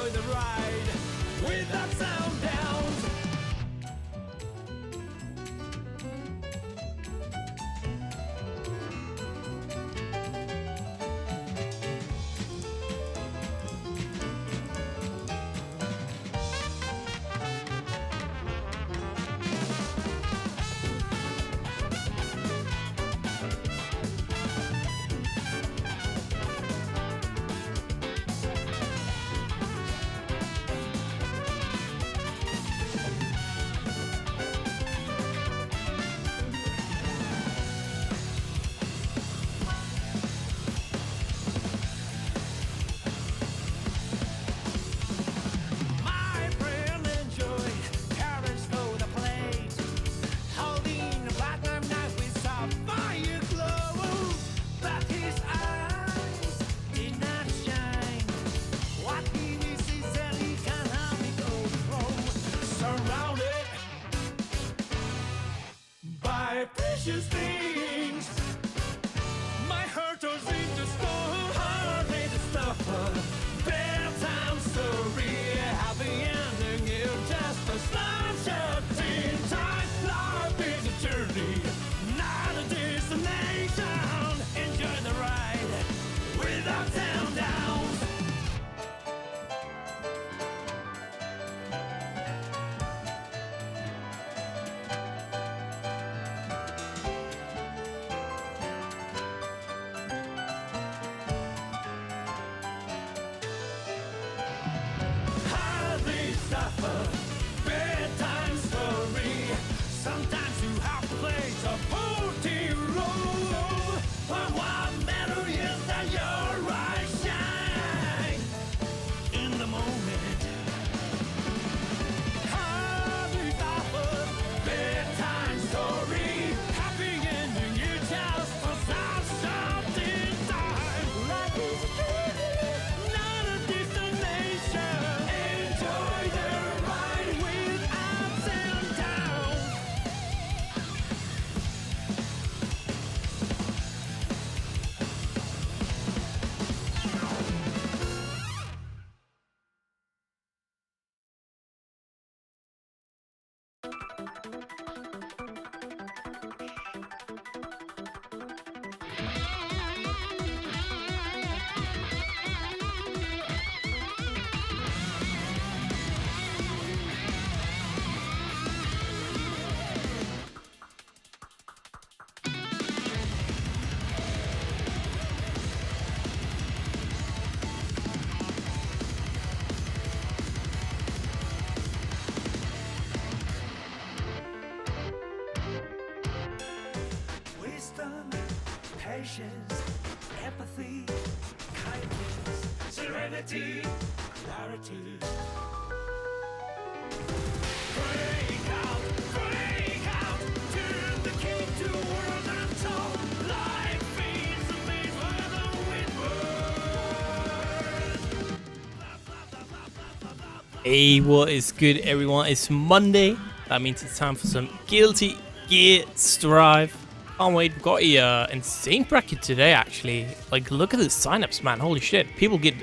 enjoy the ride without sound downs. Precious things. My heart goes into stone, hardly to suffer. Bedtime story, happy ending, you're just a snapshot in time. Life is a journey, not a destination. Enjoy the ride without sound downs. Bedtime story. Sometimes you have to play supporting role. But what matters is that your eyes shine in the moment. Happy suffer. Bedtime story. Happy ending. You just a snapshot in time. Life is a journey, not a destination. Enjoy the ride with ups and downs. Wisdom, patience, empathy, kindness, serenity, clarity. Break out, turn the key to a world untold. Life is a maze where the wind whirls. Hey, what is good, everyone? It's Monday. That means it's time for some guilty Gear Xrd Rev. Can't wait. We've got a insane bracket today, actually. Like, look at the signups, man. Holy shit. People get...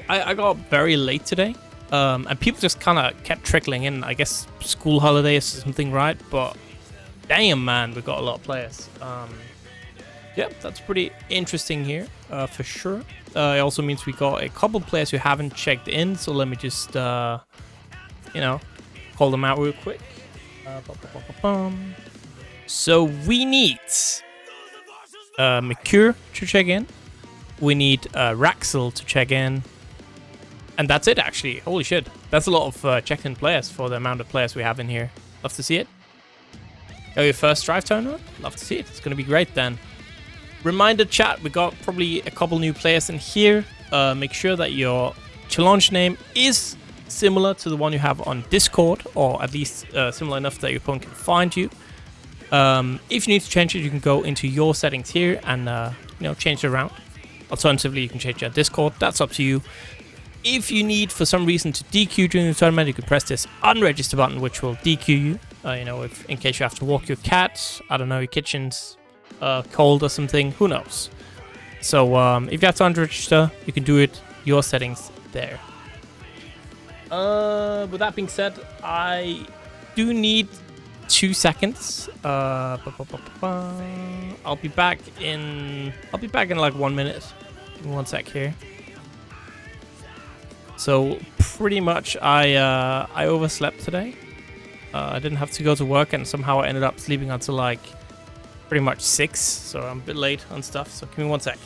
I got very late today. And people just kind of kept trickling in. I guess school holidays or something, right? But damn, man, we got a lot of players. Yeah, that's pretty interesting here, for sure. It also means we got a couple players who haven't checked in. So let me just, you know, call them out real quick. So we need Mercure to check in. We need Raxel to check in. And that's it, actually. Holy shit. That's a lot of checked-in players for the amount of players we have in here. Love to see it. Oh, your first drive tournament? Love to see it. It's going to be great then. Reminder chat, we got probably a couple new players in here. Make sure that your challenge name is similar to the one you have on Discord, or at least similar enough that your opponent can find you. If you need to change it, you can go into your settings here and you know, change it around. Alternatively, you can change your Discord. That's up to you. If you need, for some reason, to DQ during the tournament, you can press this unregister button, which will DQ you. You know, if in case you have to walk your cat, I don't know, your kitchen's cold or something, who knows. So if you have to unregister, you can do it. Your settings there. With that being said, I do need 2 seconds. I'll be back in like 1 minute. Give me 1 sec here. So pretty much I overslept today. I didn't have to go to work, and somehow I ended up sleeping until like pretty much 6. So I'm a bit late on stuff. So give me 1 sec.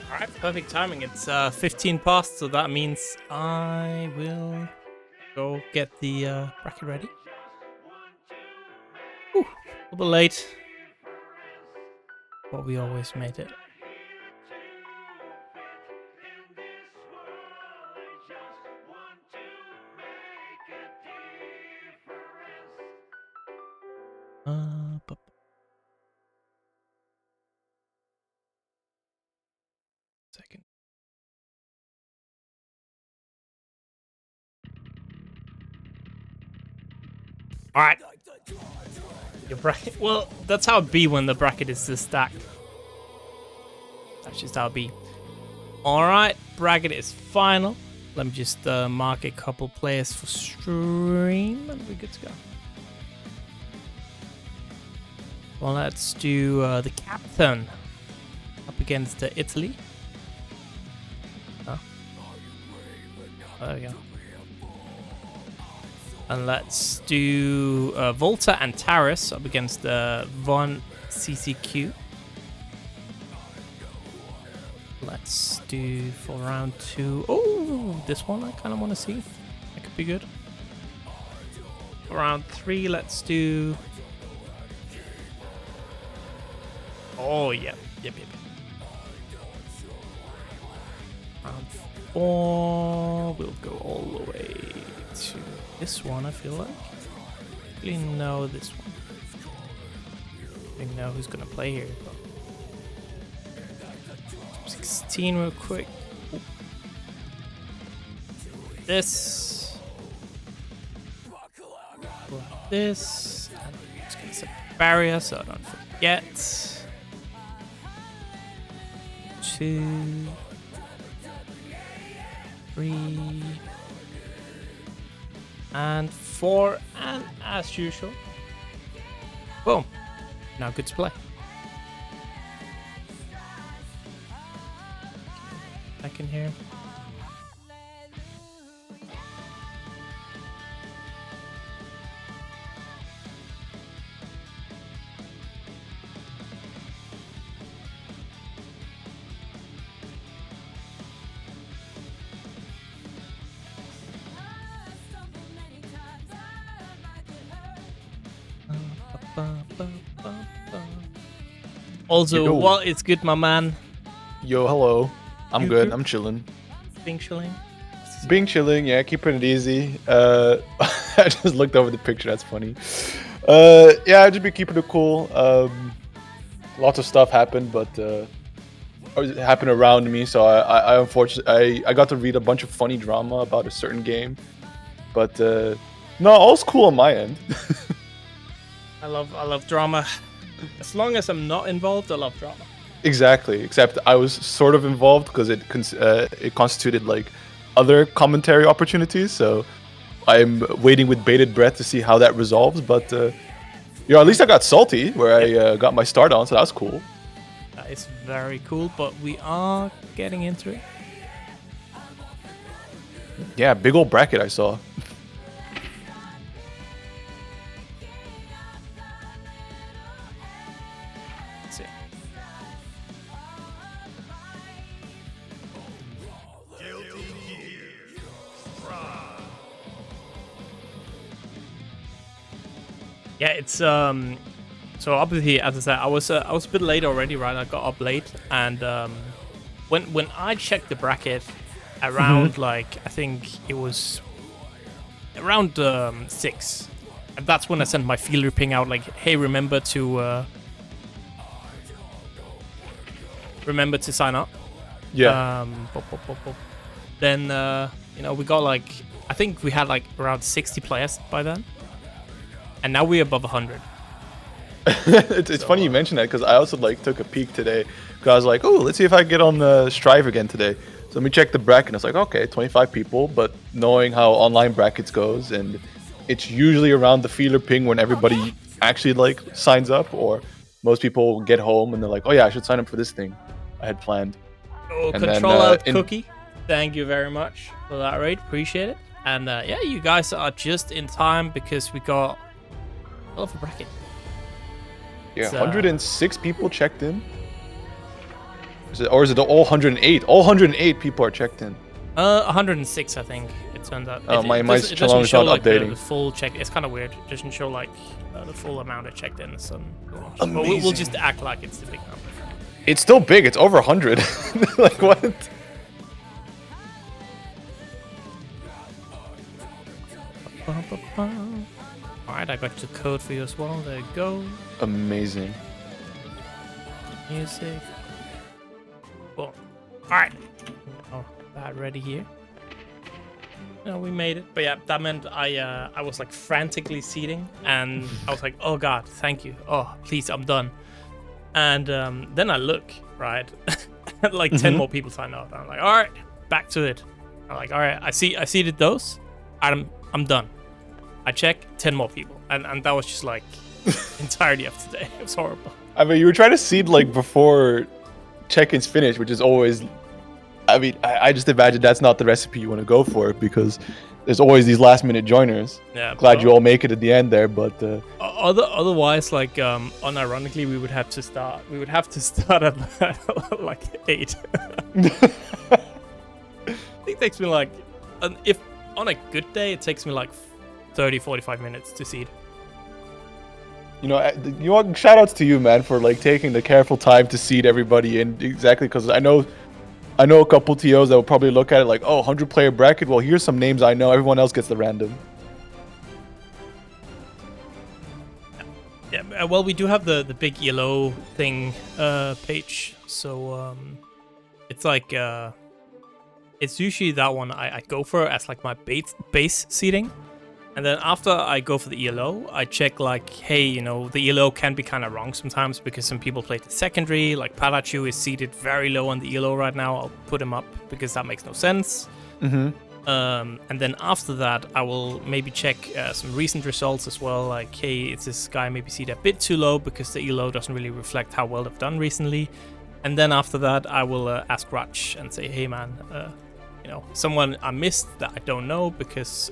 Alright, perfect timing. It's 15 past, so that means I will go get the bracket ready. Whew, a little bit late, but we always made it. Second. All right. Your bracket. Well, that's how it be when the bracket is this stacked. That's just how it be. All right, bracket is final. Let me just mark a couple players for stream, and we're good to go. Well, let's do TheCaptain up against Italy. Oh. There we go. And let's do Volta Antares up against vonzz. Let's do for round 2. Oh, this one I kind of want to see. That could be good. For round 3, let's do... Oh, yep. Round 4, we'll go all the way to this one, I feel like. I really know this one. I don't know who's going to play here. 16 real quick. Ooh. This. This. And I'm just going to set a barrier so I don't forget. 2, 3, and 4, and as usual, boom. Now good to play. I can hear. Also, well, it's good, my man. Yo, hello. I'm You good. good? I'm chilling. Being chilling. Being chilling, yeah, keeping it easy. I just looked over the picture. That's funny. Yeah, I just be keeping it cool. Lots of stuff happened, but it happened around me. So I unfortunately I got to read a bunch of funny drama about a certain game, but no, all's cool on my end. I love drama. As long as I'm not involved, I love drama. Exactly. Except I was sort of involved because it constituted like other commentary opportunities. So I'm waiting with bated breath to see how that resolves. But at least I got Salty where I got my start on, so that's cool. That is very cool. But we are getting into it. Yeah, big old bracket I saw. Let's see. Yeah, it's so obviously, as I said, I was a bit late already, right? I got up late, and when I checked the bracket around like I think it was around 6, and that's when I sent my feeler ping out like, hey, remember to sign up. Yeah. Then we got like, I think we had like around 60 players by then, and now we're above 100. It's funny you mention that because I also like took a peek today because I was like, oh, let's see if I can get on the Strive again today. So let me check the bracket. And it's like, okay, 25 people, but knowing how online brackets goes, and it's usually around the feeler ping when everybody actually like signs up, or most people get home and they're like, oh yeah, I should sign up for this thing I had planned. Oh, And control then, out cookie. Thank you very much for that raid. Appreciate it. And yeah, you guys are just in time because we got a lot of a bracket. Yeah, 106 people checked in. Is it all 108? All 108 people are checked in. 106, I think it turns out. Oh, my it doesn't show not like updating. the full check. It's kind of weird. It doesn't show like the full amount of checked in. So, but Amazing. we'll just act like it's the big number. It's still big. It's over 100. Like what? Alright, I got the code for you as well. There you go. Amazing. Music. Cool. Alright. Oh, that ready here. No, we made it. But yeah, that meant I was like frantically seeding, and I was like, oh god, thank you. Oh, please, I'm done. And then I look, right? Like 10 more people signed up. I'm like, alright, back to it. I'm like, alright, I seeded those. I'm done. I check 10 more people, and that was just like entirety of today. It was horrible. I mean, you were trying to seed like before check-ins finish, which is always. I mean, I just imagine that's not the recipe you want to go for because there's always these last-minute joiners. Yeah. Glad you all make it at the end there, but. Otherwise, like unironically, we would have to start. We would have to start at like 8. I think it takes me like, if on a good day, it takes me like 30-45 minutes to seed. You know, shout outs to you, man, for like taking the careful time to seed everybody in exactly because I know a couple TOs that will probably look at it like, oh, 100-player bracket. Well, here's some names I know. Everyone else gets the random. Yeah, well, we do have the big yellow thing page, so it's like it's usually that one I go for as like my base seeding. And then after I go for the ELO, I check like, hey, the ELO can be kind of wrong sometimes because some people play the secondary. Like PataChu is seated very low on the ELO right now. I'll put him up because that makes no sense. And then after that, I will maybe check some recent results as well. Like, hey, is this guy maybe seed a bit too low because the elo doesn't really reflect how well they've done recently. And then after that, I will ask Raj and say, hey man, you know, someone I missed that I don't know, because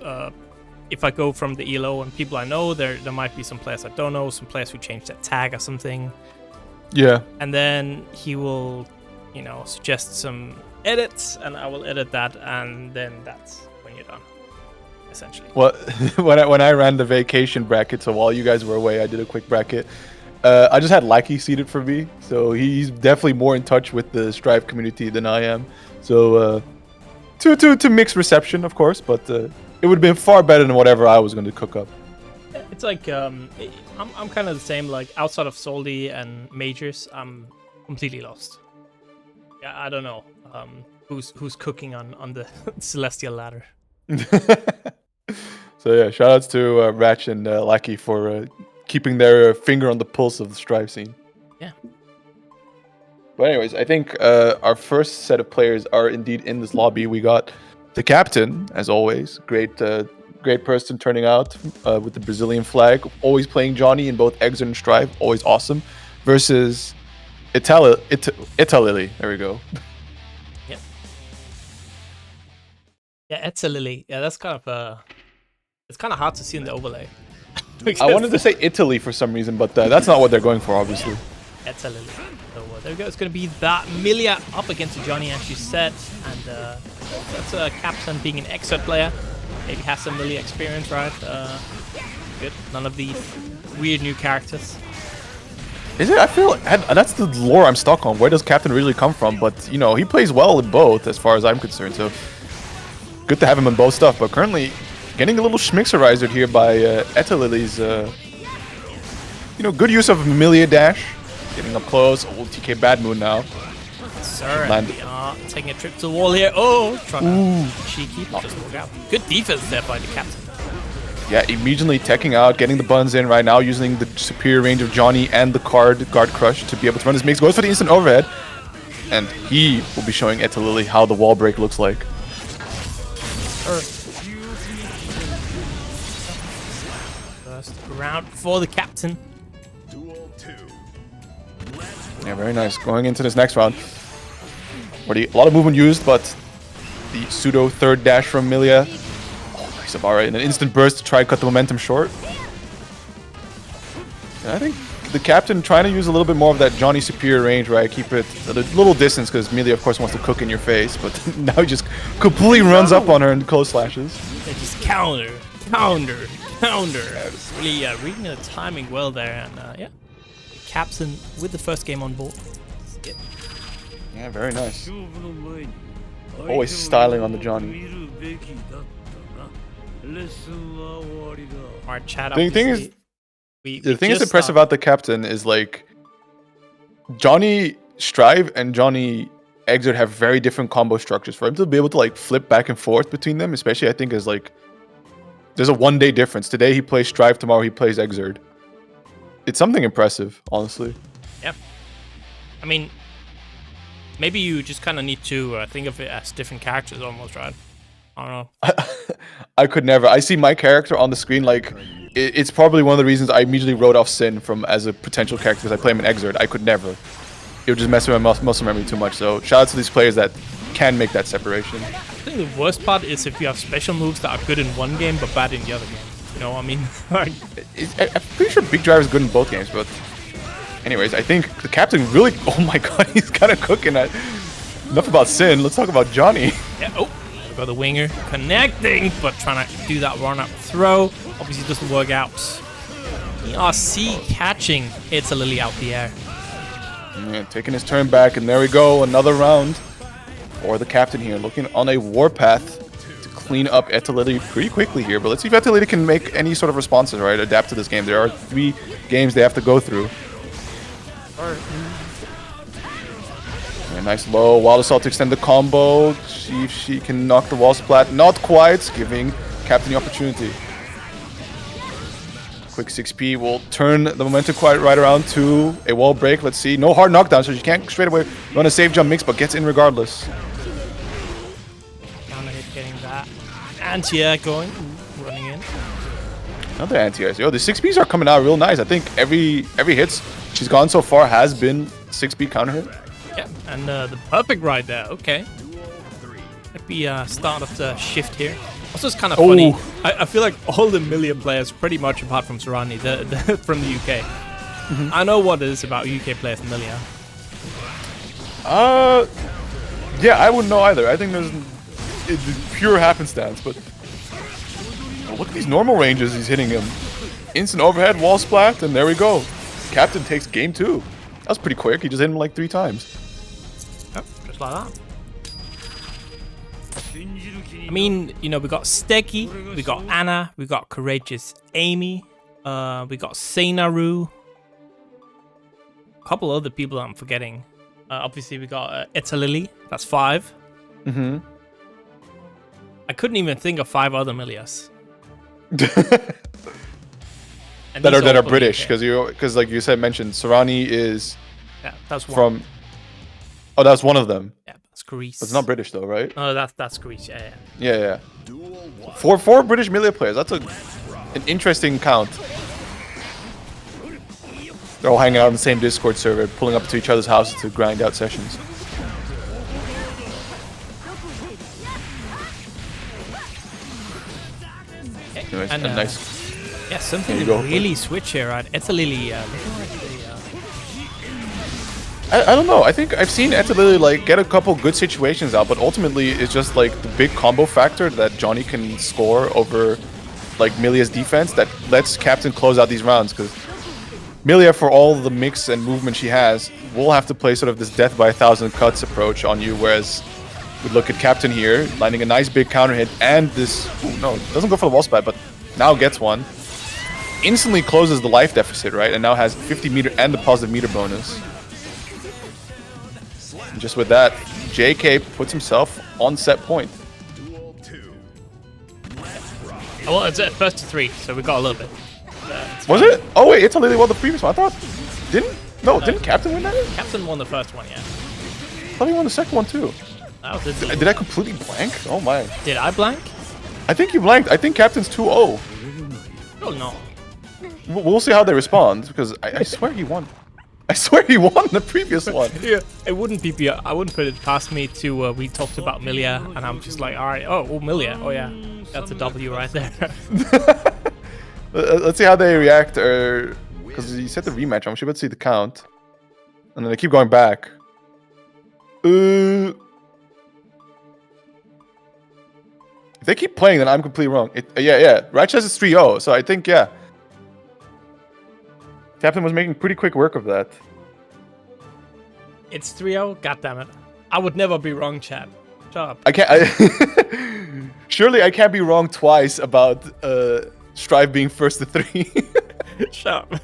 if I go from the elo and people I know, there might be some players I don't know, some players who changed their tag or something. Yeah. And then he will, you know, suggest some edits, and I will edit that, and then that's when you're done, essentially. Well, when I ran the vacation bracket, so while you guys were away, I did a quick bracket. I just had Lackey seated for me, so he's definitely more in touch with the Strive community than I am. So to mixed reception, of course, but it would have been far better than whatever I was going to cook up. It's like I'm kind of the same. Like, outside of Soldi and Majors, I'm completely lost. Yeah, I don't know who's cooking on the celestial ladder. So yeah, shoutouts to Ratch and Lackey for keeping their finger on the pulse of the Strive scene. Yeah. But anyways, I think our first set of players are indeed in this lobby. We got TheCaptain, as always. Great person turning out with the Brazilian flag. Always playing Johnny in both Xrd and Strive. Always awesome. Versus ettalily. There we go. Yep. Yeah, ettalily. Yeah, that's kind of it's kind of hard to see in the overlay. I wanted to say Italy for some reason, but that's not what they're going for, obviously. Ettalily. So there we go. It's going to be that Millia up against Johnny, as you said, and that's Captain being an Xrd player. Maybe has some Millia experience, right? Good. None of these weird new characters. Is it? I feel like that's the lore I'm stuck on. Where does Captain really come from? But, you know, he plays well in both, as far as I'm concerned. So, good to have him in both stuff. But currently, getting a little schmixerized here by Ettaly's, you know, good use of Millia dash. Getting up close. Old TK bad mood now. Sir, and we are taking a trip to the wall here. Oh, trying to cheeky, just walk out. Good defense there by the Captain. Yeah, immediately teching out, getting the buns in right now, using the superior range of Johnny and the guard crush to be able to run this mix. Goes for the instant overhead, and he will be showing ettalily how the wall break looks like. First round for the Captain. Yeah, very nice. Going into this next round, already a lot of movement used, but the pseudo third dash from Millia. Alright, and an instant burst to try and cut the momentum short. And I think the Captain trying to use a little bit more of that Johnny superior range, right? Keep it at a little distance, because Millia, of course, wants to cook in your face, but now he just completely runs up on her and close slashes. They just counter. Really reading the timing well there, and yeah. The Captain with the first game on board. Yeah, very nice. Always styling on the Johnny. Our chat. The thing is impressive about the Captain is, like, Johnny Strive and Johnny Xrd have very different combo structures. For him to be able to, like, flip back and forth between them, especially, I think, is like, there's a one-day difference. Today he plays Strive, tomorrow he plays Xrd. It's something impressive, honestly. Yep. I mean, maybe you just kind of need to think of it as different characters almost, right? I don't know. I could never. I see my character on the screen, like, it's probably one of the reasons I immediately wrote off Shin from as a potential character, because I play him in Xrd. I could never. It would just mess with my muscle memory too much. So shout out to these players that can make that separation. I think the worst part is if you have special moves that are good in one game but bad in the other game. You know what I mean? I'm pretty sure Big Driver is good in both games, but anyways, I think the Captain really... Oh my god, he's kind of cooking it. Enough about Shin, let's talk about Johnny. Yeah, oh, got the winger connecting, but trying to do that run-up throw. Obviously doesn't work out. ERC catching ettalily out the air. Yeah, taking his turn back, and there we go, another round for the Captain here, looking on a warpath to clean up ettalily pretty quickly here. But let's see if ettalily can make any sort of responses, right? Adapt to this game. There are 3 games they have to go through. Yeah, nice low wall assault to extend the combo. See if she can knock the wall splat. Not quite, giving Captain the opportunity. Quick 6P will turn the momentum quite right around to a wall break. Let's see. No hard knockdown, so she can't straight away run a safe jump mix, but gets in regardless. Counter hit getting that. anti-air going, running in. Another anti-airs. Yo, the 6Bs are coming out real nice. I think every hits she's gone so far has been 6B counter hit. Yeah, and the perfect ride there. Okay. Let me start of the shift here. Also, it's kind of funny. I feel like all the Millia players, pretty much apart from Sorani, from the UK. I know what it is about UK players in Millia. Yeah, I wouldn't know either. I think it's pure happenstance, but look at these normal ranges he's hitting him. Instant overhead, wall splat, and there we go. Captain takes game 2. That was pretty quick. He just hit him like 3 times. Yep, just like that. I mean, you know, we got Sstegy, we got Anna, we got Courageous Amy, we got Seinaru. A couple other people I'm forgetting. Obviously, we got ettalily. That's 5. Mm-hmm. I couldn't even think of 5 other Millias. that are British, because like you said, mentioned Sorani is that's one. From. Oh, that's one of them. Yeah, that's Greece. It's not British though, right? Oh, that's Greece. Yeah. Yeah. Four British Millia players. That's an interesting count. They're all hanging out on the same Discord server, pulling up to each other's houses to grind out sessions. Anyways, and nice. Yeah, something to really switch here, right? ettalily I don't know. I think I've seen ettalily like get a couple good situations out, but ultimately it's just like the big combo factor that Johnny can score over like Millia's defense that lets Captain close out these rounds, because Millia, for all the mix and movement she has, will have to play sort of this death by 1,000 cuts approach on you, whereas we look at Captain here, landing a nice big counter hit, and this... Ooh, no, doesn't go for the wall splat, but now gets one. Instantly closes the life deficit, right? And now has 50 meter and the positive meter bonus. And just with that, JK puts himself on set point. Oh, well, it's at first to 3, so we got a little bit. Was it? Oh wait, ettalily won the previous one. I thought... Didn't Captain win that? Captain won the first one, yeah. I thought he won the second one too. Oh, did I completely blank? Oh my. Did I blank? I think you blanked. I think Captain's 2-0. Oh no. We'll see how they respond, because I swear he won. I swear he won the previous one. Yeah, it wouldn't be. I wouldn't put it past me to. We talked about Millia, and I'm just like, all right. Oh, Millia. Oh yeah, that's a W right there. Let's see how they react, or because you said the rematch. I'm about to see the count, and then they keep going back. If they keep playing, then I'm completely wrong. Yeah. Ratch says it's 3-0, so I think yeah. Captain was making pretty quick work of that. It's 3-0. God damn it! I would never be wrong, Chad. Shut up. I can't. Surely I can't be wrong twice about Strive being first to 3. Shut up.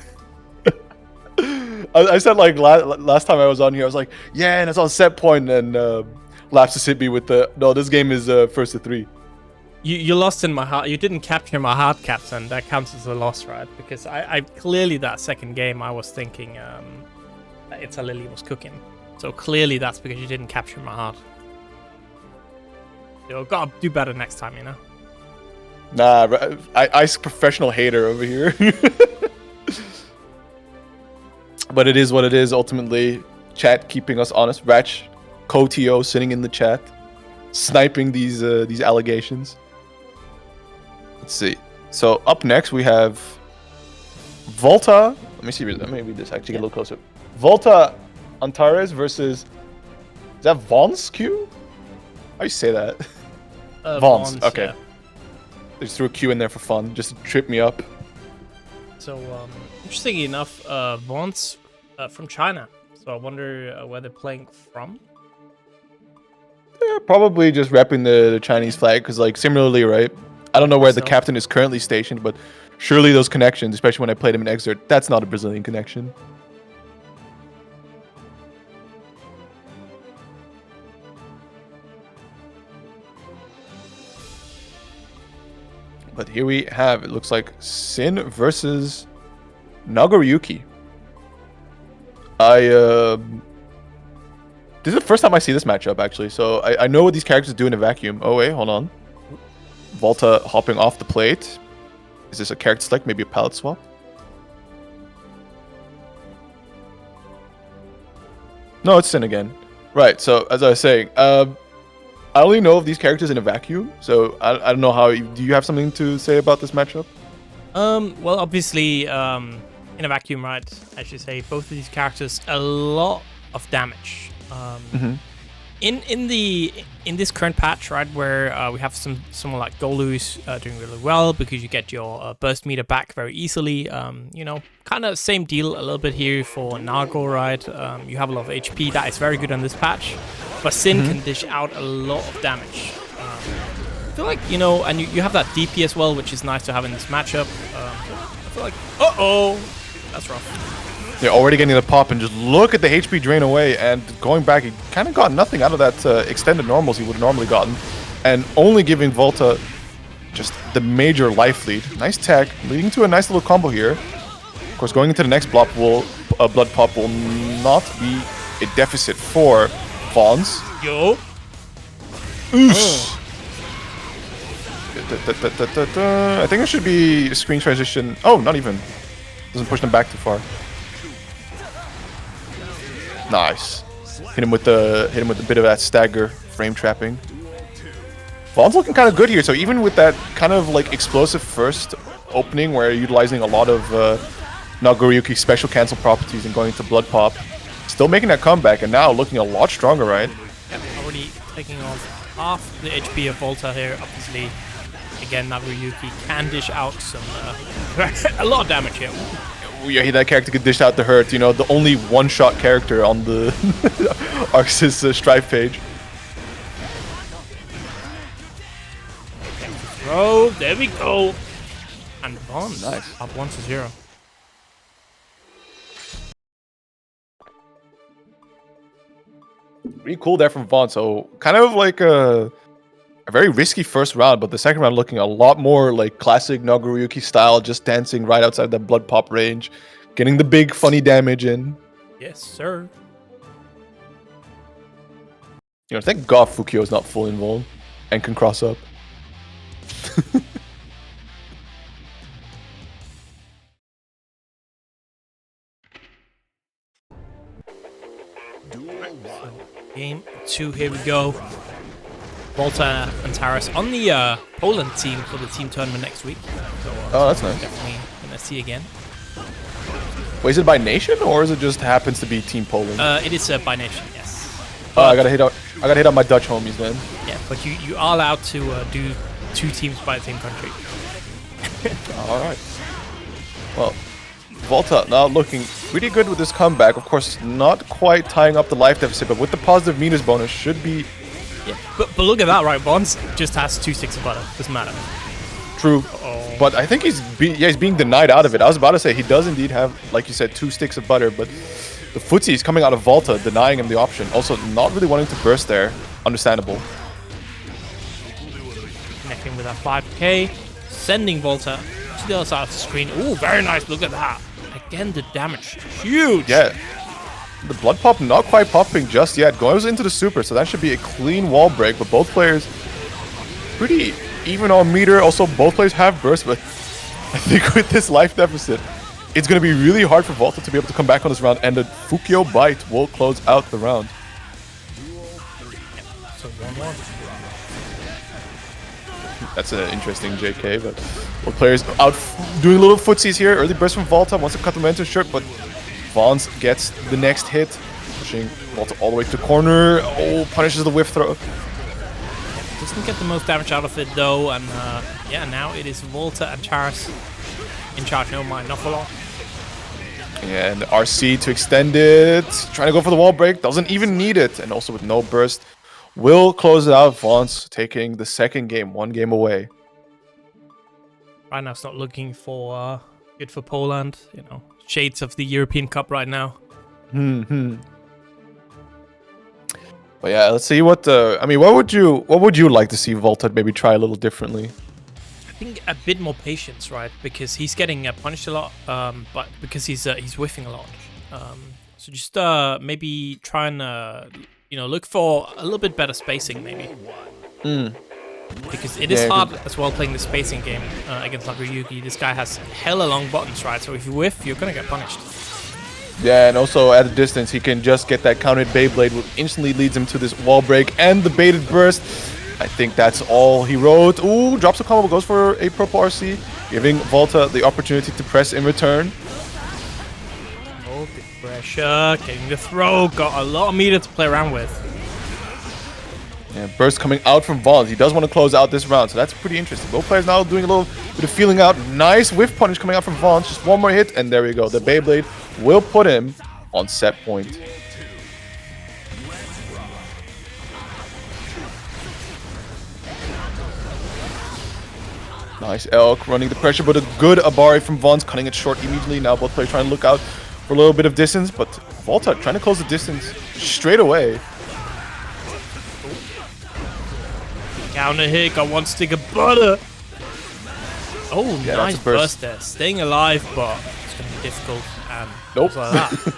I said like last time I was on here, I was like, yeah, and it's on set point, and Lapsus hit me with the no. This game is first to 3. You lost in my heart. You didn't capture my heart, Captain. That counts as a loss, right? Because I clearly that second game I was thinking that ettalily was cooking. So clearly that's because you didn't capture my heart. You've got to do better next time, you know? Nah, I's professional hater over here. But it is what it is, ultimately. Chat keeping us honest. Ratch, Co-TO sitting in the chat, sniping these allegations. Let's see. So up next we have Volta. Let me see. Let me read this. Actually, get a little closer. Volta Antares versus. Is that vonzz Q? How do you say that? vonzz. Okay. Yeah. They just threw a Q in there for fun, just to trip me up. So interestingly enough, vonzz from China. So I wonder where they're playing from. Yeah, probably just repping the Chinese flag, because like similarly, right? I don't know where the captain is currently stationed, but surely those connections, especially when I played him in Xrd, that's not a Brazilian connection. But here we have, it looks like Shin versus Nagoriyuki. This is the first time I see this matchup, actually, so I know what these characters do in a vacuum. Oh wait, hold on. Volta hopping off the plate. Is this a character select? Maybe a palette swap? No, it's Shin again. Right, so as I was saying, I only know of these characters in a vacuum, so I don't know how... Do you have something to say about this matchup? Well, obviously, in a vacuum, right, I should say, both of these characters, a lot of damage. In this current patch, right, where we have someone like Goldlewis doing really well because you get your burst meter back very easily. You know, kind of same deal a little bit here for Nago, right? You have a lot of HP. That is very good on this patch. But Shin can dish out a lot of damage. I feel like, you know, and you have that DP as well, which is nice to have in this matchup. I feel like, that's rough. They're already getting the pop, and just look at the HP drain away, and going back, he kind of got nothing out of that extended normals he would have normally gotten, and only giving Volta just the major life lead. Nice tech, leading to a nice little combo here. Of course, going into the next blood pop will not be a deficit for vonzz. Yo. Oosh. I think it should be a screen transition. Oh, not even. Doesn't push them back too far. Nice. Hit him with a bit of that stagger frame trapping. vonzz looking kind of good here. So even with that kind of like explosive first opening where you're utilizing a lot of Nagoriyuki special cancel properties and going to blood pop, still making that comeback and now looking a lot stronger, right? Yep, already taking off half the HP of Volta here. Obviously, again, Nagoriyuki can dish out some a lot of damage here. Yeah, that character could dish out the hurt. You know, the only one-shot character on the Arx's Strife page. Oh, there we go. And vonzz. Nice. Up 1-0. Pretty cool there from vonzz. So kind of like a very risky first round, but the second round looking a lot more like classic Nagoriyuki style, just dancing right outside that blood pop range, getting the big funny damage in. Yes, sir. You know, thank God Fukio is not full involved and can cross up. Game 2, here we go. Volta Antares on the Poland team for the team tournament next week. So, oh, that's nice. Definitely gonna see again. Wait, is it by nation or is it just happens to be Team Poland? It is by nation, yes. Oh, I gotta hit out my Dutch homies then. Yeah, but you are allowed to do 2 teams by the same country. All right. Well, Volta now looking pretty good with this comeback. Of course, not quite tying up the life deficit, but with the positive meters bonus, should be. Yeah, but look at that, right? vonzz just has 2 sticks of butter. Doesn't matter. True. But I think he's being denied out of it. I was about to say he does indeed have, like you said, 2 sticks of butter, but the footsie is coming out of Volta, denying him the option. Also, not really wanting to burst there. Understandable. Connecting with that 5k, sending Volta to the other side of the screen. Ooh, very nice. Look at that. Again, the damage. Huge. Yeah. The blood pop not quite popping just yet. Goes into the super, so that should be a clean wall break. But both players pretty even on meter. Also, both players have burst, but I think with this life deficit, it's going to be really hard for Volta to be able to come back on this round, and the Fukio bite will close out the round. So 1-1. That's an interesting JK, but both players out doing little footsies here. Early burst from Volta, wants to cut the momentum short, but vonzz gets the next hit, pushing Volta all the way to the corner. Oh, punishes the whiff throw. Doesn't get the most damage out of it though, and yeah, now it is Volta Antares in charge. No mind, not for long. Yeah, and the RC to extend it, trying to go for the wall break, doesn't even need it, and also with no burst, will close it out. vonzz taking the second game, 1 game away. Right now, it's not looking for good for Poland. You know, shades of the European Cup right now. But yeah, let's see what I mean, what would you like to see Volta maybe try a little differently? I think a bit more patience, right? Because he's getting punished a lot, but because he's whiffing a lot. So just maybe try and you know, look for a little bit better spacing, maybe. Because it is hard as well playing the spacing game against Nagoriyuki. This guy has hella long buttons, right? So if you whiff, you're gonna get punished. Yeah, and also at a distance, he can just get that counted Beyblade, which instantly leads him to this wall break and the baited burst. I think that's all he wrote. Ooh, drops a combo, goes for a purple RC, giving Volta the opportunity to press in return. Oh, big pressure, getting the throw, got a lot of meter to play around with. Yeah, burst coming out from vonzz. He does want to close out this round, so that's pretty interesting. Both players now doing a little bit of feeling out. Nice whiff punish coming out from vonzz. Just one more hit, and there we go. The Beyblade will put him on set point. Nice Elk running the pressure, but a good A.B.A from vonzz, cutting it short immediately. Now both players trying to look out for a little bit of distance, but Volta trying to close the distance straight away. Counter hit, got one stick of butter. Oh, yeah, nice burst there. Staying alive, but it's going to be difficult. And nope. like that.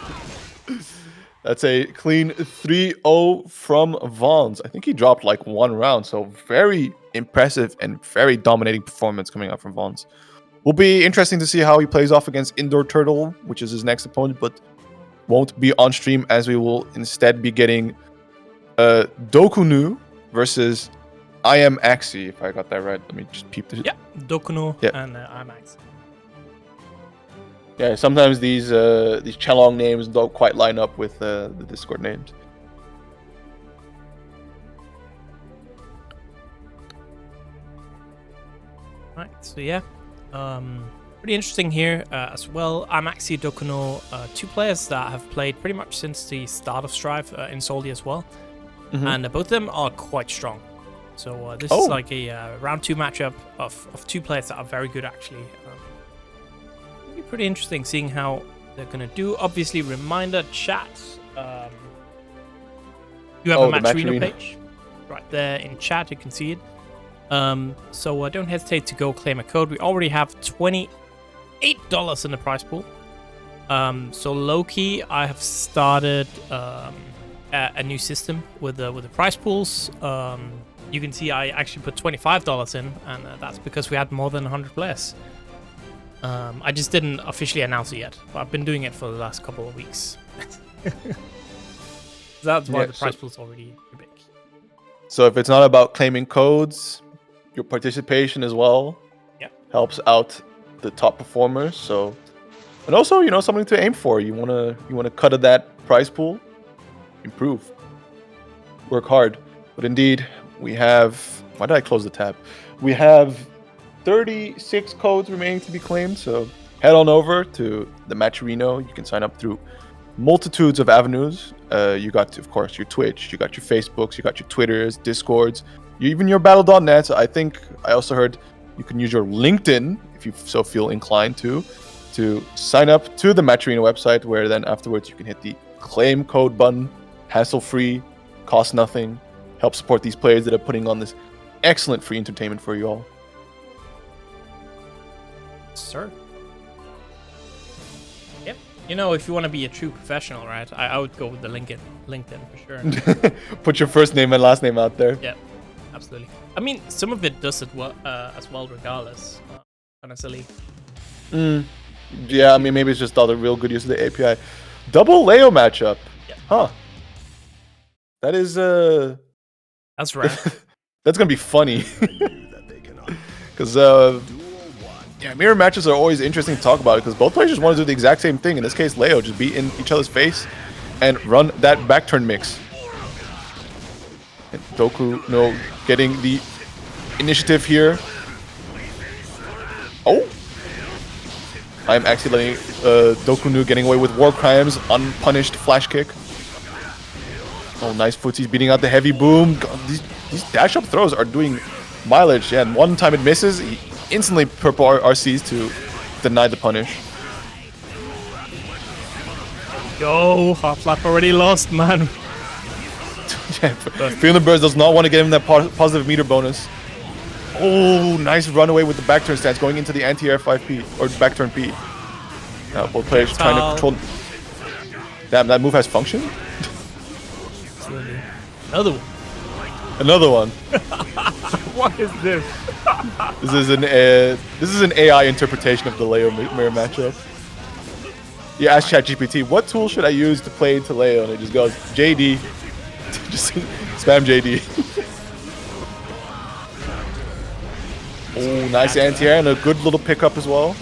That's a clean 3-0 from vonzz. I think he dropped like one round, so very impressive and very dominating performance coming out from vonzz. Will be interesting to see how he plays off against Indoor Turtle, which is his next opponent, but won't be on stream, as we will instead be getting DoKuNu versus NSxC, if I got that right. Let me just peep this. Yeah, DoKuNu and NSxC. Yeah, sometimes these Chelong names don't quite line up with the Discord names. Right, so yeah, pretty interesting here as well. NSxC, DoKuNu, two players that have played pretty much since the start of Strive in Soldi as well, and both of them are quite strong. So this is like a round 2 matchup of two players that are very good, actually. It'll be pretty interesting seeing how they're going to do. Obviously, reminder, chat. You have a Match Arena page right there in chat. You can see it. So don't hesitate to go claim a code. We already have $28 in the prize pool. So low-key, I have started a new system with the prize pools. You can see I actually put $25 in, and that's because we had more than 100 players. I just didn't officially announce it yet, but I've been doing it for the last couple of weeks. That's why the prize pool's already big. So if it's not about claiming codes, your participation as well helps out the top performers. So, and also, you know, something to aim for. You wanna cut of that prize pool, improve, work hard. But indeed, we have, why did I close the tab? We have 36 codes remaining to be claimed, so head on over to the Match Arena. You can sign up through multitudes of avenues. You got, of course, your Twitch, you got your Facebooks, you got your Twitters, Discords, even your Battle.net. I think I also heard you can use your LinkedIn, if you so feel inclined to sign up to the Match Arena website, where then afterwards you can hit the claim code button, hassle-free, cost nothing. Help support these players that are putting on this excellent free entertainment for you all. Sir. Yep. You know, if you want to be a true professional, right? I would go with the LinkedIn for sure. Put your first name and last name out there. Yeah, absolutely. I mean, some of it does it well, as well, regardless. Kind of silly. Yeah, I mean, maybe it's just all the real good use of the API. Double Leo matchup. Yeah. Huh. That is That's right. That's gonna be funny. Because mirror matches are always interesting to talk about, because both players just want to do the exact same thing. In this case, Leo just be in each other's face and run that back turn mix. And DoKuNu getting the initiative here. Oh! I'm actually letting DoKuNu getting away with war crimes, unpunished flash kick. Oh, nice footsies beating out the heavy boom. God, these dash up throws are doing mileage. Yeah, and one time it misses, he instantly purple RCs to deny the punish. Go, Half-Life already lost, man. Yeah, Feeling the Burst does not want to get him that positive meter bonus. Oh, nice runaway with the back turn stance going into the anti-air 5P, or back turn P. Now both players trying to control. Damn, that move has function? Another one. Another one. What is this? This is an AI interpretation of the Leo mirror matchup. You ask ChatGPT, what tool should I use to play into Leo? And it just goes, JD. Just spam JD. Oh, nice anti-air and a good little pickup as well.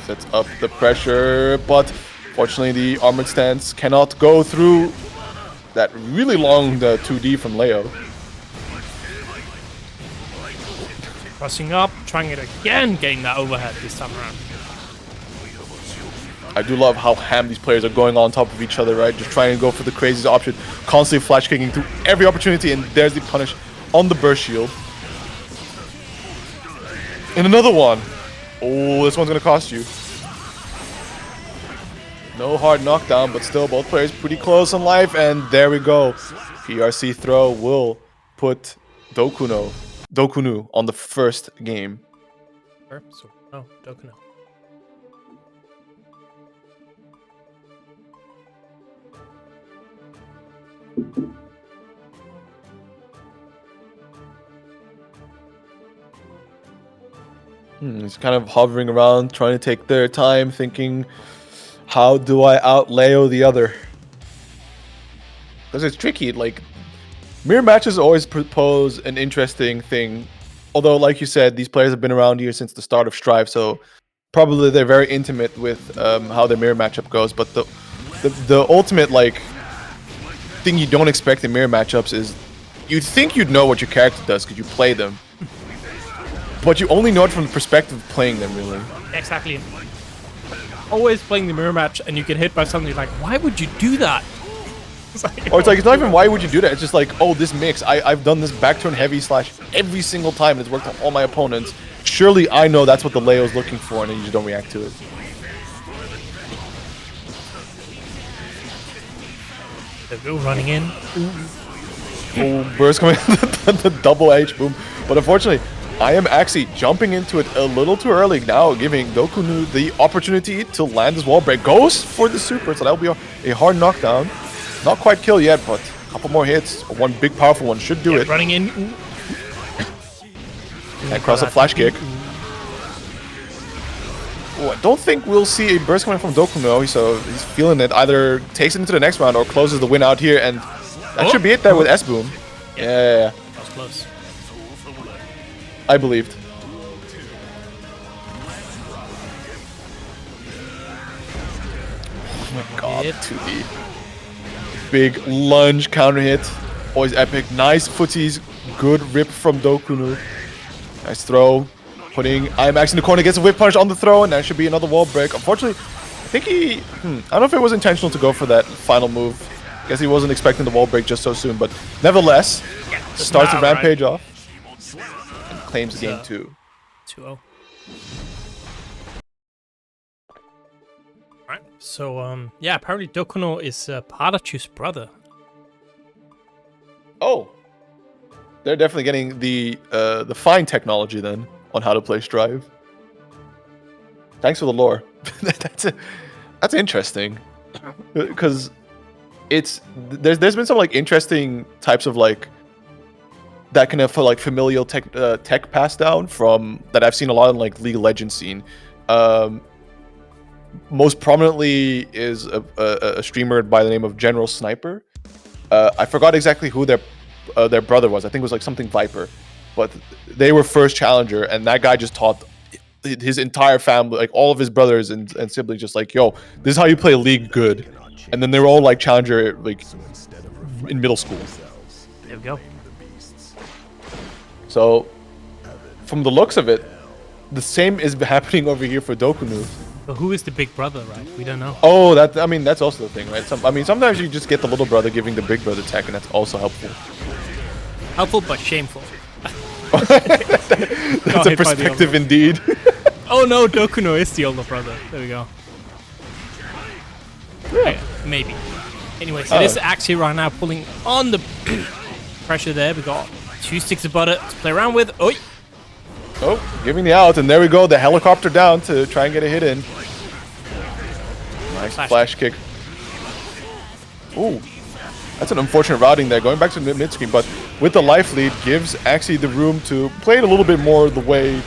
Sets up the pressure, but fortunately the armored stance cannot go through that really long 2D from Leo. Crossing up, trying it again, getting that overhead this time around. I do love how ham these players are going on top of each other, right? Just trying to go for the craziest option, constantly flash kicking through every opportunity, and there's the punish on the burst shield. And another one. Oh, this one's gonna cost you. No hard knockdown, but still both players pretty close on life, and there we go. PRC throw will put DoKuNu on the first game. Oh, DoKuNu. He's kind of hovering around, trying to take their time, thinking, how do I out Leo the other? Because it's tricky. Like, mirror matches always pose an interesting thing. Although, like you said, these players have been around here since the start of Strive, so probably they're very intimate with how their mirror matchup goes. But the ultimate like thing you don't expect in mirror matchups is you'd think you'd know what your character does because you play them. But you only know it from the perspective of playing them, really. Exactly. Always playing the mirror match, and you get hit by something like, why would you do that? Or it's like, it's not even why would you do that, it's just like, oh, this mix, I've done this back turn heavy slash every single time, and it's worked on all my opponents. Surely I know that's what the Leo's looking for, and then you just don't react to it. There we go, running in. Oh, burst coming, the double H boom. But unfortunately, I am actually jumping into it a little too early now, giving DoKuNu the opportunity to land this wall break. Goes for the super, so that'll be a hard knockdown. Not quite kill yet, but a couple more hits. One big powerful one should do it. Running in. And cross up flash kick. Oh, I don't think we'll see a burst coming from DoKuNu, so he's feeling it. Either takes it into the next round or closes the win out here, and that should be it there with S-Boom. Yeah. That was close. I believed. Oh my god, 2D. Big lunge counter hit. Always epic. Nice footies. Good rip from DoKuNu. Nice throw. Putting IMAX in the corner. Gets a whip punch on the throw, and that should be another wall break. Unfortunately, I think he... I don't know if it was intentional to go for that final move. Guess he wasn't expecting the wall break just so soon, but nevertheless, starts the rampage off. And claims game 2. 2-0. Alright, so, yeah, apparently DoKuNu is PataChu's brother. Oh. They're definitely getting the fine technology then on how to play Strive. Thanks for the lore. That's interesting. Because there's been some like interesting types of like that kind of like familial tech pass down from that I've seen a lot in like League of Legends scene. Most prominently is a streamer by the name of General Sniper. I forgot exactly who their brother was. I think it was like something Viper, but they were first challenger, and that guy just taught his entire family, like all of his brothers and siblings, just like, yo, this is how you play League good. And then they were all like challenger like in middle school. There we go. So from the looks of it, the same is happening over here for DoKuNu. But who is the big brother, right? We don't know. Oh, I mean, that's also the thing, right? Sometimes you just get the little brother giving the big brother tech, and that's also helpful. Helpful, but shameful. That's a perspective indeed. Oh no, DoKuNu is the older brother. There we go. Yeah, maybe. Anyways, it is actually right now pulling on the pressure there. We got 2 sticks of butter to play around with. Oi! Oh, giving the out, and there we go. The helicopter down to try and get a hit in. Nice flash kick. Ooh. That's an unfortunate routing there, going back to the mid-screen, but with the life lead, gives Axie the room to play it a little bit more the way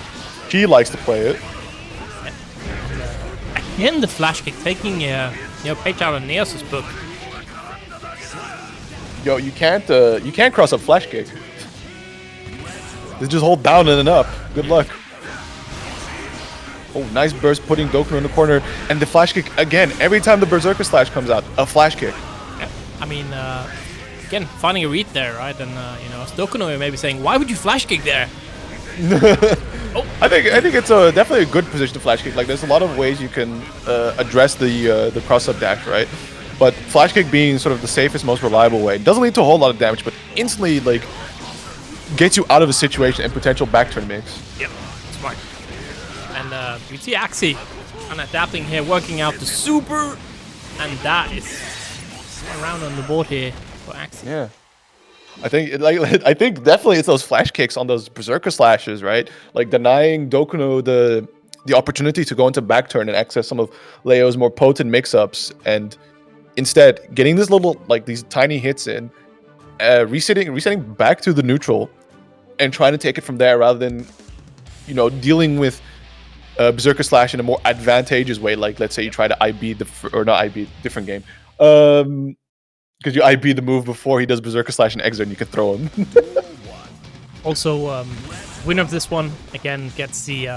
he likes to play it. Again, the flash kick taking page out of Neos's book. Yo, you can't cross up flash kick. Just hold down and then up. Good luck. Oh, nice burst putting DoKuNu in the corner, and the flash kick again. Every time the Berserker Slash comes out, a flash kick. Yeah. I mean, again, finding a read there, right? And DoKuNu may be saying, "Why would you flash kick there?" Oh. I think it's definitely a good position to flash kick. Like, there's a lot of ways you can address the cross up dash, right? But flash kick being sort of the safest, most reliable way. Doesn't lead to a whole lot of damage, but instantly like gets you out of a situation and potential back turn mix. Yep, smart. And we see Axie and adapting here, working out the super, and that is around on the board here for Axie. Yeah. I think definitely it's those flash kicks on those Berserker Slashes, right? Like denying DoKuNu the opportunity to go into back turn and access some of Leo's more potent mix-ups, and instead getting this little, like, these tiny hits in, resetting back to the neutral and trying to take it from there rather than, dealing with Berserker Slash in a more advantageous way. Like, let's say you try to IB different game. Because you IB the move before he does Berserker Slash and Xrd and you can throw him. Also, winner of this one, again, gets the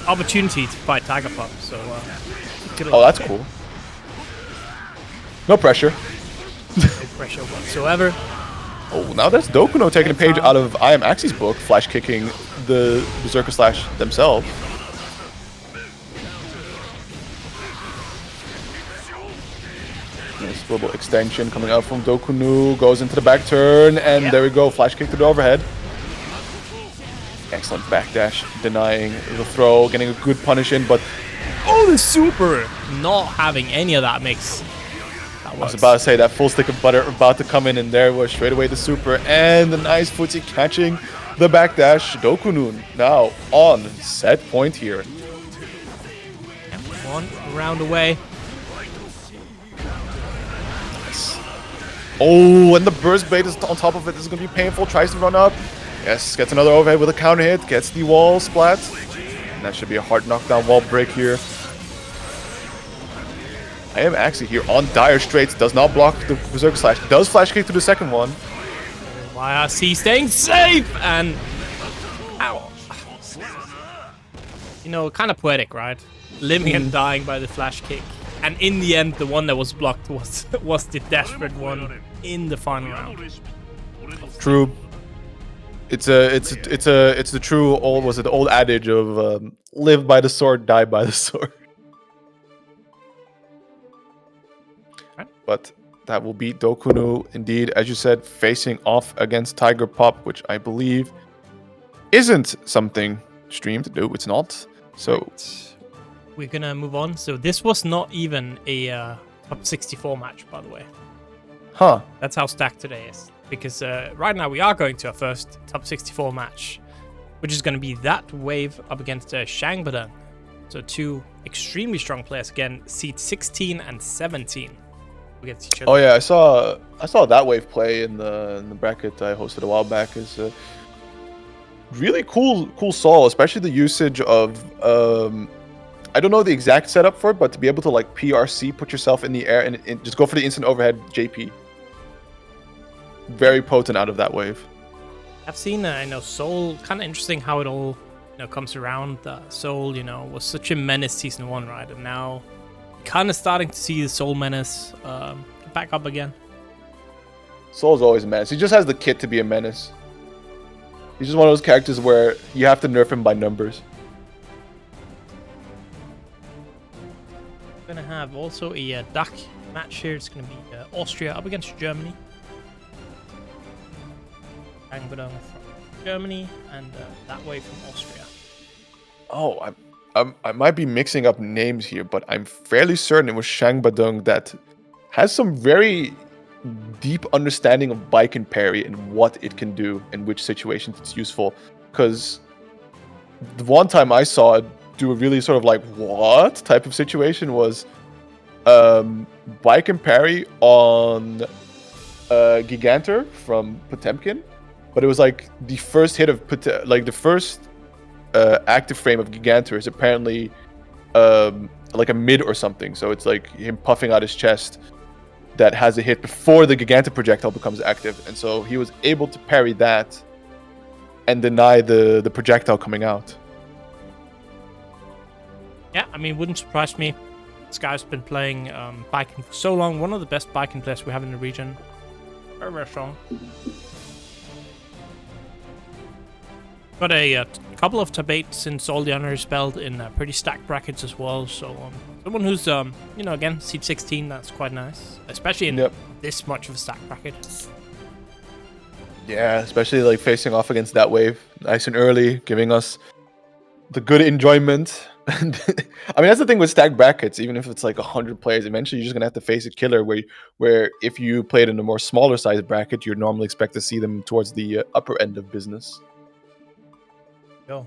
opportunity to fight Tiger Pop. So, oh, that's cool. No pressure. No pressure whatsoever. Oh, now that's DoKuNu taking a page out of I Am Axie's book, flash kicking the Berserker Slash themselves. Nice little extension coming out from DoKuNu, goes into the back turn, and there we go, flash kick to the overhead. Excellent backdash, denying the throw, getting a good punish in, but oh, the super! Not having any of that mix. I was about to say that full stick of butter about to come in, and there was straight away the super and the nice footsie catching the backdash. DoKuNu now on set point here. One round away. Nice. Oh, and the burst bait is on top of it. This is going to be painful. Tries to run up. Yes, gets another overhead with a counter hit. Gets the wall splat. And that should be a hard knockdown wall break here. I Am Axie here on dire straits. Does not block the Berserker Slash. Does flash kick to the second one. YRC staying safe and ow. Kind of poetic, right? Living and dying by the flash kick, and in the end, the one that was blocked was the desperate one in the final round. True. It's the true old adage of live by the sword, die by the sword. But that will beat DoKuNu indeed, as you said, facing off against Tiger Pop, which I believe isn't something Stream to do. It's not. So we're gonna move on. So this was not even a top 64 match, by the way. Huh. That's how stacked today is. Because right now we are going to our first top 64 match, which is going to be ThatWave up against Shangbadung. So two extremely strong players again, seed 16 and 17 against each other. Oh yeah, I saw ThatWave play in the bracket I hosted a while back. Is really cool Sol, especially the usage of I don't know the exact setup for it, but to be able to like PRC, put yourself in the air and just go for the instant overhead JP. Very potent out of ThatWave. I've seen Soul, kind of interesting how it all comes around. Soul was such a menace season 1, right? And now kind of starting to see the Soul menace back up again. Soul's always a menace. He just has the kit to be a menace. He's just one of those characters where you have to nerf him by numbers. We're going to have also a duck match here. It's going to be Austria up against Germany. Shangbadung from Germany and ThatWave from Austria. Oh, I might be mixing up names here, but I'm fairly certain it was Shangbadung that has some very deep understanding of Baiken parry and what it can do and which situations it's useful. Because the one time I saw it do a really sort of like what type of situation was Baiken parry on Gigantor from Potemkin, but it was like the first hit of the first active frame of Gigantor is apparently like a mid or something. So it's like him puffing out his chest that has a hit before the Gigantor projectile becomes active, and so he was able to parry that and deny the projectile coming out. Yeah, I mean, wouldn't surprise me. This guy's been playing Baiken for so long. One of the best Baiken players we have in the region. Very, very strong. Got a couple of TheCaptain since all the honors spelled in pretty stacked brackets as well. So someone who's, you know, again, seed 16, that's quite nice. Especially in this much of a stacked bracket. Yeah, especially like facing off against ThatWave nice and early, giving us the good enjoyment. I mean, that's the thing with stacked brackets. Even if it's like 100 players, eventually you're just gonna have to face a killer. Where if you played in a more smaller size bracket, you'd normally expect to see them towards the upper end of business. Go.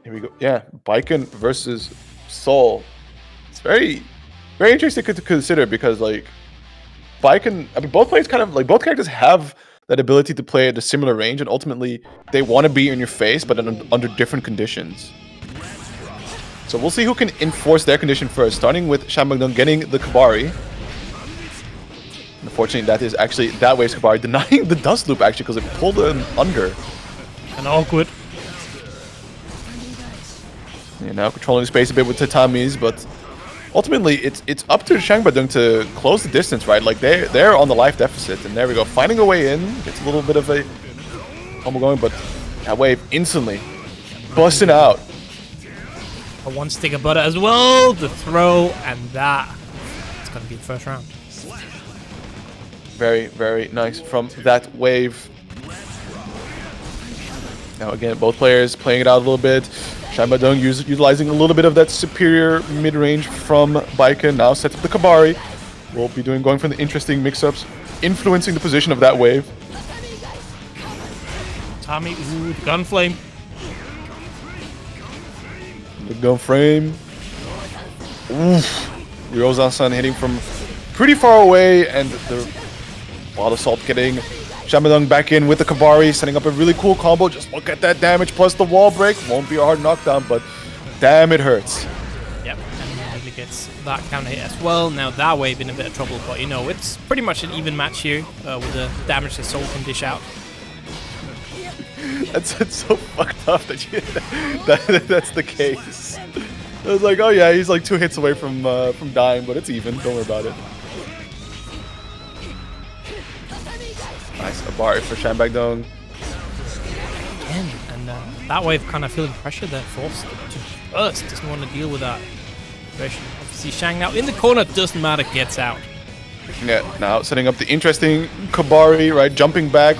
Here we go. Yeah, Baiken versus Soul. It's very, very interesting to consider because like Baiken, I mean, both players kind of like both characters have that ability to play at a similar range, and ultimately they want to be in your face, but under different conditions. So we'll see who can enforce their condition first, starting with Shangbadung getting the Kabari. Unfortunately, that is actually ThatWave's Kabari, denying the dust loop actually because it pulled him under. And awkward. You know, controlling the space a bit with tatamis, but ultimately it's up to Shangbadung to close the distance, right? Like they're on the life deficit, and there we go, finding a way in. Gets a little bit of a combo going, but ThatWave instantly busting out. A one stick of butter as well, the throw, and that. It's gonna be the first round. Very, very nice from ThatWave. Now again, both players playing it out a little bit. Shangbadung utilizing a little bit of that superior mid-range from Baiken. Now sets up the Kabari. We'll be going for the interesting mix-ups, influencing the position of ThatWave. Tommy, ooh, the gun flame. The gun frame. Oof. Ryozan-san hitting from pretty far away, and the Wild Assault getting Shangbadung back in with the Kabari, setting up a really cool combo. Just look at that damage plus the wall break. Won't be a hard knockdown, but damn, it hurts. Yep, and he gets that counter hit as well. Now ThatWave in a bit of trouble, but you know, it's pretty much an even match here with the damage that Soul can dish out. It's so fucked up that that's the case. I was like, oh yeah, he's like 2 hits away from dying, but it's even. Don't worry about it. Nice, a bar for Shangbadung. Again, and ThatWave kind of feeling pressure there, forced to burst. Doesn't want to deal with that situation. Obviously, Shang now in the corner, doesn't matter, gets out. Yeah, now setting up the interesting Kabari, right? Jumping back,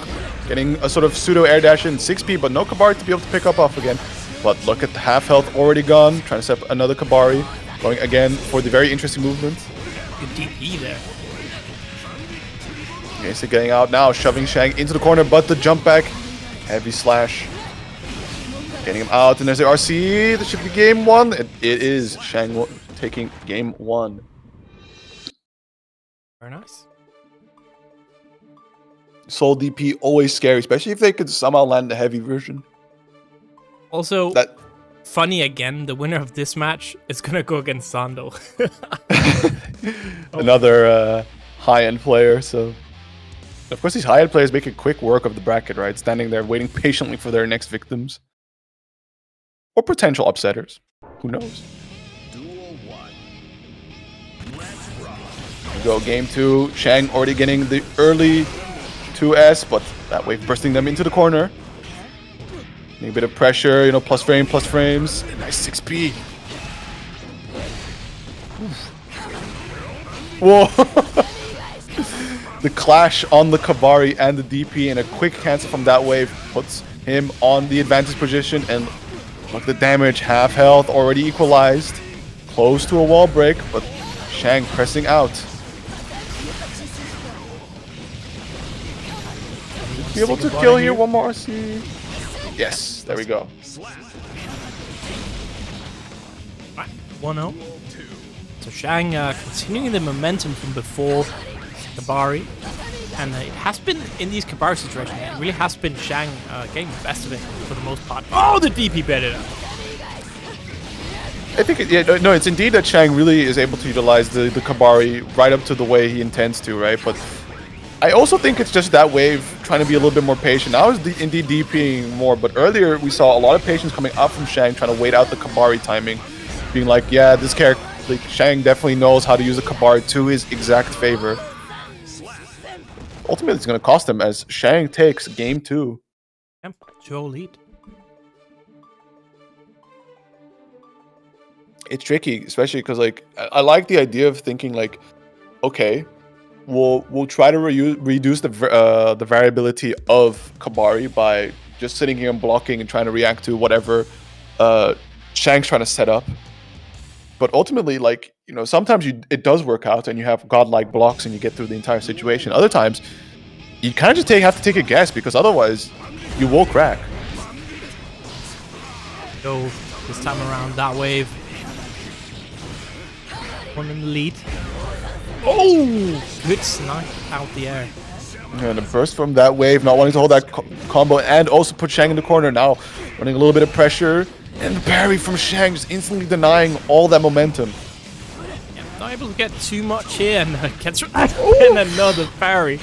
getting a sort of pseudo air dash in 6p, but no Kabari to be able to pick up off again. But look at the half health already gone. Trying to set up another Kabari. Going again for the very interesting movement. Good DP there. Okay, so getting out now, shoving Shang into the corner, but the jump back. Heavy slash. Getting him out, and there's the RC. This should be game 1. It is Shang taking game 1. Very nice. Soul DP always scary, especially if they could somehow land the heavy version. Also, funny again, the winner of this match is gonna go against Zando. Another high-end player, so... Of course, these high-end players make quick work of the bracket, right? Standing there, waiting patiently for their next victims. Or potential upsetters. Who knows? Go game 2. Shang already getting the early 2S, but ThatWave bursting them into the corner. A bit of pressure, you know, plus frames. Nice 6p. Oof. Whoa. The clash on the Kabari and the DP, and a quick cancel from ThatWave puts him on the advantage position. And look, the damage, half health, already equalized. Close to a wall break, but Shang pressing out. Be able to kill here, one more RC. Yes, there we go. 1-0. So Shang continuing the momentum from before. Kabari. And it has been, in these Kabari situations, it really has been Shang getting the best of it for the most part. Oh, the DP bet it out. I think, no, it's indeed that Shang really is able to utilize the Kabari right up to the way he intends to, right? But I also think it's just that wave trying to be a little bit more patient. Now is indeed DPing more, but earlier we saw a lot of patience coming up from Shang, trying to wait out the Kabari timing, being like, yeah, this character, like, Shang definitely knows how to use the Kabari to his exact favor. Ultimately, it's going to cost him as Shang takes game 2. Yep, 2-0 lead. It's tricky, especially because, like, I like the idea of thinking, like, okay, we'll try to reduce the variability of Kabari by just sitting here and blocking and trying to react to whatever Shang's trying to set up. But ultimately, like, you know, sometimes it does work out and you have godlike blocks and you get through the entire situation. Other times, you kind of just have to take a guess because otherwise, you will crack. So this time around, that wave. One in the lead. Oh, good snipe out the air. And a burst from that wave, not wanting to hold that combo and also put Shang in the corner now. Running a little bit of pressure. And the parry from Shang just instantly denying all that momentum. Yeah, not able to get too much here and gets in another parry.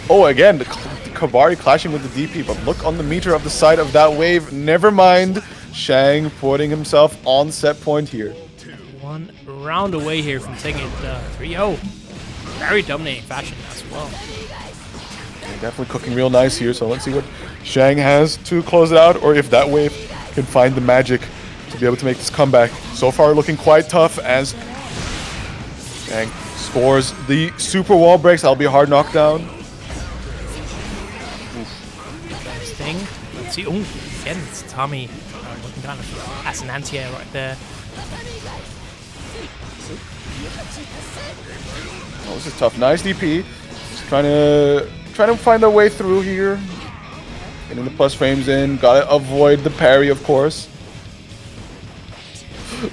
Oh, again, the Kabari clashing with the DP, but look on the meter of the side of that wave. Never mind, Shang putting himself on set point here. One round away here from taking it 3-0. Very dominating fashion as well. Definitely cooking real nice here, so let's see what Shang has to close it out, or if that wave can find the magic to be able to make this comeback. So far looking quite tough as Shang scores the super wall breaks. That'll be a hard knockdown. Nice thing. Let's see. Oh, again, it's Tommy looking kind of as an anti-air right there. Oh, this is tough. Nice DP. Just trying to find their way through here. Getting the plus frames in. Gotta avoid the parry, of course.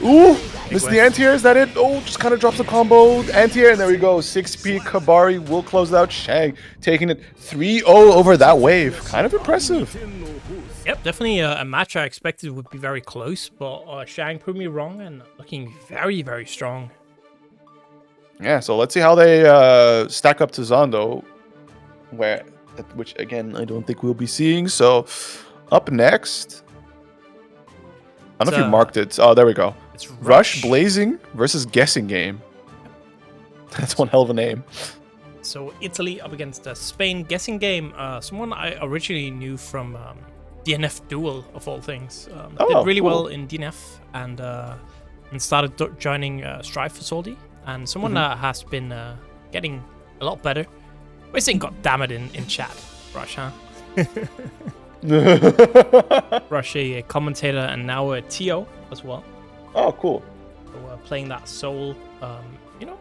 Ooh! Missed the anti-air. Is that it? Oh, just kind of drops the combo. Anti-air, and there we go. 6P Kabari will close it out. Shang taking it 3-0 over that wave. Kind of impressive. Yep, definitely a match I expected would be very close, but Shang proved me wrong and looking very, very strong. Yeah, so let's see how they stack up to Zando, which again I don't think we'll be seeing. So up next, I don't know if you marked it. Oh, there we go. It's Rush Blazing versus Guessing Game. That's one hell of a name. So Italy up against Spain. Guessing Game, someone I originally knew from DNF Duel of all things. Did really well in DNF and started joining Strive for Salty. And someone that has been getting a lot better. We're saying God damn it in chat. Rush, huh? Rush, a commentator and now a TO as well. Oh, cool. So playing that Soul, you know,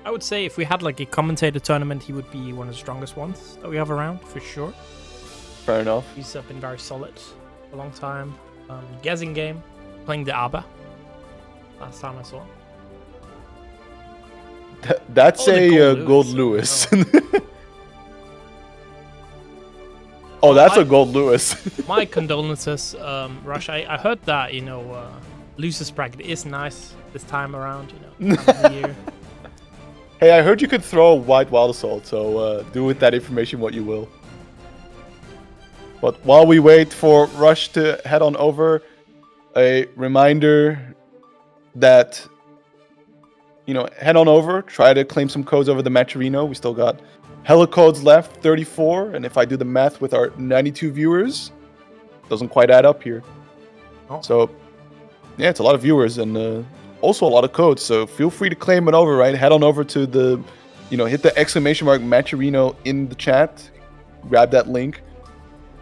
I would say if we had like a commentator tournament, he would be one of the strongest ones that we have around for sure. Fair enough. He's been very solid for a long time. Guessing Game, playing the A.B.A. Last time I saw him. That's a Goldlewis. Oh, that's a Goldlewis. My condolences, Rush. I heard that, you know, losers bracket is nice this time around, you know, time of the year. Hey, I heard you could throw a white wild assault, so do with that information what you will. But while we wait for Rush to head on over, a reminder that, you know, head on over, try to claim some codes over the Matcherino. We still got hella codes left, 34, and if I do the math with our 92 viewers, doesn't quite add up here. Oh. So, yeah, it's a lot of viewers and also a lot of codes, so feel free to claim it over, right? Head on over to the, you know, hit the exclamation mark Matcherino in the chat, grab that link,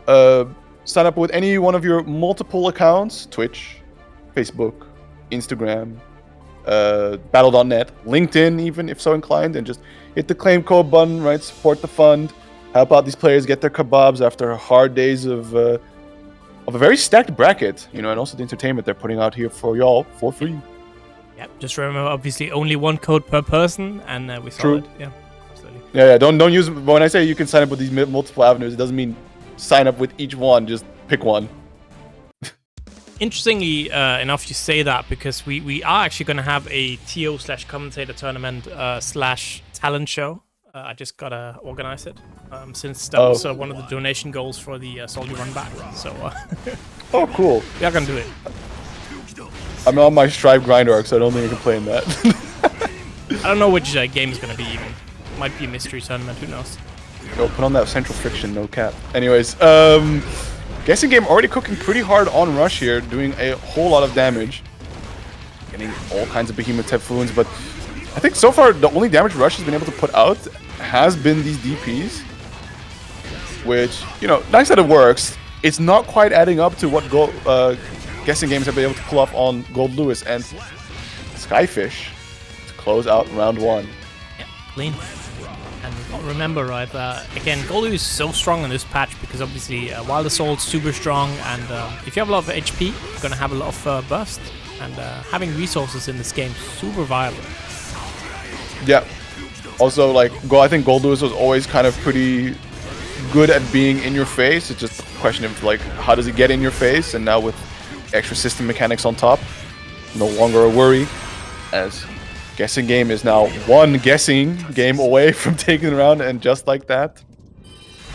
sign up with any one of your multiple accounts, Twitch, Facebook, Instagram, battle.net, LinkedIn even if so inclined, and just hit the claim code button, right? Support the fund, help out these players get their kebabs after hard days of a very stacked bracket, you know, and also the entertainment they're putting out here for y'all for free. Yep, just remember obviously only one code per person, and we saw it. Yeah, so clearly. Yeah, don't use, when I say you can sign up with these multiple avenues, it doesn't mean sign up with each one, just pick one. Interestingly enough, you say that because we are actually going to have a TO/commentator tournament / talent show. I just got to organize it since that was one of the donation goals for the Salty Run Back. So, oh, cool. We are going to do it. I'm on my Strive grind arc, so I don't think I can play in that. I don't know which game is going to be even. Might be a mystery tournament, who knows? Yo, put on that central friction, no cap. Anyways, Guessing Game already cooking pretty hard on Rush here, doing a whole lot of damage. Getting all kinds of behemoth typhoons, but I think so far the only damage Rush has been able to put out has been these DPs. Which, you know, nice that it works. It's not quite adding up to what Guessing Games have been able to pull off on Goldlewis and Skyfish to close out round 1. Yeah, clean. And remember, right, again, Goldlewis is so strong in this patch because obviously Wild Assault's super strong, and if you have a lot of HP, you're going to have a lot of burst. And having resources in this game super viable. Yeah. Also, like, I think Goldlewis was always kind of pretty good at being in your face. It's just a question of, like, how does he get in your face? And now with extra system mechanics on top, no longer a worry, as Guessing Game is now one guessing game away from taking the round, and just like that,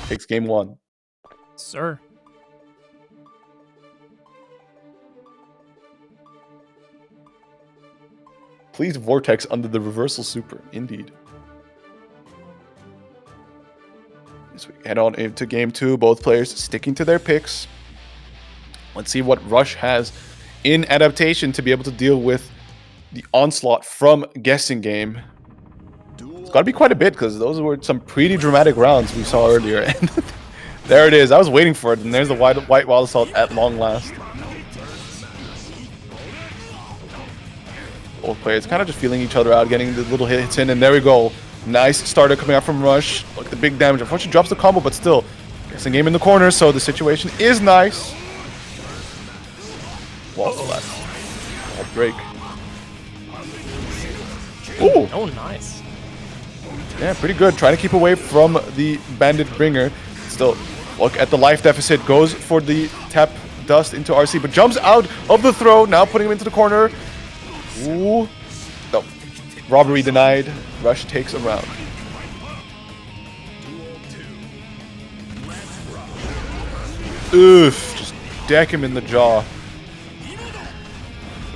takes game 1. Sir. Please Vortex under the reversal super, indeed. So we head on into game 2, both players sticking to their picks. Let's see what Rush has in adaptation to be able to deal with the onslaught from Guessing Game. It's got to be quite a bit because those were some pretty dramatic rounds we saw earlier. And there it is. I was waiting for it, and there's the white Wild Assault at long last. Both players kind of just feeling each other out, getting the little hits in, and there we go. Nice starter coming out from Rush. Look at the big damage. Unfortunately, drops the combo, but still. Guessing Game in the corner, so the situation is nice. Wall left. Wall break. Ooh. Oh, nice. Yeah, pretty good. Trying to keep away from the Bandit Bringer. Still, look at the life deficit. Goes for the tap dust into RC, but jumps out of the throw. Now putting him into the corner. Ooh. No. Robbery denied. Rush takes a round. Oof. Just deck him in the jaw.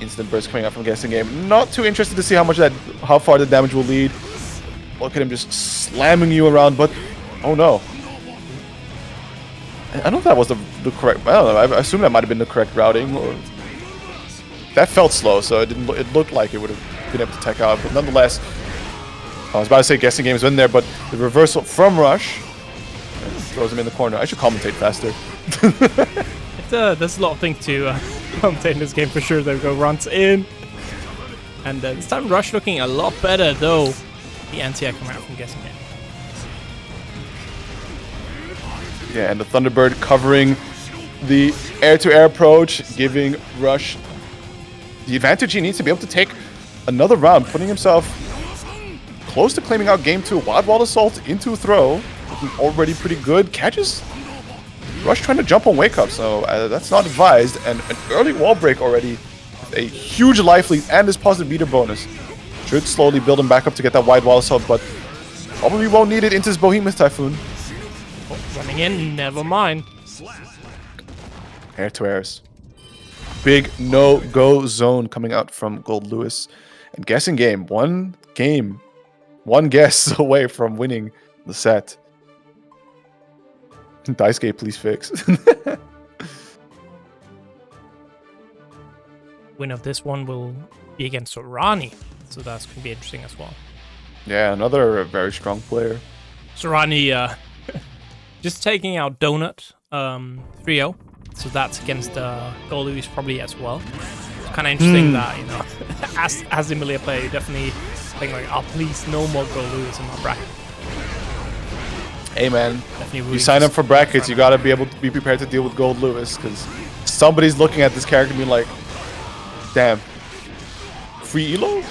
Instant burst coming out from Guessing Game. Not too interested to see how far the damage will lead. Look at him just slamming you around, but oh no. I don't know if that was the correct. I don't know. I assume that might have been the correct routing. Or that felt slow, so it looked like it would have been able to tech out. But nonetheless, I was about to say Guessing Game is in there, but the reversal from Rush throws him in the corner. I should commentate faster. There's a lot of things to commentate in this game for sure. There we go, runs in. And this time Rush looking a lot better, though. The anti-air coming out from Guessing Game. Yeah, and the Thunderbird covering the air-to-air approach, giving Rush the advantage he needs to be able to take another round, putting himself close to claiming out game 2. Wild Assault into throw, looking already pretty good. Catches Rush trying to jump on wake up, so that's not advised. And an early wall break already with a huge life lead and this positive beater bonus. Should slowly build him back up to get that wide wall assault, but probably won't need it into his Behemoth Typhoon. Oh, running in, never mind. Air to airs. Big no-go zone coming out from Goldlewis. And Guessing Game, one guess away from winning the set. Daisuke, please fix. Winner of this one will be against Sorani, so that's going to be interesting as well. Yeah, another very strong player. Sorani just taking out Donut 3-0, so that's against Goldlewis probably as well. It's kind of interesting that, you know, as the Millia player, you definitely think like, oh please, no more Goldlewis in my bracket. Hey man, you sign up for brackets, you gotta be able to be prepared to deal with Goldlewis, because somebody's looking at this character and being like, damn, free elo?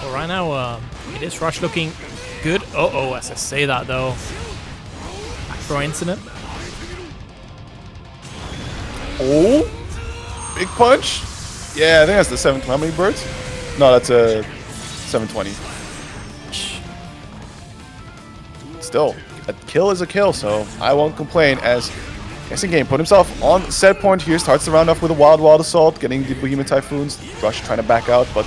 Well, right now, it is Rush looking good. Uh-oh, as I say that, though. Macro incident. Oh, big punch. Yeah, I think that's the 720. How many birds? No, that's a 720. Still, a kill is a kill, so I won't complain as Guessing Game put himself on set point here. Starts the round off with a wild assault, getting the Bohemian Typhoons. Rush trying to back out, but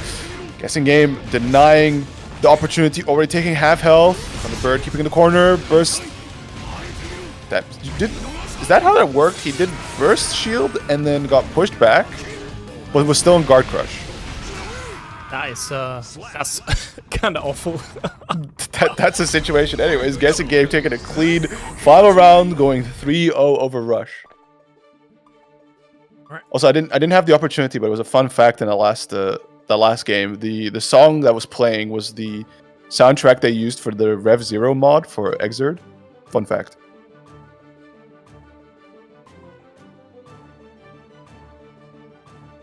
Guessing Game denying the opportunity, already taking half health. On the bird, keeping in the corner. Burst. Is that how that worked? He did burst shield and then got pushed back, but was still in guard crush. That is, that's kind of awful. That's the situation. Anyways, Guessing Game taking a clean final round, going 3-0 over Rush. Right. Also, I didn't have the opportunity, but it was a fun fact in the last game. The song that was playing was the soundtrack they used for the Rev 0 mod for Xrd. Fun fact.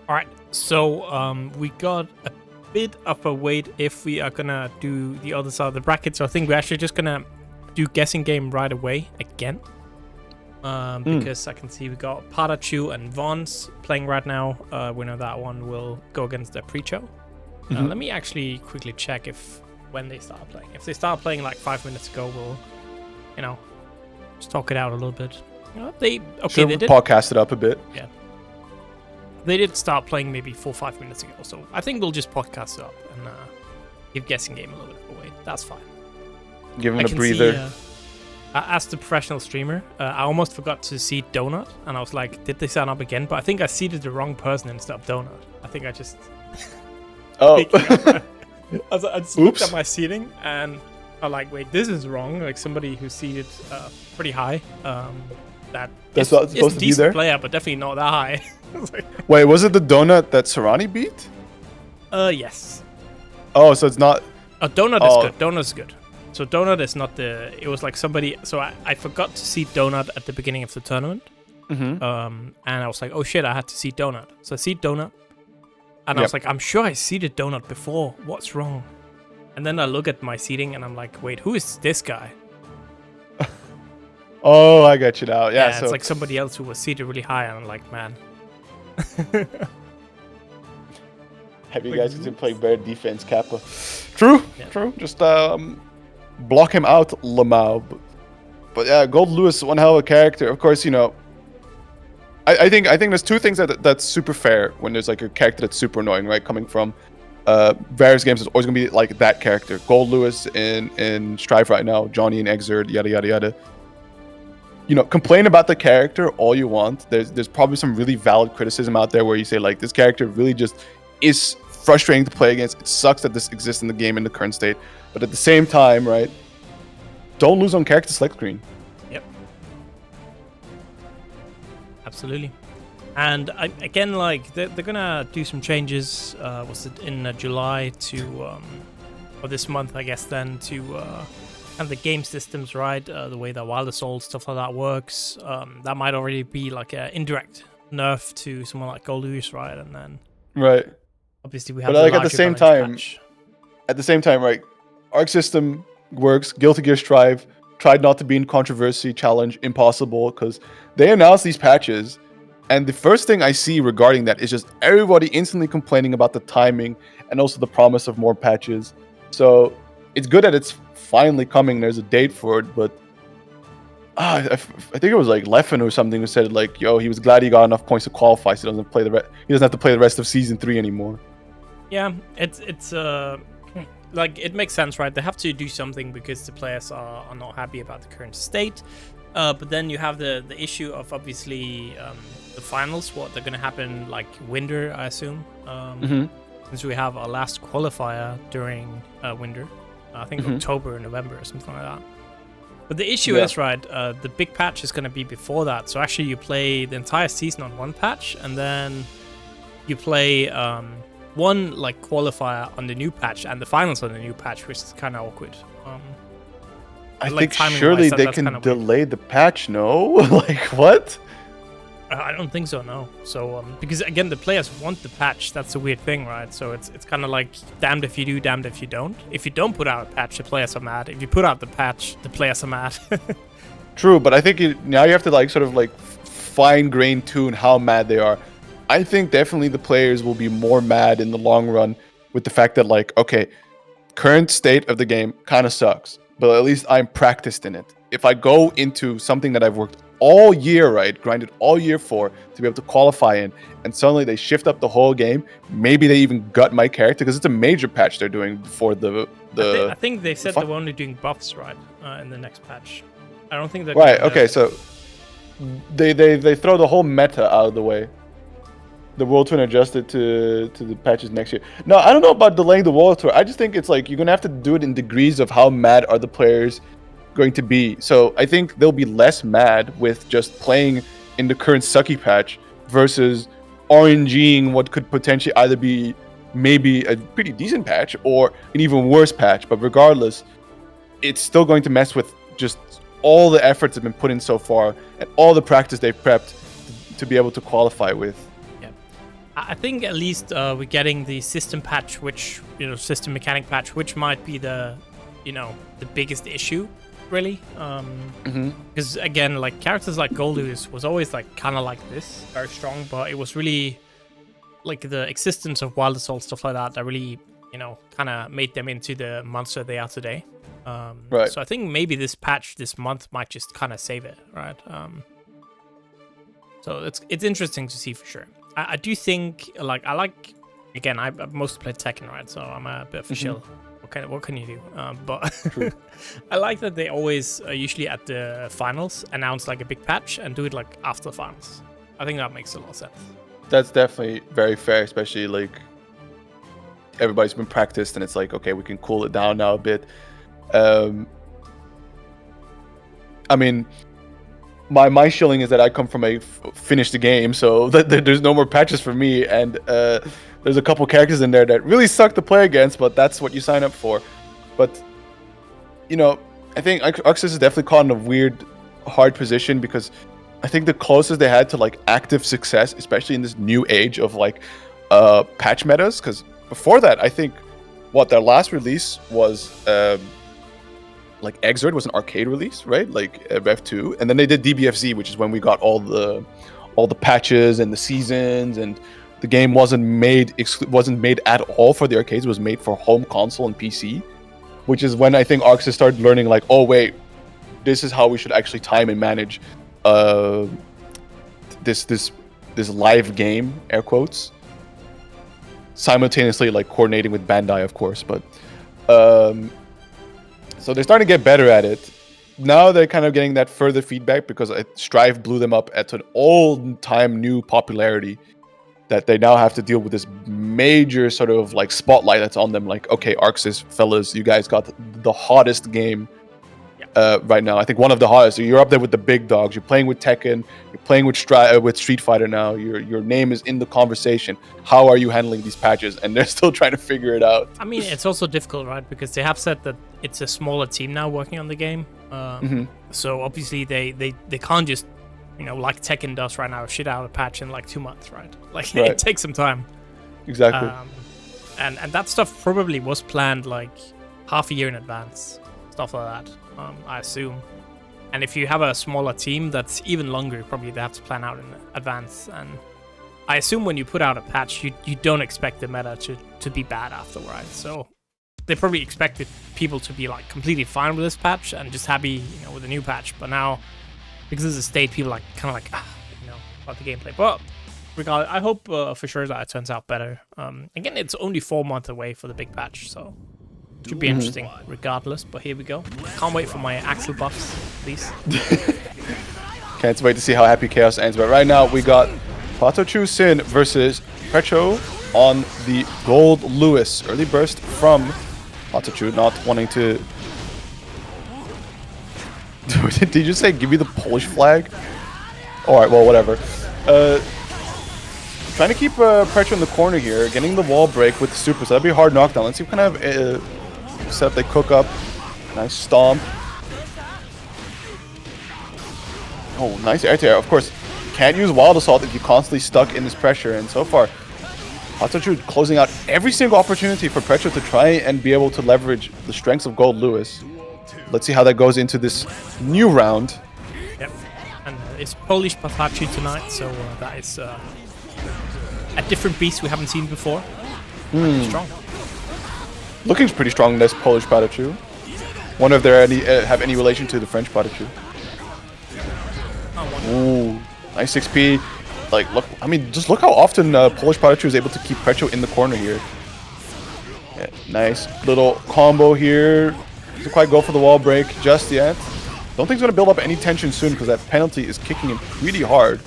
All right, so we got a bit of a wait if we are gonna do the other side of the bracket. So I think we're actually just gonna do Guessing Game right away again, because I can see we got PataChu and vonzz playing right now. Winner of that one will go against the Precho. Let me actually quickly check when they start playing. If they start playing like 5 minutes ago, we'll, just talk it out a little bit. They did podcast it up a bit. Yeah. They did start playing maybe 4 or 5 minutes ago, so I think we'll just podcast it up and give Guessing Game a little bit of a wait. That's fine. Give him a breather. See, as the professional streamer, I almost forgot to seed Donut, and I was like, did they sign up again? But I think I seeded the wrong person instead of Donut. I think I just... Oh. I just looked at my seeding, and I'm like, wait, this is wrong. Like, somebody who seeded pretty high. That's not supposed to be there? Player, but definitely not that high. Wait, was it the donut that Sorani beat? Yes. Oh, so it's not... Donut is good. Donut is good. So Donut is not the... It was like somebody... So I forgot to see Donut at the beginning of the tournament. And I was like, oh shit, I had to see Donut. So I see Donut. And I was like, I'm sure I seeded Donut before. What's wrong? And then I look at my seeding and I'm like, wait, who is this guy? Oh, I got you now. Yeah, so it's like somebody else who was seated really high, and I'm like, man. Have you guys been playing better defense, Kappa? True. Just block him out, Lamau. But yeah, Goldlewis, one hell of a character. Of course, I think there's two things that's super fair when there's like a character that's super annoying, right? Coming from various games, there's always gonna be like that character. Goldlewis in Strive right now, Johnny in Xrd, yada yada yada. Complain about the character all you want. There's probably some really valid criticism out there where you say like this character really just is frustrating to play against. It sucks that this exists in the game in the current state. But at the same time, right? Don't lose on character select screen. Yep. Absolutely. And again, like they're gonna do some changes. Was it in July or this month? I guess then to. And the game systems, right? The way that Wild Assault, stuff like that works. That might already be like an indirect nerf to someone like Goldlewis, right? And then, right. Obviously, we have. But like at the same time, right? Arc system works. Guilty Gear Strive tried not to be in controversy. Challenge impossible because they announced these patches, and the first thing I see regarding that is just everybody instantly complaining about the timing and also the promise of more patches. So it's good that it's finally coming. There's a date for it, but I think it was like Leffen or something who said like, "Yo, he was glad he got enough points to qualify, so he doesn't have to play the rest of season 3 anymore." Yeah, it's like it makes sense, right? They have to do something because the players are not happy about the current state. But then you have the issue of obviously the finals. What they're gonna happen like winter, I assume. Since we have our last qualifier during winter. I think October or November or something like that. But the issue is, right, the big patch is going to be before that. So actually you play the entire season on one patch, and then you play one like qualifier on the new patch and the finals on the new patch, which is kind of awkward. I think surely they can delay the patch, no? Like, what? I don't think so, no. So because again, the players want the patch. That's a weird thing, right? So it's kind of like damned if you do, damned if you don't. If you don't put out a patch, the players are mad. If you put out the patch, the players are mad. True, but I think now you have to like sort of like fine-grain tune how mad they are. I think definitely the players will be more mad in the long run with the fact that like, okay, current state of the game kind of sucks, but at least I'm practiced in it. If I go into something that I've worked all year, right, grinded all year for to be able to qualify in, and suddenly they shift up the whole game, maybe they even gut my character because it's a major patch they're doing for the. I think they said they were only doing buffs, right, in the next patch. I don't think they're right. Okay, so they throw the whole meta out of the way. The World Tour and adjust it to the patches next year. No, I don't know about delaying the World Tour. I just think it's like you're gonna have to do it in degrees of how mad are the players going to be. So I think they'll be less mad with just playing in the current sucky patch versus RNGing what could potentially either be maybe a pretty decent patch or an even worse patch. But regardless, it's still going to mess with just all the efforts that have been put in so far and all the practice they've prepped to be able to qualify with. I think at least we're getting the system patch, which, system mechanic patch, which might be the biggest issue, really. Because again, like characters like Goldlewis was always like kind of like this, very strong, but it was really like the existence of Wild Assault, stuff like that really, kind of made them into the monster they are today. Right. So I think maybe this patch this month might just kind of save it, right? So it's interesting to see for sure. I do think, like, again, I've mostly played Tekken, right? So I'm a bit of a shill. What can you do? But I like that they always, usually at the finals, announce like a big patch and do it like after the finals. I think that makes a lot of sense. That's definitely very fair, especially like everybody's been practiced and it's like, okay, we can cool it down now a bit. I mean, my shilling is that I come from a finish the game, so there's no more patches for me, and there's a couple characters in there that really suck to play against, but that's what you sign up for. But I think NSxC is definitely caught in a weird, hard position because I think the closest they had to like active success, especially in this new age of like patch metas, because before that, I think their last release was. Like Xrd was an arcade release, right? Like Rev 2, and then they did DBFZ, which is when we got all the patches and the seasons, and the game wasn't made at all for the arcades. It was made for home console and PC, which is when I think NSxC started learning like, oh wait, this is how we should actually time and manage this live game, air quotes, simultaneously like coordinating with Bandai, of course, but. So they're starting to get better at it. Now they're kind of getting that further feedback because Strive blew them up at an all-time new popularity that they now have to deal with this major sort of like spotlight that's on them. Like, okay, NSxC, fellas, you guys got the hottest game right now. I think one of the hottest. So you're up there with the big dogs. You're playing with Tekken. You're playing with Street Fighter now. Your name is in the conversation. How are you handling these patches? And they're still trying to figure it out. I mean, it's also difficult, right? Because they have said that it's a smaller team now working on the game. So obviously they can't just, like Tekken does right now, shit out a patch in like 2 months, right? Like it takes some time. Exactly. And that stuff probably was planned like half a year in advance, stuff like that. I assume. And if you have a smaller team, that's even longer. Probably they have to plan out in advance. And I assume when you put out a patch, you don't expect the meta to be bad afterwards. So they probably expected people to be like completely fine with this patch and just happy, with a new patch. But now, because it's a state, people are kind of like, about the gameplay. But regardless, I hope for sure that it turns out better. Again, it's only 4 months away for the big patch, so. Should be interesting, regardless. But here we go. Can't wait for my Axel buffs, please. Can't wait to see how Happy Chaos ends. But right now, we got PataChu Shin versus Precho on the Goldlewis. Early burst from PataChu, not wanting to... Did you just say, give me the Polish flag? Alright, well, whatever. Trying to keep Precho in the corner here, getting the wall break with the super. So that'd be a hard knockdown. Let's see what kind of... setup they cook up. Nice stomp. Oh, nice air to air. Of course, can't use Wild Assault if you're constantly stuck in this pressure. And so far, PataChu closing out every single opportunity for Precho to try and be able to leverage the strengths of Goldlewis. Let's see how that goes into this new round. Yep. And it's Polish PataChu tonight, so that is a different beast we haven't seen before. Strong. Looking pretty strong, this Polish PataChu. Wonder if they have any relation to the French PataChu. Ooh, nice XP. Like, look, I mean, just look how often Polish PataChu is able to keep Precho in the corner here. Yeah, nice little combo here. Doesn't quite go for the wall break just yet. Don't think it's going to build up any tension soon because that penalty is kicking him pretty hard.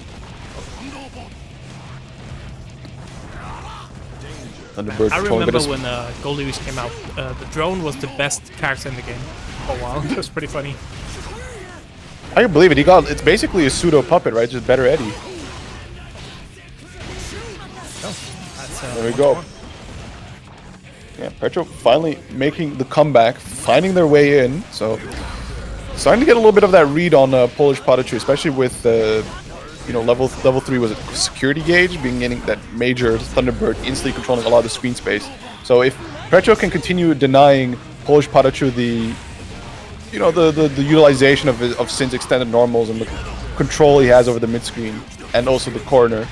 I remember when Goldlewis came out, the drone was the best character in the game for a while. It was pretty funny. I can believe it. It's basically a pseudo puppet, right? Just better Eddie. There we go. Yeah, Precho finally making the comeback, finding their way in. So starting to get a little bit of that read on Polish PataChu, especially with level 3 was a security gauge, being getting that major Thunderbird instantly controlling a lot of the screen space. So if Precho can continue denying Polish PataChu the utilization of Sin's extended normals and the control he has over the mid screen and also the corner,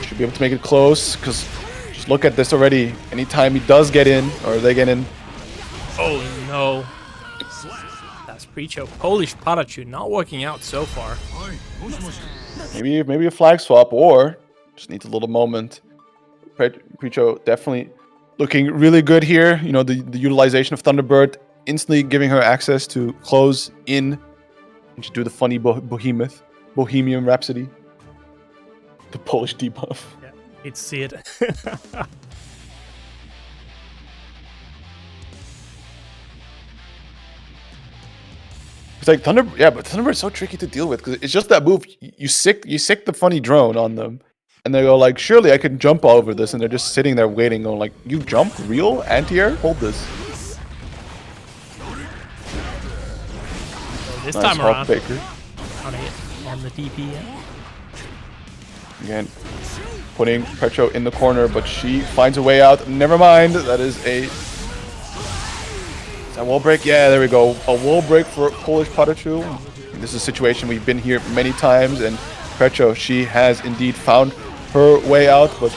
should be able to make it close. Because just look at this already. Anytime he does get in or they get in. Oh no. That's Precho. Polish PataChu not working out so far. Maybe a flag swap or just needs a little moment. Precho definitely looking really good here. You know, the utilization of Thunderbird instantly giving her access to close in and just do the funny Bohemian Rhapsody. The Polish debuff. Yeah, you'd see it. It's like but Thunderbird's so tricky to deal with because it's just that move. You sick the funny drone on them, and they go like, "Surely I can jump over this," and they're just sitting there waiting, going like, "You jump, real anti-air? Hold this." So this nice time around, Baker. On the DP. Yeah. Again, putting Precho in the corner, but she finds a way out. Never mind, that is a... Is that wall break? Yeah, there we go. A wall break for Polish PataChu. This is a situation we've been here many times, and Precho, she has indeed found her way out, but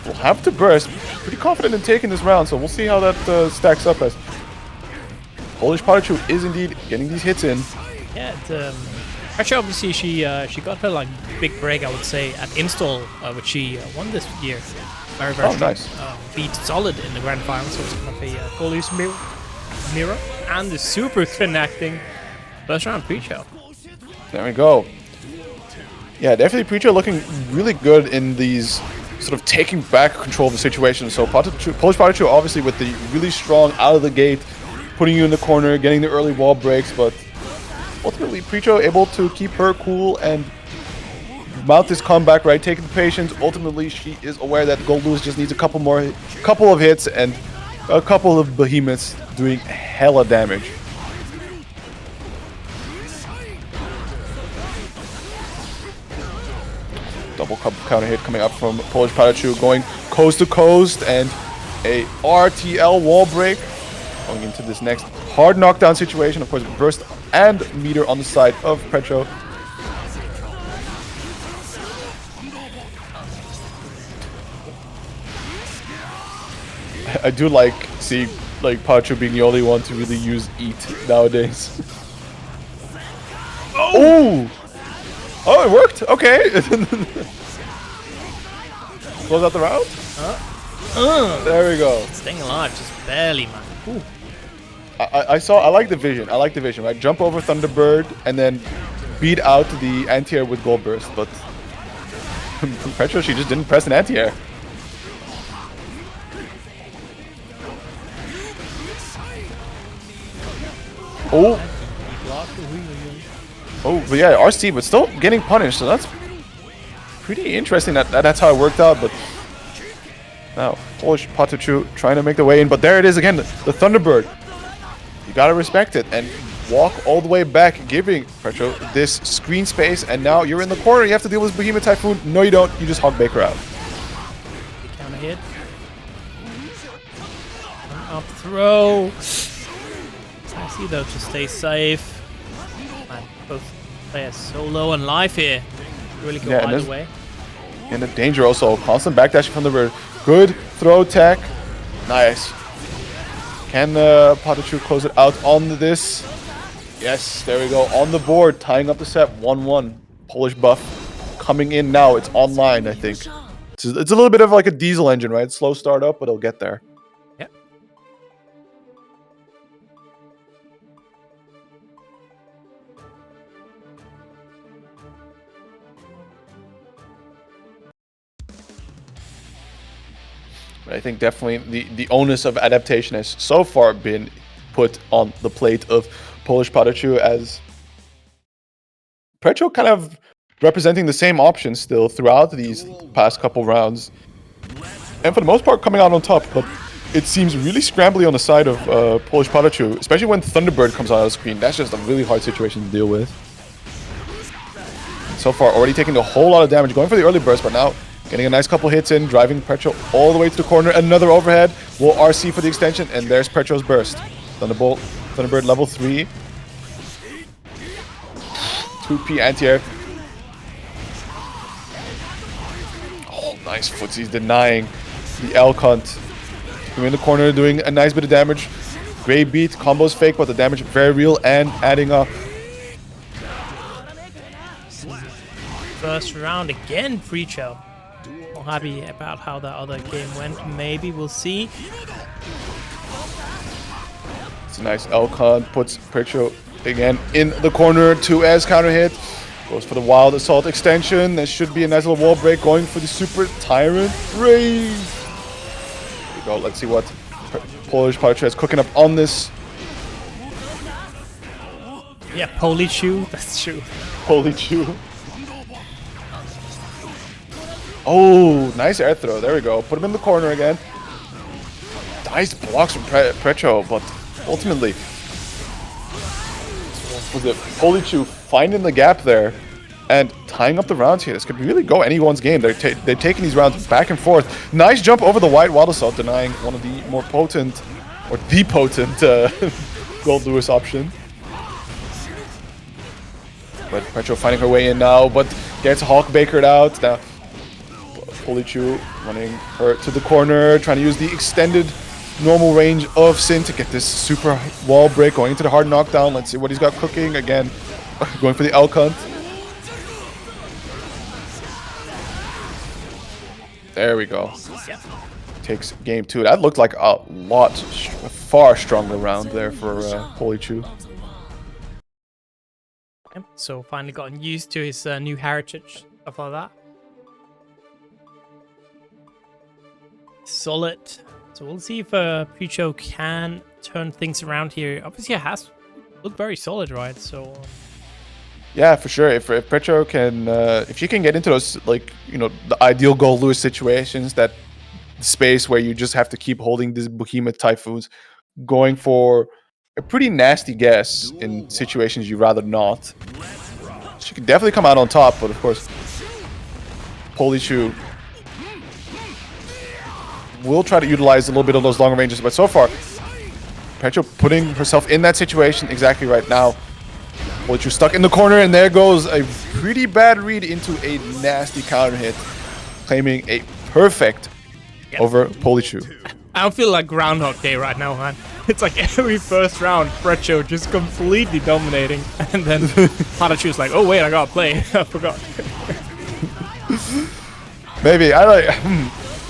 we'll have to burst. Pretty confident in taking this round, so we'll see how that stacks up as Polish PataChu is indeed getting these hits in. Yeah, Precho, obviously, she got her like big break, I would say, at install, which she won this year. Very strong. Nice. Beat Solid in the grand final, so it's kind of a Goldlewis mirror, and the super connecting first round Precho. There we go. Yeah, definitely Precho looking really good in these sort of taking back control of the situation. So Polish PataChu obviously with the really strong out of the gate, putting you in the corner, getting the early wall breaks, but ultimately Precho able to keep her cool and mount this comeback, right? Taking the patience. Ultimately, she is aware that Goldlewis just needs a couple of hits and a couple of behemoths doing hella damage. Double counter hit coming up from Polish PataChu, going coast to coast, and a RTL wall break. Going into this next hard knockdown situation. Of course, burst and meter on the side of Precho. I do like seeing PataChu being the only one to really use eat nowadays. Oh! Oh, it worked. Okay. Close out the round. There we go. Staying alive, just barely, man. Ooh. I like the vision. I like the vision, right? Jump over Thunderbird and then beat out the anti-air with Gold Burst, but Precho, she just didn't press an anti-air. Oh. Oh, but yeah, RC, but still getting punished, so that's pretty interesting that's how it worked out, but now Polish PataChu trying to make the way in, but there it is again, the Thunderbird. You gotta respect it, and walk all the way back, giving Precho this screen space, and now you're in the corner. You have to deal with Behemoth Typhoon. No, you don't. You just hog Baker out. Counter hit. Up throw. I see though to stay safe. Man, both players so low on life here. Really go either way. And the danger also. Constant backdashing from the bird. Good throw tech. Nice. Can PataChu close it out on this? Yes, there we go. On the board, tying up the set. 1-1. Polish buff coming in now. It's online, I think. It's a little bit of like a diesel engine, right? Slow start up, but it'll get there. Yep. But I think definitely the onus of adaptation has so far been put on the plate of Polish PataChu, as Precho kind of representing the same options still throughout these past couple rounds. And for the most part coming out on top, but it seems really scrambly on the side of Polish PataChu, especially when Thunderbird comes out of the screen. That's just a really hard situation to deal with. So far already taking a whole lot of damage, going for the early burst, but now getting a nice couple hits in, driving Precho all the way to the corner. Another overhead. Will RC for the extension, and there's Precho's burst. Thunderbird level 3. 2P anti-air. Oh, nice footsies denying the L cunt. In the corner, doing a nice bit of damage. Great beat, combos fake, but the damage very real and adding up. First round again, Precho. Not happy about how the other game went. Maybe we'll see. It's a nice L-Con, puts Precho again in the corner. 2S counter hit. Goes for the wild assault extension. There should be a nice little wall break, going for the super tyrant rage. There we go. Let's see what Polish PataChu is cooking up on this. Yeah, PataChu. That's true. PataChu. Oh, nice air throw. There we go. Put him in the corner again. Nice blocks from Precho, but ultimately, was it PataChu finding the gap there and tying up the rounds here? This could really go anyone's game. They're taking these rounds back and forth. Nice jump over the white wild assault, denying one of the more potent, or the potent Goldlewis option. But Precho finding her way in now, but gets Hulk Bakered out. Now PataChu running her to the corner, trying to use the extended normal range of Shin to get this super wall break, going into the hard knockdown. Let's see what he's got cooking. Again, going for the L cunt. There we go. Takes game 2. That looked like a far stronger round there for PataChu. So finally gotten used to his new heritage, stuff like that. Solid. So we'll see if Precho can turn things around here. Obviously, it has looked very solid, right? So yeah, for sure. If Precho can, if she can get into those, like, you know, the ideal Goldlewis situations, that space where you just have to keep holding these behemoth typhoons, going for a pretty nasty guess in situations you'd rather not, she could definitely come out on top. But of course, PataChu will try to utilize a little bit of those longer ranges, but so far, Precho putting herself in that situation exactly right now. PataChu stuck in the corner, and there goes a pretty bad read into a nasty counter hit, claiming a perfect over PataChu. I don't feel like Groundhog Day right now, man. It's like every first round, Precho just completely dominating, and then PataChu's like, oh wait, I gotta play. I forgot. Maybe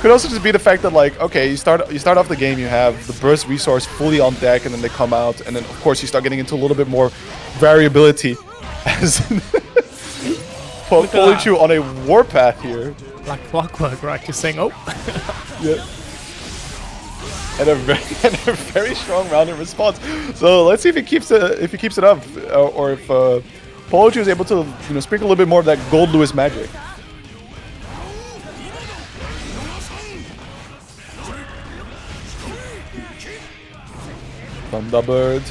could also just be the fact that, like, okay, you start off the game, you have the burst resource fully on deck, and then they come out, and then of course you start getting into a little bit more variability as PataChu on a warpath here. Like clockwork, right? Just saying, oh. Yeah. And a very strong round in response. So let's see if he keeps it up, or if PataChu is able to, you know, sprinkle a little bit more of that Goldlewis magic. Thunderbird.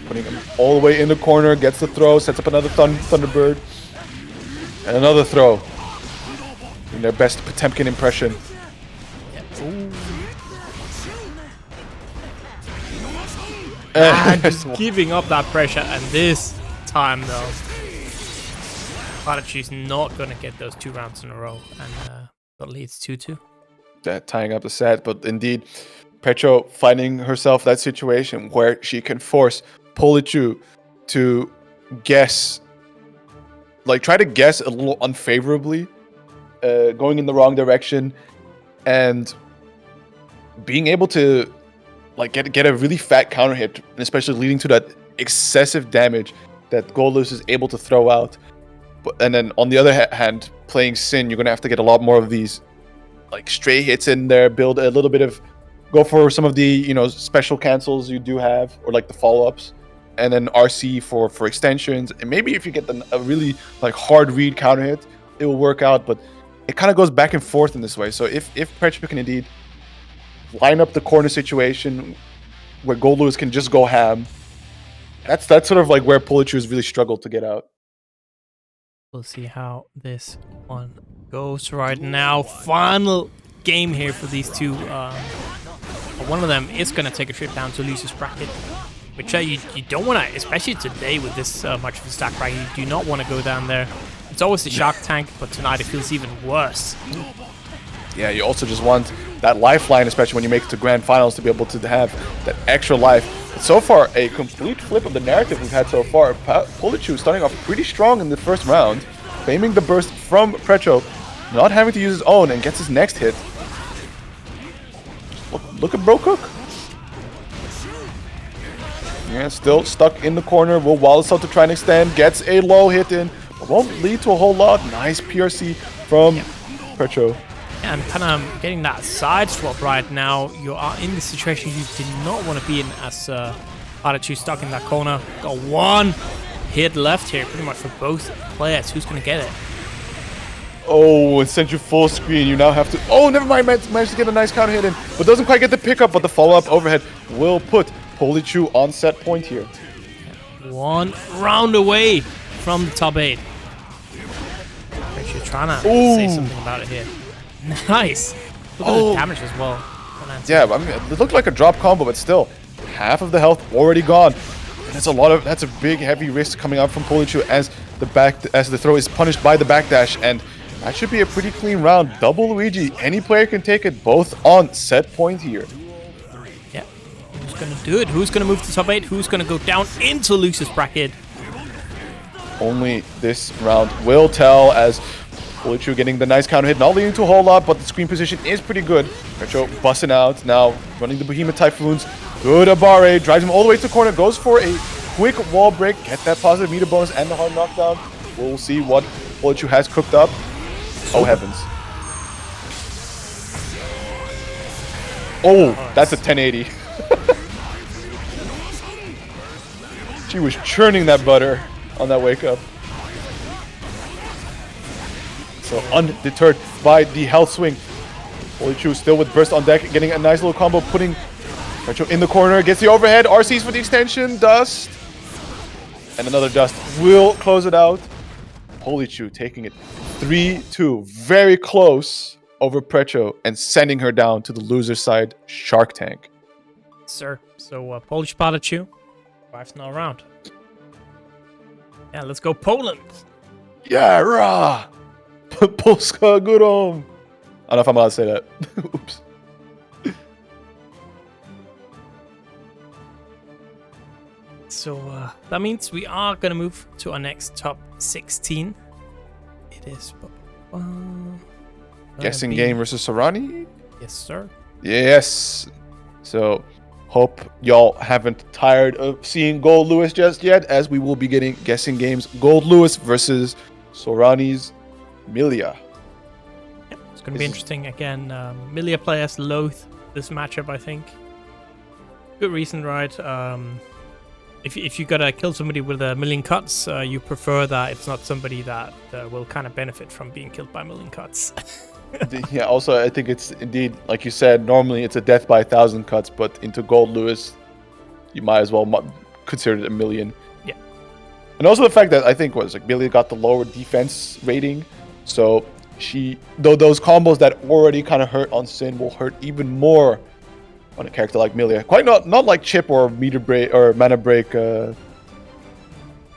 Putting him all the way in the corner, gets the throw, sets up another Thunderbird. And another throw. In their best Potemkin impression. And just giving up that pressure, and this time though, PataChu's not gonna get those 2 rounds in a row, and that leads 2-2. Tying up the set, but indeed, Precho finding herself that situation where she can force PataChu to guess, like try to guess a little unfavorably, going in the wrong direction, and being able to like get a really fat counter hit, and especially leading to that excessive damage that Goldlewis is able to throw out. And then on the other hand, playing Shin, you're gonna have to get a lot more of these like stray hits in there, build a little bit of, go for some of the special cancels you do have, or like the follow-ups, and then RC for extensions. And maybe if you get a really like hard read counter hit, it will work out. But it kind of goes back and forth in this way. So if Precho can indeed line up the corner situation where Goldlewis can just go ham, that's sort of like where PataChu has really struggled to get out. We'll see how this one goes right now. Final game here for these two. One of them is going to take a trip down to loser's bracket, which you don't want to, especially today with this much of a stack bracket, you do not want to go down there. It's always the Shark Tank, but tonight it feels even worse. Yeah, you also just want that lifeline, especially when you make it to grand finals, to be able to have that extra life. But so far, a complete flip of the narrative we've had so far. PataChu starting off pretty strong in the first round, claiming the burst from Precho, not having to use his own, and gets his next hit. Look at Bro Cook. Yeah, still stuck in the corner. Will Wallace out to try and extend. Gets a low hit in. But won't lead to a whole lot. Nice PRC from Precho. And kind of getting that side swap right now. You are in the situation you did not want to be in as PataChu stuck in that corner. Got one hit left here pretty much for both players. Who's going to get it? Oh, it sent you full screen. You now have to... Oh, never mind. Managed to get a nice counter hit in, but doesn't quite get the pickup. But the follow-up overhead will put PataChu on set point here. 1 round away from the top 8. Actually trying to say something about it here. Nice. Look at the damage as well. Yeah, I mean, it looked like a drop combo, but still, half of the health already gone. And that's a big, heavy risk coming out from PataChu as the throw is punished by the backdash, and that should be a pretty clean round. Double Luigi. Any player can take it, both on set point here. Yeah. Who's going to do it? Who's going to move to top 8? Who's going to go down into loser's bracket? Only this round will tell, as PataChu getting the nice counter hit, not leading to a whole lot, but the screen position is pretty good. Precho busting out, now running the Behemoth Typhoons. Good A.B.A, drives him all the way to the corner, goes for a quick wall break, get that positive meter bonus and the hard knockdown. We'll see what PataChu has cooked up. Oh heavens. Oh, that's a 1080. She was churning that butter on that wake up. So undeterred by the health swing, PataChu still with burst on deck, getting a nice little combo, putting Precho in the corner, gets the overhead, RCs for the extension, dust, and another dust will close it out. PataChu taking it 3-2, very close over Precho, and sending her down to the loser side Shark Tank. Sir, so Polish PataChu, 5-0 round. Yeah, let's go Poland. Yeah, rah! Polska Górą. I don't know if I'm allowed to say that. Oops. So that means we are going to move to our next top 16. It is... Guessing game versus Sorani? Yes, sir. Yes. So, hope y'all haven't tired of seeing Goldlewis just yet, as we will be getting guessing games. Goldlewis versus Sorani's Millia. Yeah, it's going to be interesting. Again, Millia players loathe this matchup, I think. Good reason, right? If you gotta kill somebody with a million cuts, you prefer that it's not somebody that will kind of benefit from being killed by a million cuts. Yeah, also, I think it's indeed, like you said, normally it's a death by 1,000 cuts, but into Goldlewis, you might as well considered a million. Yeah. And also the fact that I think Millia got the lower defense rating, so those combos that already kind of hurt on Shin will hurt even more on a character like Millia. Quite not like Chip or meter break or mana break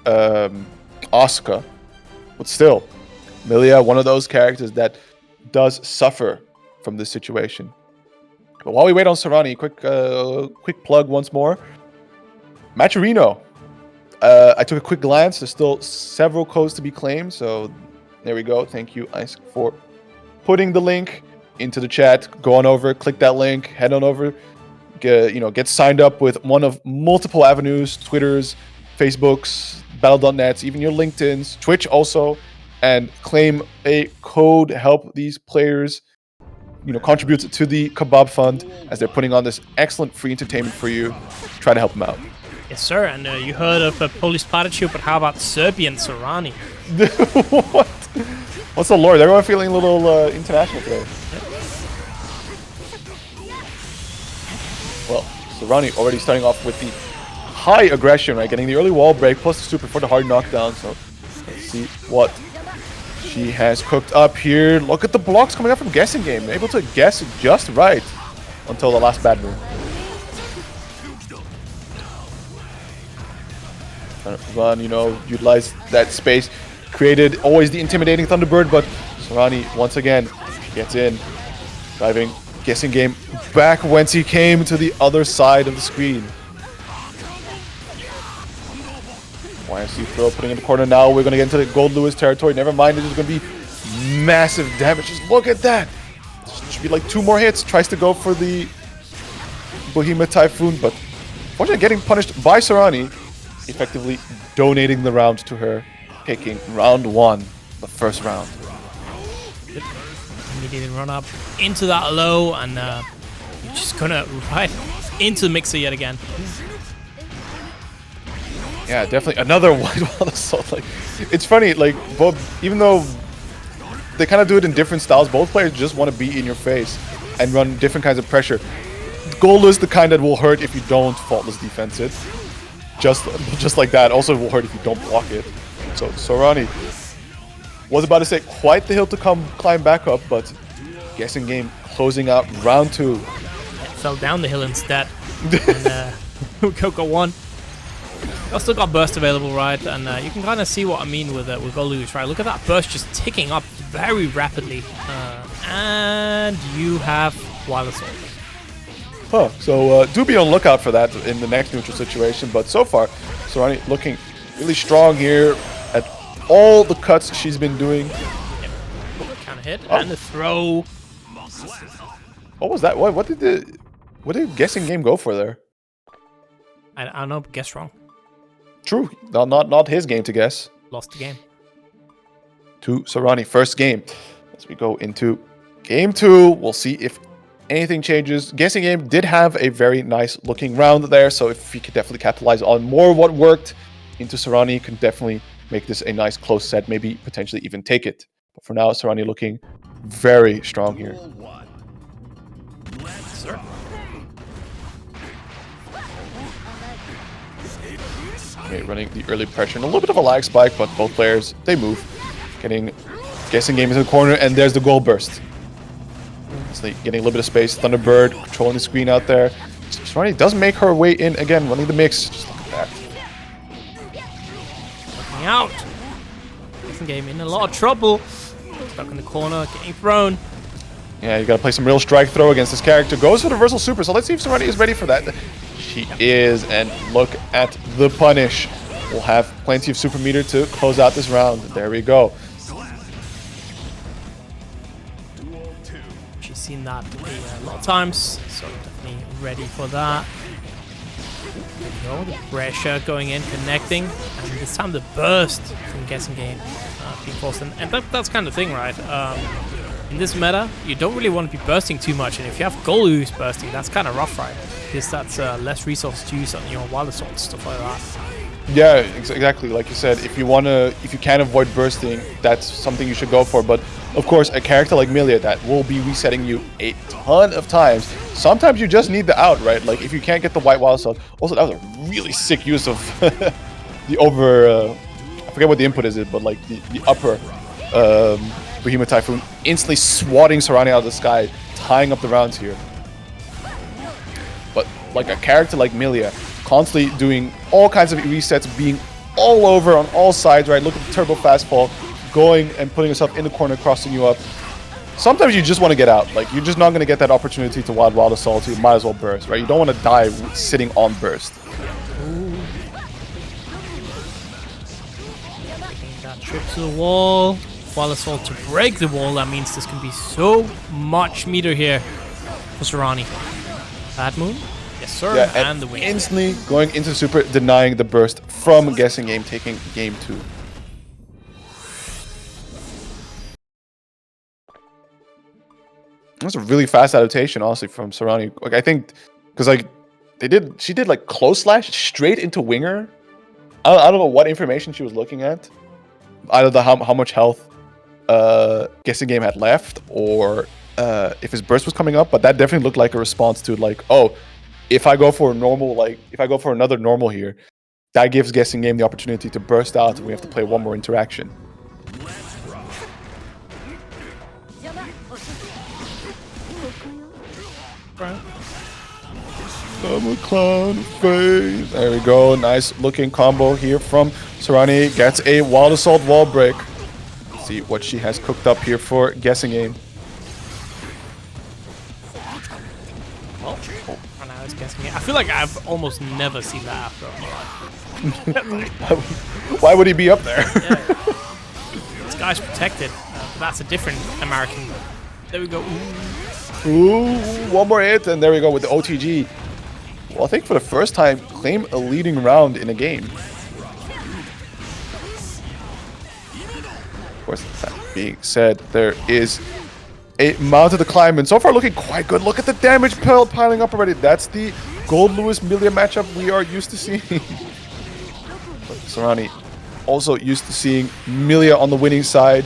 Asuka, but still, Millia, one of those characters that does suffer from this situation. But while we wait on Sorani, quick plug once more. Matcherino. I took a quick glance. There's still several codes to be claimed, so there we go. Thank you, Isaac, for putting the link into the chat. Go on over, click that link, head on over, get signed up with one of multiple avenues: Twitters, Facebooks, Battle.nets, even your LinkedIn's, Twitch also, and claim a code. Help these players, contribute to the Kebab Fund as they're putting on this excellent free entertainment for you. Try to help them out. Yes, sir. And you heard of Polish PataChu, but how about Serbian Sorani? What? What's the lord? Everyone feeling a little international today. Well, Sorani already starting off with the high aggression, right? Getting the early wall break plus the super for the hard knockdown. So let's see what she has cooked up here. Look at the blocks coming up from guessing game. Able to guess just right until the last bad move. Run, utilize that space. Created always the intimidating Thunderbird, but Sorani once again gets in. Driving guessing game back whence he came to the other side of the screen. YMC throw putting in the corner now. We're going to get into the Goldlewis territory. Never mind, it is going to be massive damage. Just look at that. It should be like 2 more hits. Tries to go for the Behemoth Typhoon, but fortunately getting punished by Sorani. Effectively donating the round to her, taking round 1, the first round. Immediately run up into that low, and you're just gonna right into the mixer yet again. Yeah, definitely another white wall assault. Like, it's funny, like both, even though they kind of do it in different styles, both players just want to be in your face and run different kinds of pressure. Goal is the kind that will hurt if you don't faultless defense it. Just like that. Also, it will hurt if you don't block it. So Sorani was about to say quite the hill to climb back up, but guessing game closing out round 2. Fell down the hill instead. And Coco won. Still got burst available, right? And you can kind of see what I mean with Goldlewis, right? Look at that burst just ticking up very rapidly. And you have Wild Assault. Huh, so do be on lookout for that in the next neutral situation, but so far, Sorani looking really strong here at all the cuts she's been doing. Yep. Counter hit, and the throw. What was that? What did guessing game go for there? I don't know, guess wrong. True, not his game to guess. Lost the game. To Sorani, first game. As we go into game 2, we'll see if anything changes. Guessing game did have a very nice looking round there, so if he could definitely capitalize on more what worked into Sorani, can definitely make this a nice close set, maybe potentially even take it. But for now, Sorani looking very strong here. Sir. Okay, running the early pressure and a little bit of a lag spike, but both players, they move. Getting guessing game into the corner, and there's the goal burst. Getting a little bit of space. Thunderbird controlling the screen out there. Sorani does make her way in again, running the mix. Just look at that. Looking out. Guessing game in a lot of trouble. Stuck in the corner, getting thrown. Yeah, you gotta play some real strike throw against this character. Goes for the reversal super, so let's see if Sorani is ready for that. She is, and look at the punish. We'll have plenty of super meter to close out this round. There we go. She's seen that a lot of times, so definitely ready for that. The pressure going in, connecting, and this time the burst from guessing game being forced. And that's kind of thing, right? In this meta, you don't really want to be bursting too much, and if you have Goldlewis bursting, that's kind of rough, right? Because that's less resource to use on your Wild Assault, stuff like that. Yeah, exactly. Like you said, if you can avoid bursting, that's something you should go for. But of course, a character like Millia that will be resetting you a ton of times, sometimes you just need the out, right? Like if you can't get the white wild assault. Also, that was a really sick use of the over. I forget what the input is, but like the upper Behemoth Typhoon instantly swatting Sorani out of the sky, tying up the rounds here. But like a character like Millia, constantly doing all kinds of resets, being all over on all sides, right? Look at the turbo fast fall, going and putting yourself in the corner, crossing you up. Sometimes you just want to get out. Like, you're just not going to get that opportunity to wild assault, so you might as well burst, right? You don't want to die sitting on burst. That trip to the wall. Wild assault to break the wall. That means this can be so much meter here for Sorani. Bad move. Yes, sir. Yeah, and the win. Instantly going into super, denying the burst from guessing game, taking game 2. That's a really fast adaptation, honestly, from Sorani. Like, I think, because like she did like close slash straight into winger. I don't know what information she was looking at. I don't know how much health guessing game had left, or if his burst was coming up. But that definitely looked like a response to like, oh, if I go for a normal, like if I go for another normal here, that gives guessing game the opportunity to burst out, and we have to play one more interaction. I'm a clown face. There we go. Nice looking combo here from Sorani. Gets a wild assault wall break. Let's see what she has cooked up here for guessing game. Oh, now it's guessing game. I feel like I've almost never seen that after all my life. Why would he be up there? Yeah. This guy's protected. That's a different American. There we go. Ooh, one more hit, and there we go with the OTG. Well, I think for the first time, claim a leading round in a game. Of course, that being said, there is a mount of the climb, and so far looking quite good. Look at the damage piling up already. That's the Goldlewis Millia matchup we are used to seeing. But Sorani also used to seeing Millia on the winning side.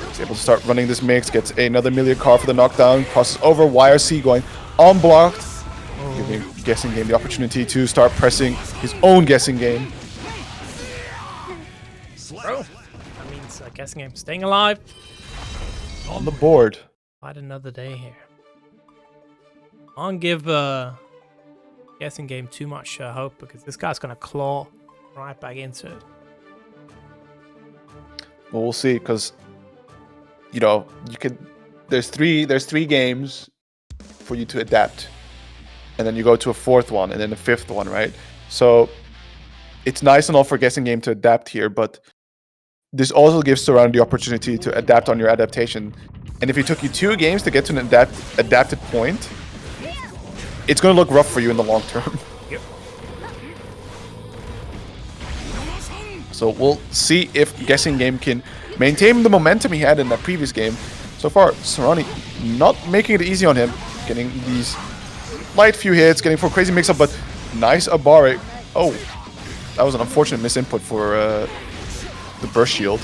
He's able to start running this mix, gets another Millia car for the knockdown, crosses over, YRC going unblocked, giving guessing game the opportunity to start pressing his own guessing game. Bro, that means guessing game staying alive. On the board. Quite another day here. I don't give guessing game too much hope, because this guy's gonna claw right back into it. Well, we'll see, because you know, you could. There's three games for you to adapt, and then you go to a fourth one, and then a fifth one, right? So it's nice and all for guessing game to adapt here, but this also gives Sorani the opportunity to adapt on your adaptation. And if it took you 2 games to get to an adapted point, it's going to look rough for you in the long term. Yep. So we'll see if guessing game can maintain the momentum he had in that previous game. So far, Sorani not making it easy on him, getting these light few hits, getting for a crazy mix-up, but nice A.B.A. Oh, that was an unfortunate misinput for the burst shield.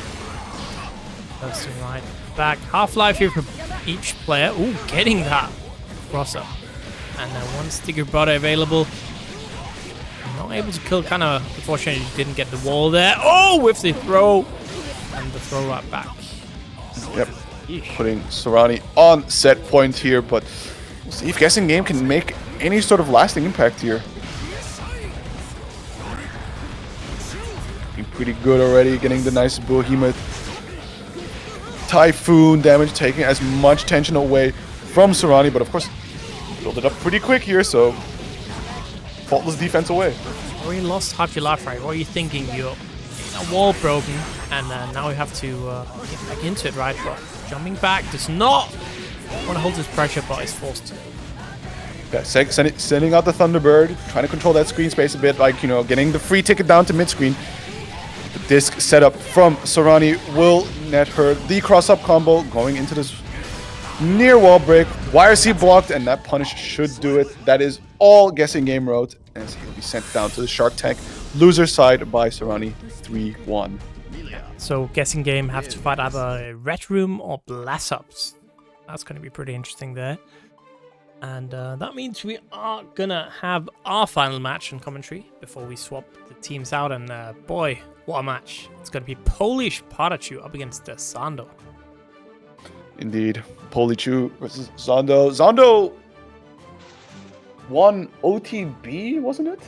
That's right. Back. Half-life here for each player. Ooh, getting that cross-up. And one sticker butter available. Not able to kill, kind of unfortunately didn't get the wall there. Oh, with the throw. And the throw right back. Yep. Putting Sorani on set point here, but we'll see if guessing game can make any sort of lasting impact here. Looking pretty good already, getting the nice Behemoth Typhoon damage, taking as much tension away from Sorani, but of course build it up pretty quick here, so faultless defense away. We lost half your life, right? What are you thinking? You're a wall broken, and now we have to get back into it, right? But jumping back does not want to hold this pressure, but is forced to. Yeah, sending out the Thunderbird, trying to control that screen space a bit, like, you know, getting the free ticket down to mid-screen. The disc setup from Sorani will net her the cross-up combo, going into this near wall break. YRC blocked, and that punish should do it. That is all guessing game wrote, as he'll be sent down to the Shark Tank loser side by Sorani 3-1. So guessing game have to fight either Red Room or Blast Ups. That's going to be pretty interesting there. And that means we are gonna have our final match on commentary before we swap the teams out. And boy, what a match. It's gonna be Polish PataChu up against Zando. Indeed. PataChu versus Zando. Zando won OTB, wasn't it?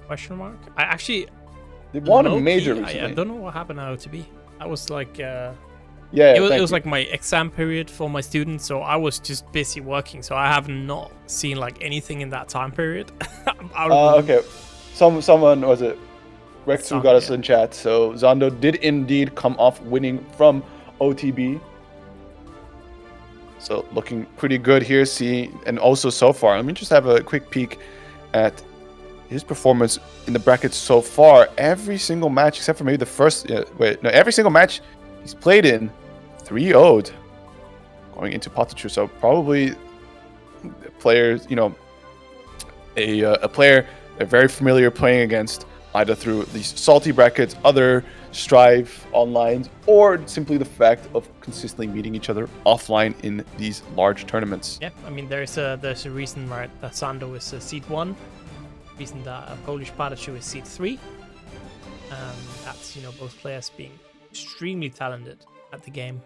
Question mark? I actually... They won a major recently. I don't know what happened at OTB. I was like... Yeah, it was like my exam period for my students, so I was just busy working, so I have not seen like anything in that time period. Okay. Someone, was it? Rexu got us in chat, so Zando did indeed come off winning from OTB. So looking pretty good here, and also so far, let me just have a quick peek at his performance in the brackets so far. Every single match, except for maybe the first, every single match he's played in 3-0'd going into PataChu. So probably players, a player they're very familiar playing against, either through these salty brackets, other Strive online, or simply the fact of consistently meeting each other offline in these large tournaments. Yeah, I mean there's a reason, right, that Zando is seed 1, reason that Polish PataChu is seed 3. That's both players being extremely talented at the game.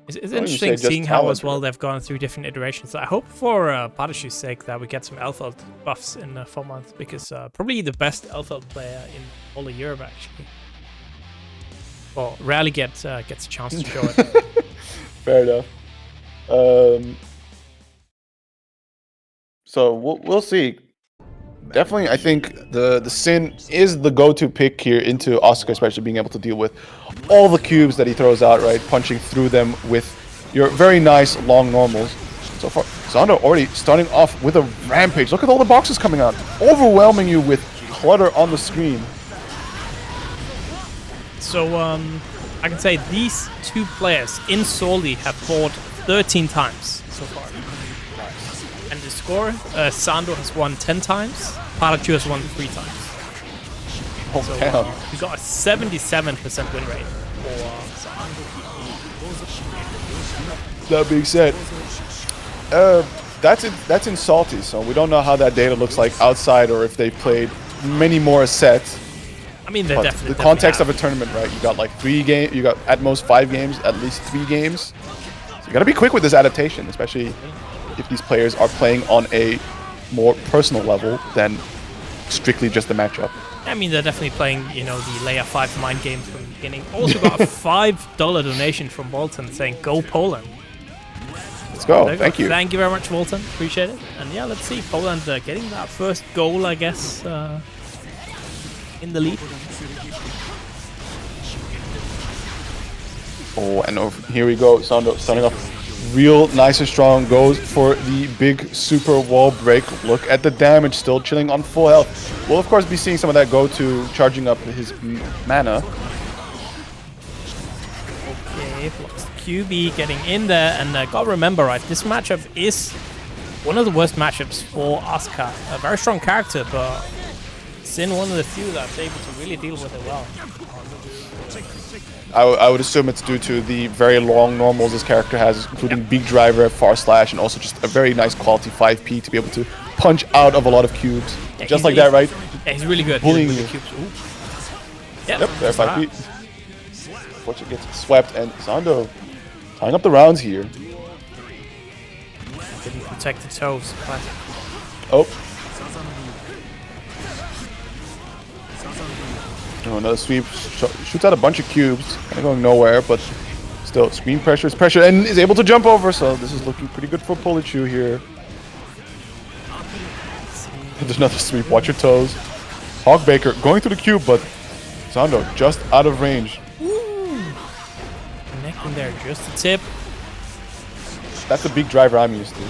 It's interesting seeing how as well they've gone through different iterations. I hope for PataChu's sake that we get some Elfeld buffs in 4 months, because probably the best Elfeld player in all of Europe actually. Well, rarely gets a chance to show it. Fair enough. So we'll see. Definitely, I think the Shin is the go-to pick here into Asuka, especially being able to deal with all the cubes that he throws out, right? Punching through them with your very nice long normals. So far, Zando already starting off with a rampage. Look at all the boxes coming out, overwhelming you with clutter on the screen. So I can say these two players in Soli have fought 13 times so far. And the score, Zando has won 10 times, PataChu has won 3 times. Oh, so damn. We got a 77% win rate for Zando. That being said, that's in Salty, so we don't know how that data looks like outside, or if they played many more sets. I mean, they're definitely the context of a tournament, right? You got like 3 games, you got at most 5 games, at least 3 games. So you gotta be quick with this adaptation, especially if these players are playing on a more personal level than strictly just the matchup. I mean, they're definitely playing, the layer 5 mind games from the beginning. Also got a $5 donation from Volta saying, "Go Poland." Let's go. Thank you. Thank you very much, Volta. Appreciate it. And yeah, let's see. Poland getting that first goal, I guess, in the lead. Oh, and here we go. Zando starting off real nice and strong. Goes for the big super wall break. Look at the damage, still chilling on full health. We'll of course be seeing some of that go to charging up his mana. Okay, blocks QB getting in there, and gotta remember, right, this matchup is one of the worst matchups for Asuka. A very strong character, but Shin one of the few that's able to really deal with it well. I would assume it's due to the very long normals this character has, including Big Driver, Far Slash, and also just a very nice quality 5P to be able to punch out of a lot of cubes. Yeah, just like that, right? Yeah, he's really good. Bullying with you. the cubes. Yep, there 5P. Unfortunately gets swept, and Zando tying up the rounds here. Didn't protect the toes. Classic. Oh. Oh, another sweep. Shoots out a bunch of cubes. Kind of going nowhere, but still, screen pressure is pressure, and is able to jump over, so this is looking pretty good for PataChu here. There's another sweep. Watch your toes. Hog Baker going through the cube, but Zando just out of range. Ooh. Connecting there, just a tip. That's the big driver I'm used to.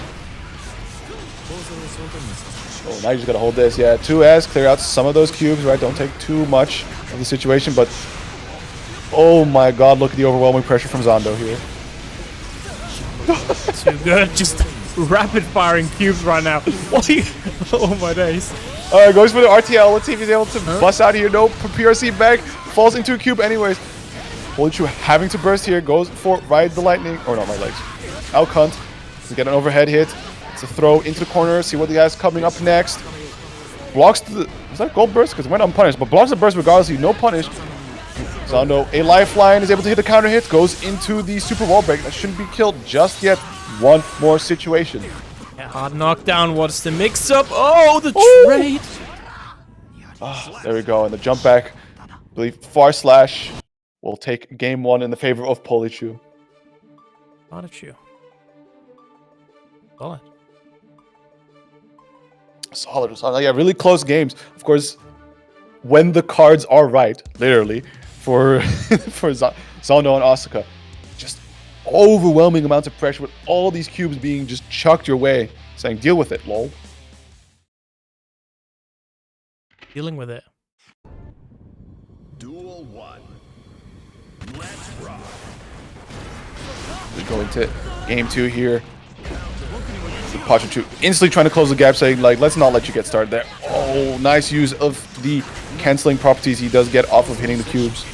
Oh, now you just gotta hold this. Yeah, 2S, clear out some of those cubes, right? Don't take too much of the situation, but oh my god, look at the overwhelming pressure from Zando here. Too good, just rapid firing cubes right now. Oh my days. Goes for the RTL. Let's see if he's able to bust out here. No, PRC back, falls into a cube anyways. PataChu having to burst here. Goes for Ride the Lightning. Or not my legs. Elk Hunt. To get an overhead hit. It's a throw into the corner. See what the guy's coming up next. Blocks the... Was that gold burst? Because it went unpunished. But blocks the burst regardless. No punish. Zando, a lifeline, is able to hit the counter hit. Goes into the super wall break. That shouldn't be killed just yet. One more situation. Yeah, hard knockdown. What's the mix-up? Oh, the trade. Oh, there we go. And the jump back. I believe Far Slash will take game 1 in the favor of PataChu. PataChu. Solid. Solid. Yeah, really close games. Of course, when the cards are right, literally, for Zando and Asuka, just overwhelming amounts of pressure with all these cubes being just chucked your way, saying, deal with it, lol. Dealing with it. Duel 1. Let's rock. We go into game 2 here. PataChu instantly trying to close the gap, saying, like, let's not let you get started there. Oh, nice use of the canceling properties he does get off of hitting the cubes.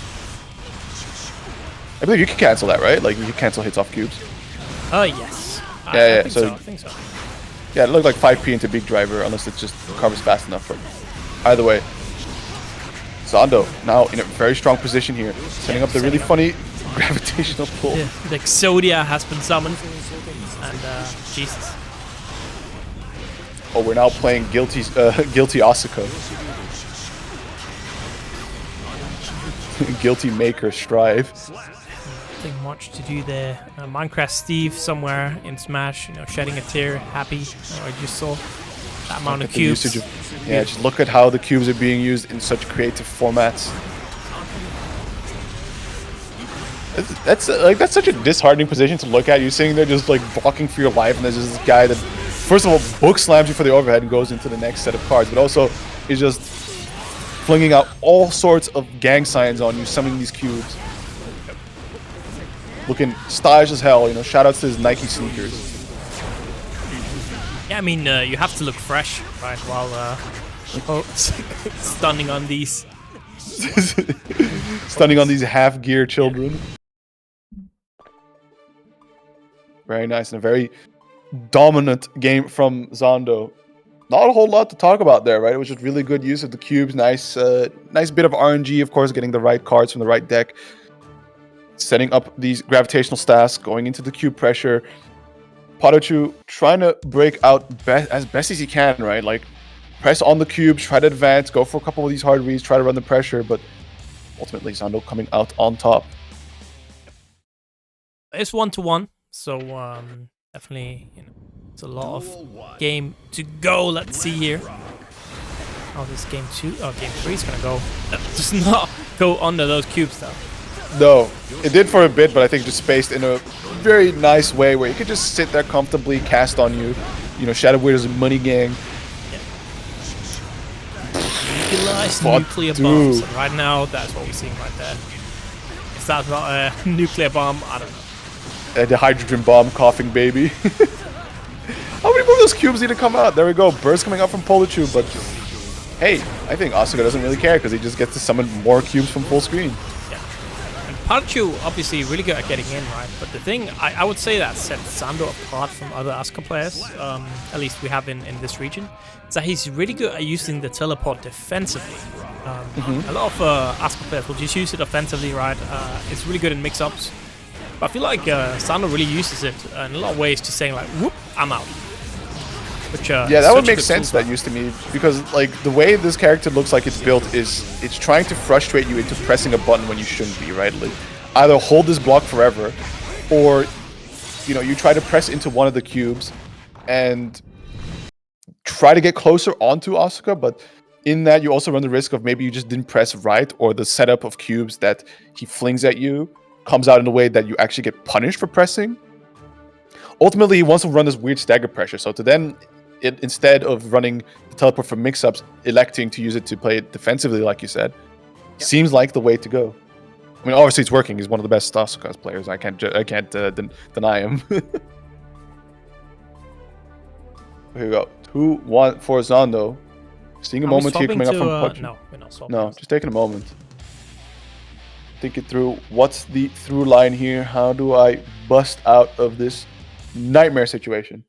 I believe you can cancel that, right? Like, you can cancel hits off cubes. Oh, yes. Yeah, I think so. Yeah, it looked like 5p into big driver, unless it just recovers fast enough. But either way, Zando now in a very strong position here, setting up the really funny gravitational pull. Yeah, the Exodia has been summoned. And, Jesus. Oh, we're now playing guilty Asuka. Guilty Maker Strive. Nothing much to do there. Minecraft Steve somewhere in Smash, shedding a tear, happy. I just saw that amount of cubes. Yeah, just look at how the cubes are being used in such creative formats. That's such a disheartening position to look at. You're sitting there just like blocking for your life, and there's just this guy that, first of all, book slams you for the overhead and goes into the next set of cards, but also is just flinging out all sorts of gang signs on you, summoning these cubes. Looking stylish as hell, shout outs to his Nike sneakers. Yeah, I mean, you have to look fresh, right, while stunning on these. Stunning on these half-gear children. Very nice, and a very dominant game from Zando. Not a whole lot to talk about there, right? It was just really good use of the cubes. Nice bit of RNG, of course, getting the right cards from the right deck. Setting up these gravitational stats, going into the cube pressure. PataChu trying to break out as best as he can, right? Like, press on the cubes, try to advance, go for a couple of these hard reads, try to run the pressure, but ultimately Zando coming out on top. It's 1-1, so definitely, it's a lot of game to go. Let's see here. Oh, this game 3 is gonna go. Does not go under those cubes though. No, it did for a bit, but I think just spaced in a very nice way where you could just sit there comfortably, cast on you. Shadow Warriors and Money Gang. Utilized nuclear bombs. And right now, that's what we're seeing right there. Is that not a nuclear bomb? I don't know. The hydrogen bomb coughing baby. How many more of those cubes need to come out? There we go. Burst coming out from PataChu, but hey, I think Asuka doesn't really care because he just gets to summon more cubes from full screen. PataChu obviously really good at getting in, right? But the thing I would say that sets Zando apart from other Asuka players, at least we have in this region, is that he's really good at using the teleport defensively. A lot of Asuka players will just use it offensively, right? It's really good in mix-ups. But I feel like Zando really uses it in a lot of ways, just saying like, whoop, I'm out. Which, yeah, that would make sense, that used to me, because like the way this character looks like it's built is it's trying to frustrate you into pressing a button when you shouldn't be, right? Like, either hold this block forever, or you try to press into one of the cubes and try to get closer onto Asuka, but in that you also run the risk of maybe you just didn't press right, or the setup of cubes that he flings at you comes out in a way that you actually get punished for pressing. Ultimately, he wants to run this weird stagger pressure, so to then instead of running the teleport for mix-ups, electing to use it to play it defensively, like you said, seems like the way to go. I mean, obviously it's working. He's one of the best Asuka players. I can't deny him. Here we go. 2-1 for Zando. Seeing a moment here coming up from PataChu. No, we're not swapping. No, just taking a moment. think it through. What's the through line here? How do I bust out of this nightmare situation?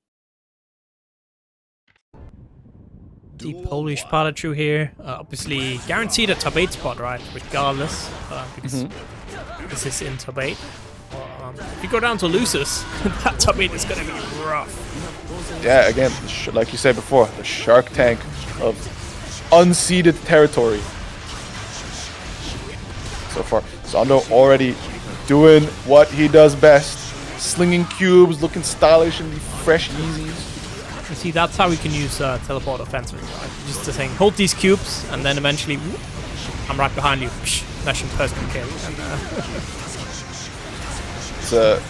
The Polish PataChu here. Obviously, guaranteed a top 8 spot, right? Regardless, because this is in top 8. If you go down to losers, that top 8 is going to be rough. Yeah, again, like you said before, the Shark Tank of unseeded territory. So far, Zando already doing what he does best. Slinging cubes, looking stylish in the fresh Yeezys. You see, that's how we can use teleport offensively, right? Just to saying, hold these cubes, and then eventually, whoop, I'm right behind you. Nation personal kill. And, it's a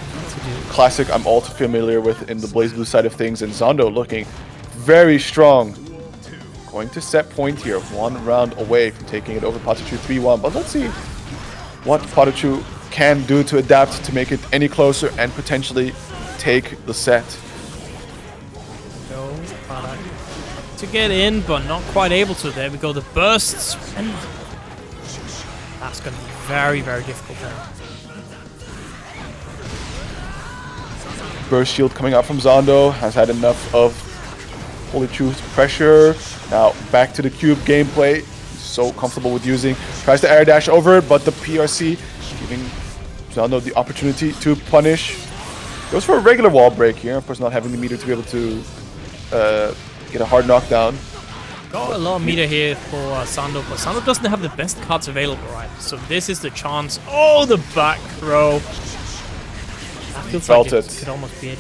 classic I'm all too familiar with in the Blazblue side of things, and Zando looking very strong. Going to set point here, 1 round away from taking it over PataChu 3-1. But let's see what PataChu can do to adapt to make it any closer and potentially take the set. Go to get in, but not quite able to. There we go, the bursts. And that's going to be very, very difficult now. Burst shield coming out from Zando, has had enough of PataChu's pressure. Now back to the cube gameplay. He's so comfortable with using. Tries to air dash over it, but the PRC giving Zando the opportunity to punish. Goes for a regular wall break here. Of course, not having the meter to be able to get a hard knockdown. Got a lot of meter here for Zando, but Zando doesn't have the best cards available, right? So this is the chance. Oh, the back row. That feels Felt like it. could almost be it.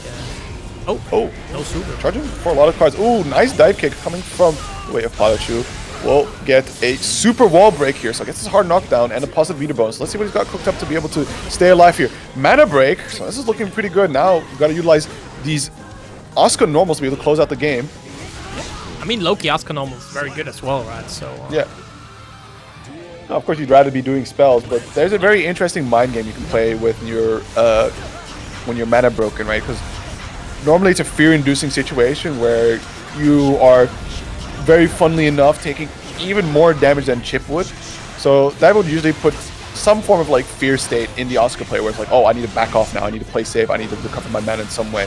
Oh, no super. Charging for a lot of cards. Ooh, nice dive kick coming from the way of PataChu. Will get a super wall break here, so gets his hard knockdown and a positive meter bonus. Let's see what he's got cooked up to be able to stay alive here. Mana break, so this is looking pretty good. Now we've got to utilize these Asuka normals to be able to close out the game. I mean, Loki Asuka normal is very good as well, right? So yeah. Now, of course, you'd rather be doing spells, but there's a very interesting mind game you can play with your when you're mana broken, right? Because normally it's a fear-inducing situation where you are very funnily enough taking even more damage than Chip would. So that would usually put some form of like fear state in the Asuka player where it's like, oh, I need to back off now, I need to play safe, I need to recover my mana in some way.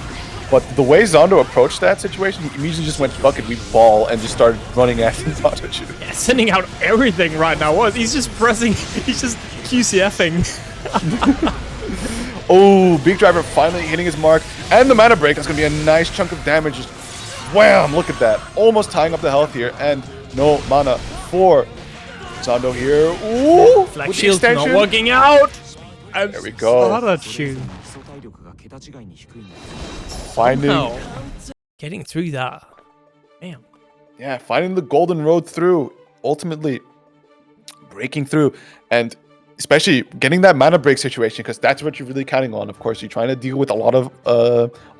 But the way Zando approached that situation, he immediately just went, fuck it, we ball, and just started running at PataChu. Yeah, sending out everything right now. What? He's just pressing, he's just QCFing. Oh, Big Driver finally hitting his mark. And the mana break, that's going to be a nice chunk of damage. Just wham, look at that. Almost tying up the health here. And no mana for Zando here. Ooh, Flag shield not working out. And there we go. PataChu. Finding, getting through that. Damn. yeah, finding the golden road through. Ultimately breaking through. And especially getting that mana break situation, because that's what you're really counting on. Of course, you're trying to deal with a lot of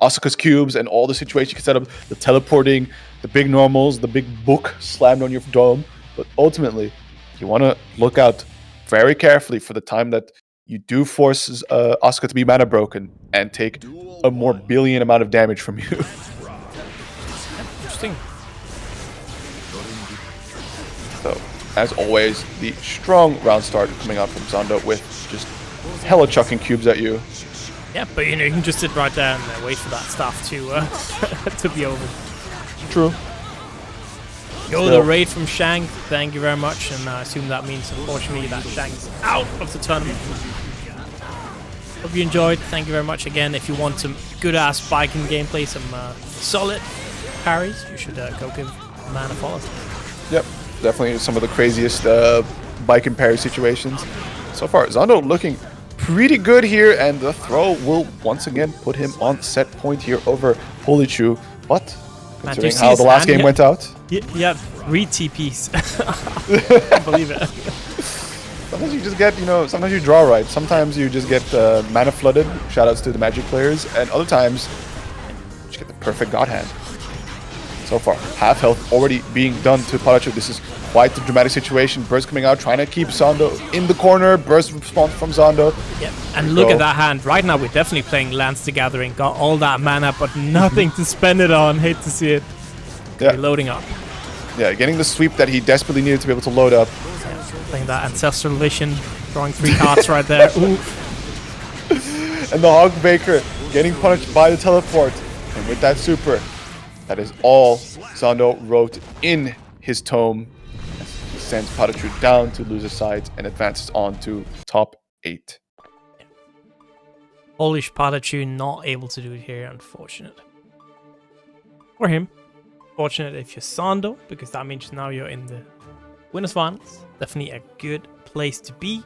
Asuka's cubes and all the situations you can set up, the teleporting, the big normals, the big book slammed on your dome. But ultimately, you want to look out very carefully for the time that you do force Asuka to be mana broken and take a more billion amount of damage from you. Interesting. So, as always, the strong round start coming out from Zando with just hella chucking cubes at you. Yeah, but you know, you can just sit right there and wait for that stuff to to be over. True. Go the raid from Shang, thank you very much, and I assume that means, unfortunately, that Shang's out of the tournament. Hope you enjoyed, thank you very much again. If you want some good-ass Baiken gameplay, some solid parries, you should go give a man a follow. Yep, definitely some of the craziest Baiken parry situations. So far, Zando looking pretty good here, and the throw will once again put him on set point here over PataChu, but considering how the last game went out. Yeah, 3 TPs. I can't believe it. Sometimes you just get, sometimes you draw right. Sometimes you just get mana flooded. Shoutouts to the Magic players. And other times, you just get the perfect God Hand. So far, half health already being done to PataChu. This is quite the dramatic situation. Burst coming out, trying to keep Zando in the corner. Burst response from Zando. Yep. And look at that hand. Right now, we're definitely playing Lance the Gathering. Got all that mana, but nothing to spend it on. Hate to see it. Yeah. Loading up. Yeah, getting the sweep that he desperately needed to be able to load up. Yeah, playing that Ancestral Vision. Drawing 3 cards right there. Ooh. And the Hog Baker getting punished by the teleport. And with that super, that is all Zando wrote in his tome. As he sends PataChu down to loser side and advances on to top 8. Polish PataChu not able to do it here, unfortunate. For him. Fortunate if you're Zando, because that means now you're in the winners finals. Definitely a good place to be.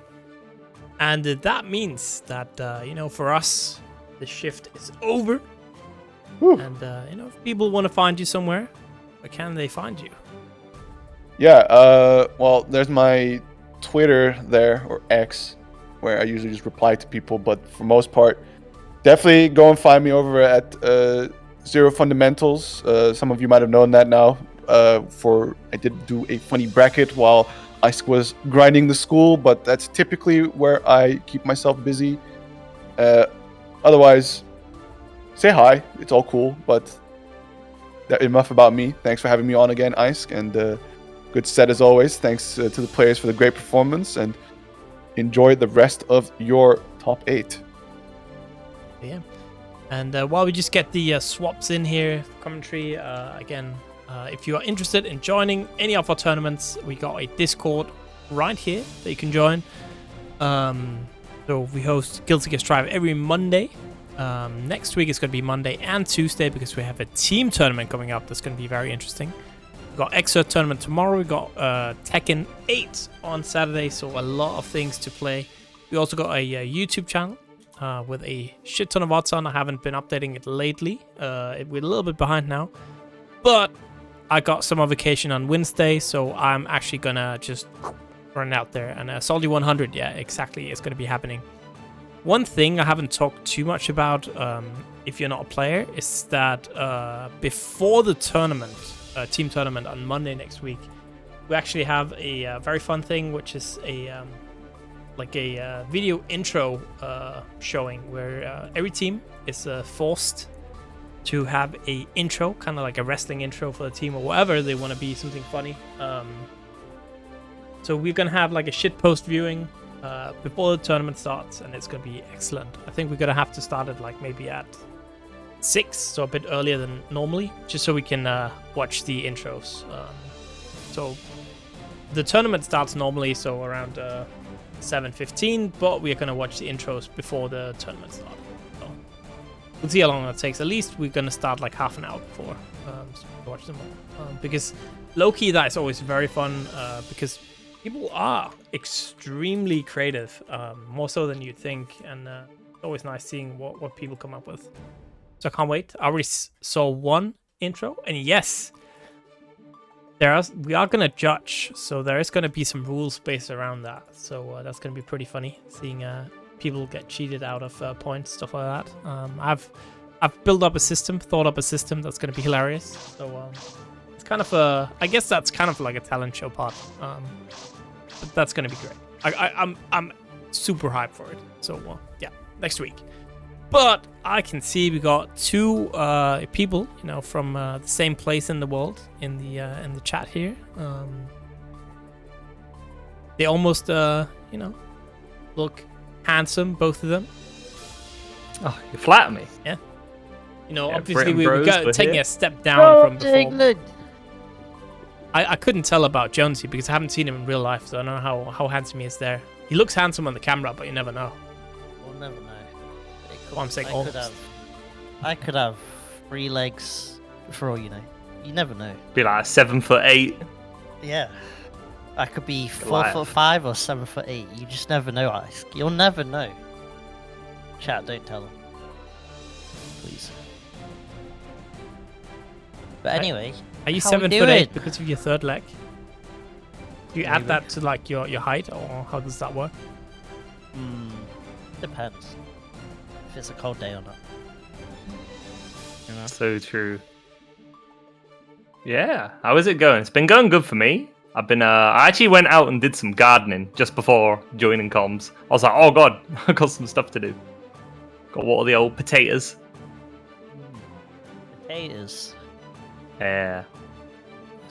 And that means that, you know, for us, the shift is over. Whew. And, you know, if people want to find you somewhere, where can they find you? Yeah, well, there's my Twitter there, or X, where I usually just reply to people. But for most part, definitely go and find me over at Zero Fundamentals. Some of you might have known that now. I did do a funny bracket while I was grinding the school, but that's typically where I keep myself busy. Otherwise, say hi. It's all cool, but that's enough about me. Thanks for having me on again, Ice, and good set as always. Thanks to the players for the great performance, and enjoy the rest of your top 8. Yeah. And while we just get the swaps in here, commentary, again, if you are interested in joining any of our tournaments, we got a Discord right here that you can join. So we host Gear Xrd Rev every Monday. Next week is going to be Monday and Tuesday because we have a team tournament coming up that's going to be very interesting. We've got Xrd tournament tomorrow. We got Tekken 8 on Saturday, so a lot of things to play. We also got a YouTube channel with a shit ton of odds on. I haven't been updating it lately. We're a little bit behind now, but I got some on vacation on Wednesday, so I'm actually gonna just run out there. And Salty 100, yeah, exactly, it's gonna be happening. One thing I haven't talked too much about, if you're not a player, is that before the tournament, team tournament on Monday next week, we actually have a very fun thing, which is a video intro showing where every team is forced to have a intro, kind of like a wrestling intro for the team or whatever they want to be, something funny. So we're gonna have like a shit post viewing before the tournament starts, and it's gonna be excellent. I think we're gonna have to start it like maybe at 6, so a bit earlier than normally, just so we can watch the intros. So the tournament starts normally, so around 7:15, but we're gonna watch the intros before the tournament starts. So we'll see how long that takes. At least we're gonna start like half an hour before, so we can watch them all. Because low-key, that is always very fun, because people are extremely creative, more so than you'd think, and it's always nice seeing what people come up with. So I can't wait. I already saw one intro, and yes, we are going to judge, so there is going to be some rules based around that. So that's going to be pretty funny, seeing people get cheated out of points, stuff like that. I've built up a system, thought up a system that's going to be hilarious. So it's kind of I guess that's kind of like a talent show part. But that's going to be great. I'm super hyped for it. So yeah, next week. But I can see we got 2 people, you know, from the same place in the world in the chat here. They almost, you know, look handsome, both of them. Oh, you flatter me. Yeah. You know, Yeah, obviously Britain we bros, got but taking here. a step down from before. England. I couldn't tell about Jonesy because I haven't seen him in real life, so I don't know how handsome he is there. He looks handsome on the camera, but you never know. We'll never know. I'm saying almost. I could have 3 legs for all you know. You never know. Be like 7'8". Yeah. I could be 4'5" or 7'8". You just never know, Ice. You'll never know. Chat, don't tell them. Please. But anyway, Are you how we 7'8" doing? because of your third leg? Do you add that to like your height, or how does that work? Depends. If it's a cold day or not. You know? So true. Yeah, how is it going? It's been going good for me. I've been, I actually went out and did some gardening just before joining comms. I was like, oh god, I got some stuff to do. Got what are the old potatoes? Potatoes. Yeah.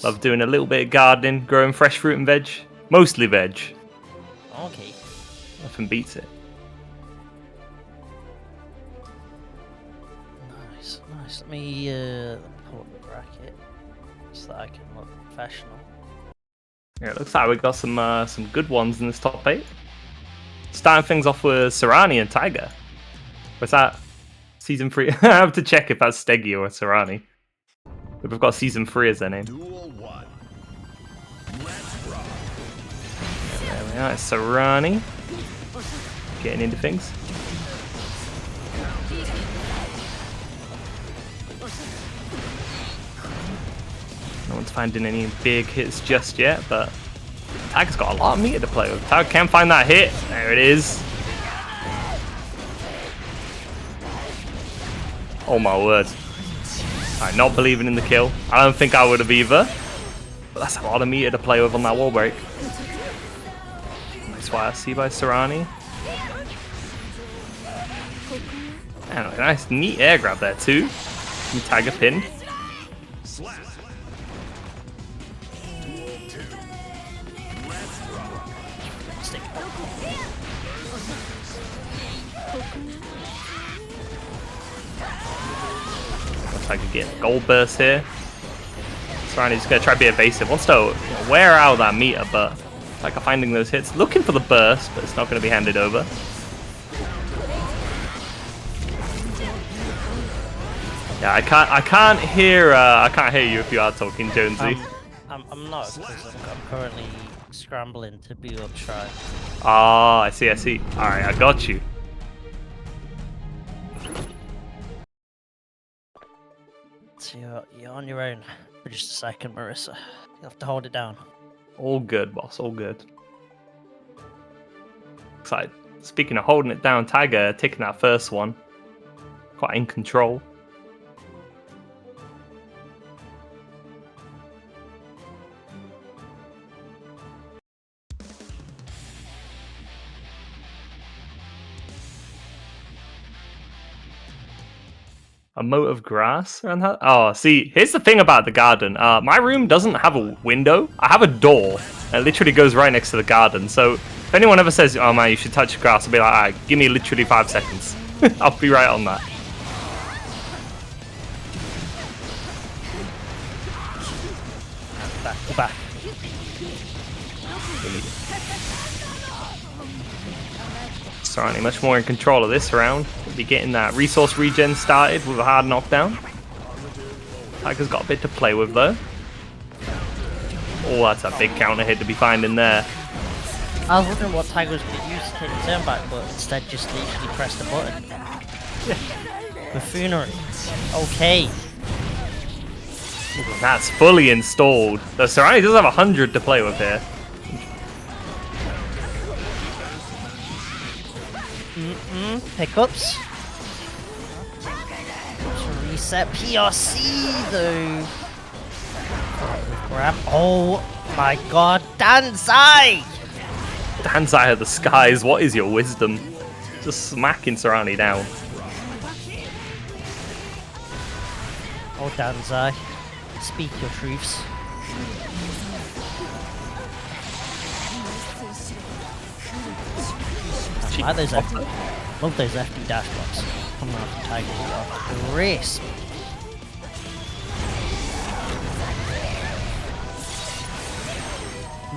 Love doing a little bit of gardening, growing fresh fruit and veg. Mostly veg. Okay. Nothing beats it. Nice, nice. Let me pull up the bracket so that I can look professional. Yeah, it looks like we got some good ones in this top 8. Starting things off with Sorani and Tiger. What's that? Season 3. I have to check if that's sstegy or Sorani. But we've got Season 3 as their name. Duel 1. Let's rock. There we are, it's Sorani. Getting into things. No one's finding any big hits just yet, but Tiger's got a lot of meter to play with. Tiger can find that hit. There it is. Oh my word. I'm not believing in the kill. I don't think I would have either. But that's a lot of meter to play with on that wall break. Nice YRC by Sorani. And a nice neat air grab there too. And Tiger pinned. Slap. Duel 2. Let's rock. Stick. Tiger getting a gold burst here. Sorani's gonna try to be evasive. Wants to wear out that meter, but Tiger finding those hits. Looking for the burst, but it's not gonna be handed over. Yeah, I can't hear you if you are talking, Jonesy. I'm not, because I'm currently scrambling to boot up Shrine. Ah, I see. Alright, I got you. So you're on your own for just a second, Marissa. You have to hold it down. All good, boss, all good. Excited. Speaking of holding it down, Tiger taking that first one. Quite in control. A moat of grass around that? Oh, see, here's the thing about the garden. My room doesn't have a window. I have a door. It literally goes right next to the garden. So if anyone ever says, oh man, you should touch grass, I'll be like, alright, give me literally 5 seconds. I'll be right on that. Back. Sorani much more in control of this round. We'll be getting that resource regen started with a hard knockdown. Tiger's got a bit to play with though. Oh, that's a big counter hit to be finding there. I was wondering what Tiger was going to use to hit the turn back, but instead just literally pressed the button. Buffoonery. Okay. That's fully installed. The Sorani does have 100 to play with here. Pickups. To reset PRC though. Grab. Oh my god, Danzai! Danzai of the skies, what is your wisdom? Just smacking Sorani down. Oh Danzai, speak your truths. I love those FD dash blocks coming off the Tiger off crisp.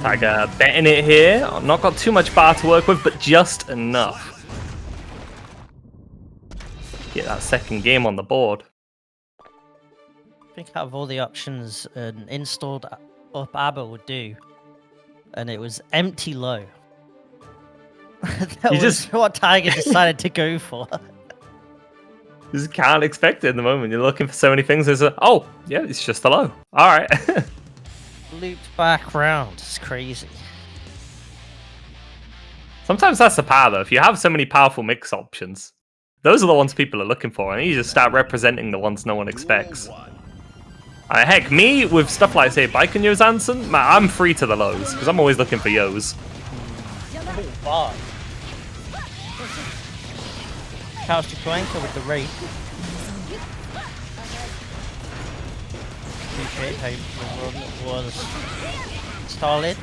Tiger betting it here. Not got too much bar to work with, but just enough. Get that second game on the board. I think out of all the options an installed up A.B.A would do, and it was empty low. That was what Tiger decided to go for. You just can't expect it at the moment. You're looking for so many things. There's oh, yeah, it's just a low. All right. Looped back round. It's crazy. Sometimes that's the power, though. If you have so many powerful mix options, those are the ones people are looking for, and you just start representing the ones no one expects. Heck, me with stuff like, say, Baiken Yozansen, I'm free to the lows, because I'm always looking for Yos. Couch to flanker with the raid. Appreciate how the run was solid.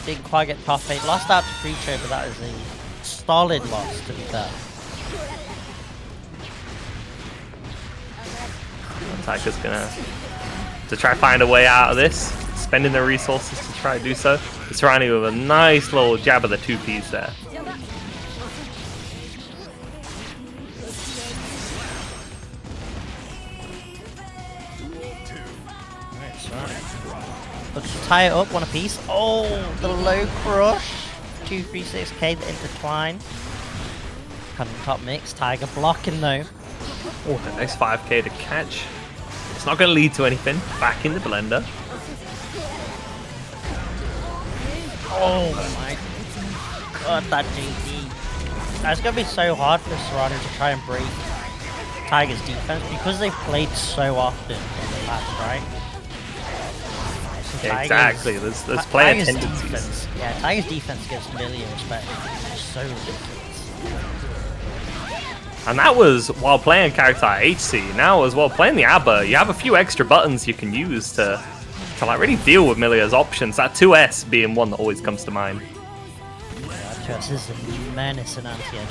didn't quite get top 8. Lost out to Precho, but that is a solid loss, to be fair. Tiger's gonna try to find a way out of this, spending their resources to try to do so. Sorani with a nice little jab of the 2Ps there. Looks to tie it up, one apiece. Oh, the low crush. 236k, the intertwine. Kind of top mix. Tiger blocking though. Oh, the nice 5k to catch. It's not going to lead to anything. Back in the blender. Oh my god, that JD. It's going to be so hard for Sorani to try and break Tiger's defense because they've played so often in the past, right? So Yeah, exactly. There's player tendencies. Defense, yeah, Tiger's defense against Millia especially is so ridiculous. And that was while playing a character at HC. Now as well playing the A.B.A, you have a few extra buttons you can use to like really deal with Millia's options. That 2S being one that always comes to mind. Yeah, 2S is a menace and anti-edge.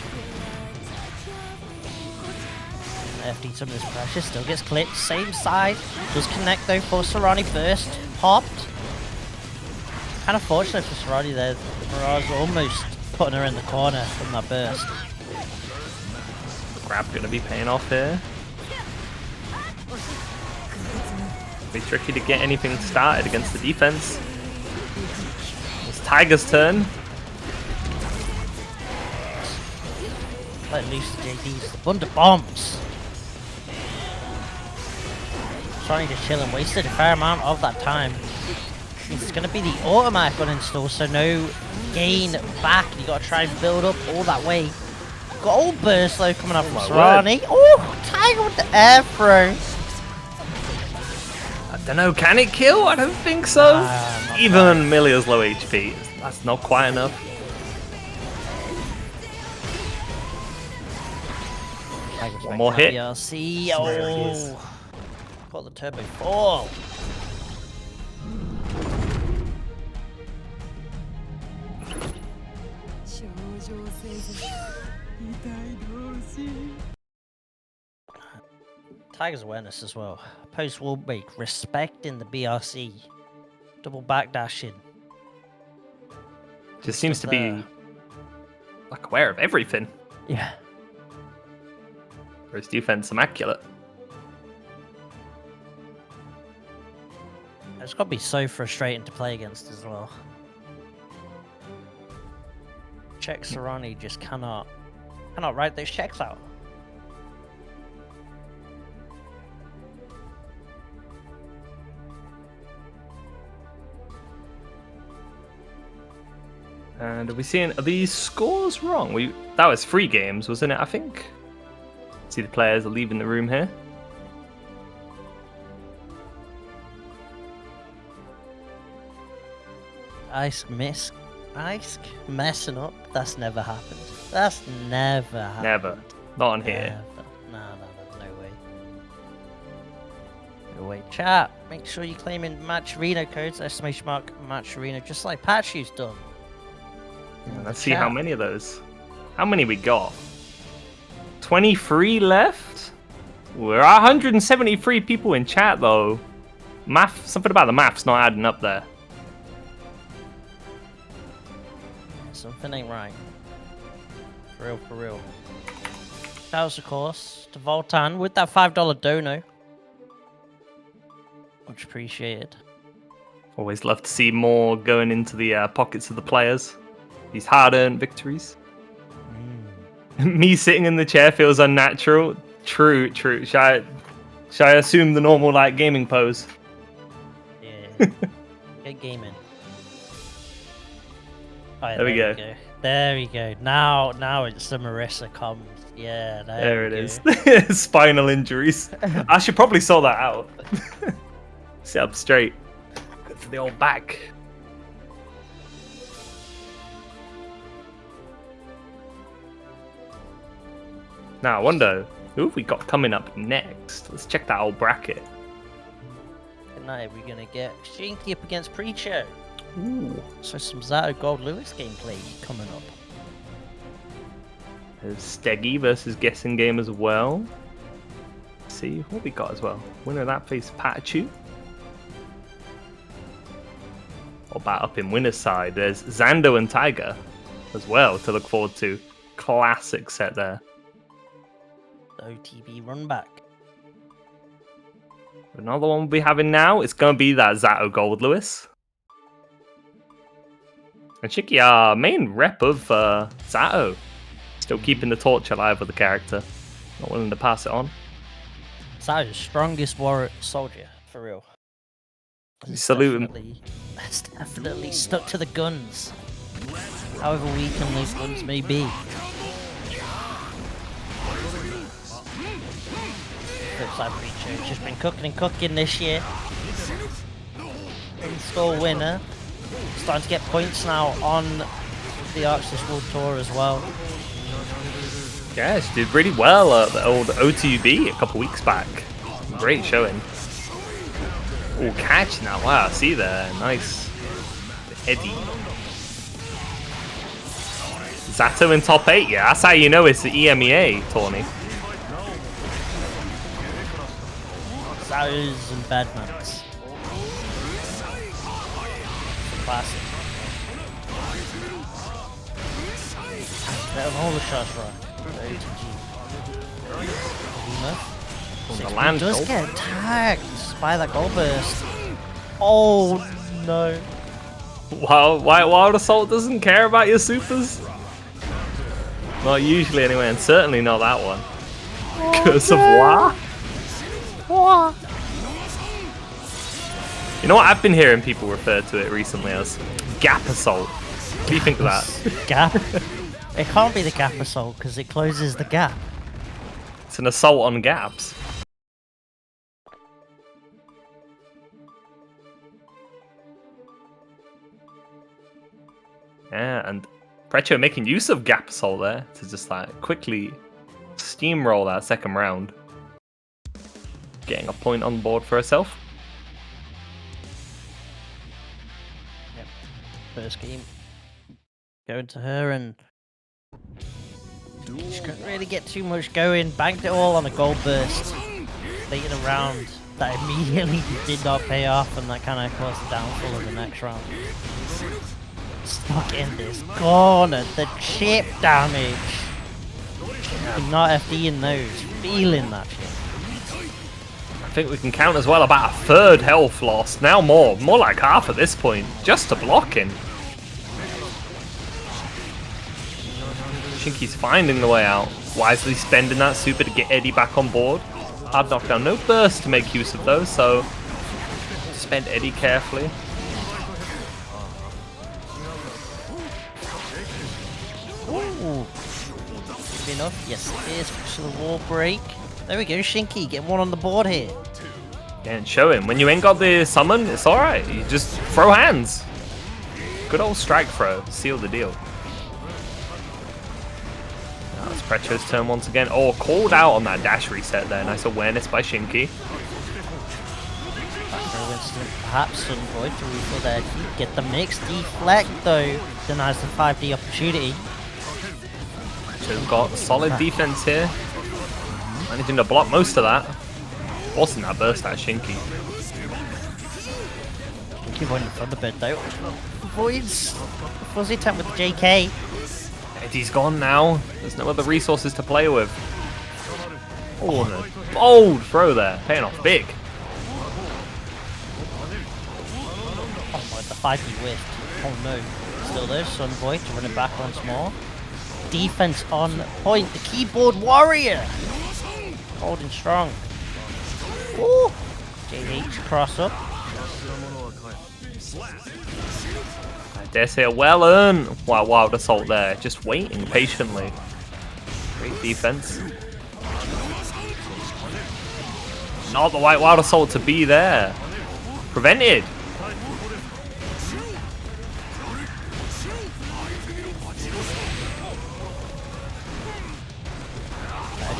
FD some of this pressure, still gets clipped, same side. Does connect though for Sorani, burst, popped. Kind of fortunate for Sorani there. Mirage almost putting her in the corner from that burst. Grab gonna be paying off here. Be tricky to get anything started against the defense. It's Tiger's turn. Let loose the JDs, the Thunder Bombs. Trying to chill and wasted a fair amount of that time. It's going to be the automatic uninstall, so no gain back. You got to try and build up all that way. Gold burst though coming up from Sorani. Oh, Tiger with the air throw. I don't know, can it kill? I don't think so. Even Millia's low HP. That's not quite enough. One more hit. BRC. Oh. Caught the turbo fall. Tiger's awareness as well. Post wall break, respecting the BRC. Double backdashing. Just seems to be like aware of everything. Yeah. Whereas defense immaculate. It's got to be so frustrating to play against as well. Check Sorani just cannot write those checks out. And are we seeing, are these scores wrong? That was 3 games, wasn't it, I think? See the players are leaving the room here. Ice messing up. That's never happened. That's never happened. Never. Not on here. No way. No way. Chat, make sure you claim in Match Arena codes, !Match Arena, just like PataChu's done. Let's see how many of those. How many we got? 23 left? We're 173 people in chat though. Something about the math's not adding up there. Something ain't right. For real. That was, of course, to Voltan with that $5 dono. Much appreciated. Always love to see more going into the pockets of the players. These hard-earned victories. Me sitting in the chair feels unnatural. True. Should I assume the normal like gaming pose? Yeah. Get gaming. Oh, yeah, there we go. There we go. Now it's the Marissa comms. Yeah, there it is. Spinal injuries. I should probably sort that out. Sit up straight. Good for the old back. Now I wonder, who have we got coming up next? Let's check that old bracket. Tonight we're gonna get Shinky up against Precho. Ooh. So some Zato Goldlewis gameplay coming up. There's sstegy versus guessing game as well. Let's see what we got as well. Winner of that face PataChu. What about up in winner's side? There's Zando and Tiger as well to look forward to. Classic set there. The OTB run back. Another one we'll be having now, it's going to be that Zato Goldlewis. And Shiki, main rep of Zato. Still keeping the torch alive with the character. Not willing to pass it on. Zato's the strongest warrior soldier, for real. You salute him. That's definitely stuck to the guns. However weak and those guns may be. Looks like Precho's just been cooking and cooking this year. Install winner. Starting to get points now on the Arch this World Tour as well. Yeah, she did really well at the old OTB a couple weeks back. Great showing. Oh, catch now. Wow, see there. Nice. Eddie. Zato in top 8. Yeah, that's how you know it's the EMEA tourney. Zato's and Badmans. Classic. That all the shots right. The land does goal. get tagged by that goal burst. Oh no. Wow, Wild Assault doesn't care about your supers? Not usually anyway, and certainly not that one. Curse of War? You know what, I've been hearing people refer to it recently as Gap Assault. What do you think of that? Gap? It can't be the Gap Assault because it closes the gap. It's an assault on gaps. Yeah, and Precho making use of Gap Assault there to just like quickly steamroll that second round. Getting a point on board for herself. Yep. First game. Going to her and she couldn't really get too much going. Banked it all on a gold burst. Late in a round that immediately did not pay off, and that kind of caused the downfall of the next round. Stuck in this corner. The chip damage. Not FDing those. Feeling that shit. I think we can count as well about a third health loss. Now more like half at this point. Just to blocking. Shinky's finding the way out. Wisely spending that super to get Eddie back on board. Hard knockdown. No burst to make use of those, so spend Eddie carefully. Ooh. Enough? Yes, it is. To the wall break. There we go, Shinky, get one on the board here. Yeah, and show him. When you ain't got the summon, it's alright. You just throw hands. Good old strike throw. Seal the deal. Now it's Precho's turn once again. Oh, called out on that dash reset there. Nice awareness by Shinky. Back row instant. Perhaps Sunboy to refill their D. Get the mix. Deflect, though. Denies the 5D opportunity. Precho's got solid defense here. Managing to block most of that. Forcing that burst at Shinky. Shinky avoiding the Thunderbird though. Avoids the fuzzy attempt with the JK. Eddie's gone now. There's no other resources to play with. Oh, and a bold throw there. Paying off big. Oh my, the 5D whiff. Oh no. Still there, Sunboy to run it back once more. Defense on point. The keyboard warrior. Holding strong. Ooh. JH cross up. I dare say a well-earned wild assault there. Just waiting patiently. Great defense. Not the white wild assault to be there. Prevented.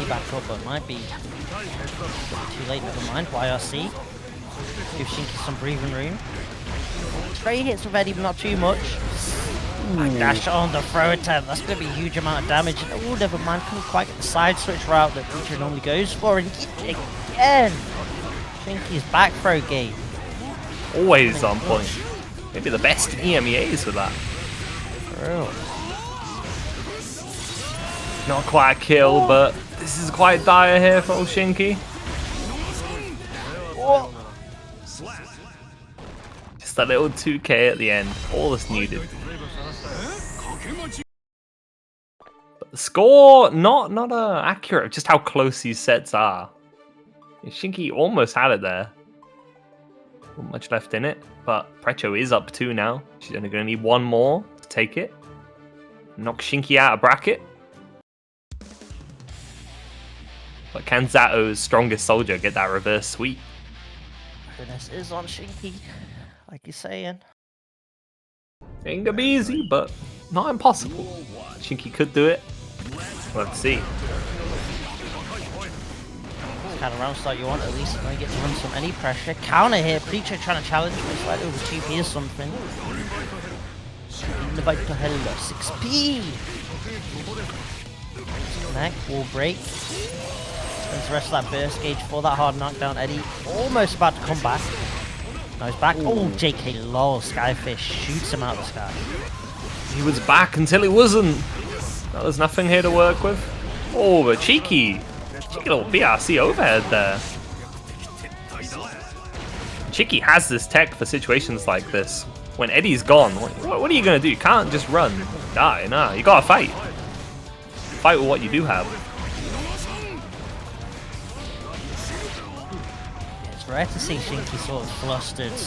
Back up, but might be too late. Never mind. YRC. Give Shinky some breathing room. stray hits with Eddie, but not too much. Dash on the throw attempt. That's going to be a huge amount of damage. Oh, never mind. Couldn't quite get the side switch route that Precho normally goes for. And again, Shinky's back throw game. Always on point. Maybe the best in EMEAs with that. Real. Not quite a kill, but this is quite dire here for old Shinky. Oh. Just a little 2k at the end. All that's needed. But the score, not accurate. Just how close these sets are. Shinky almost had it there. Not much left in it, but Precho is up 2 now. She's only going to need one more to take it. Knock Shinky out of bracket. But can Zato's strongest soldier get that reverse sweep? Goodness is on Shinky, like you're saying. Ain't gonna be easy, but not impossible. Shinky could do it. We'll have to see. Kind of round start you want, at least you're going to get to run some any pressure. Counter here, Precho trying to challenge, but it's like over 2p or something. Invite to hell, 6p! Neck, wall break. Spends the rest of that burst gauge for that hard knockdown. Eddie almost about to come back. Now he's back. Oh, JK lol, Skyfish shoots him out of the sky. He was back until he wasn't. Now there's nothing here to work with. Oh, but cheeky little BRC overhead there. Cheeky has this tech for situations like this. When Eddie's gone, what are you going to do? You can't just run, die. Nah, you gotta fight. Fight with what you do have. It's rare to see Shinky sort of flustered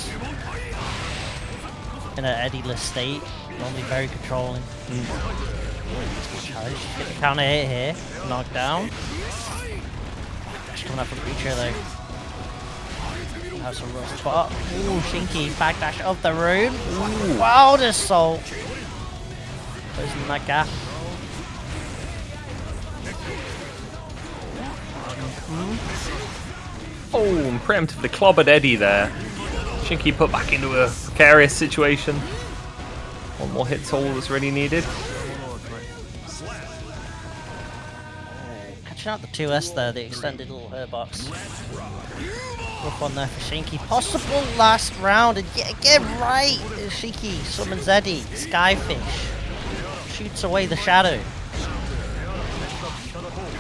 in an Eddie-less state. Normally very controlling. Challenge. Get the counter hit here. Knocked down. Coming up from Precho though. Have some rough spot. Ooh, Shinky backdash of the room. Ooh. Wild assault. Closing that gap. Oh, and preemptively clobbered Eddie there. Shinky put back into a precarious situation. One more hit's all that's really needed. Catching out the 2S there, the extended little her box. Rough one there for Shinky. Possible last round, and yet again right! Shinky summons Eddie. Skyfish shoots away the shadow.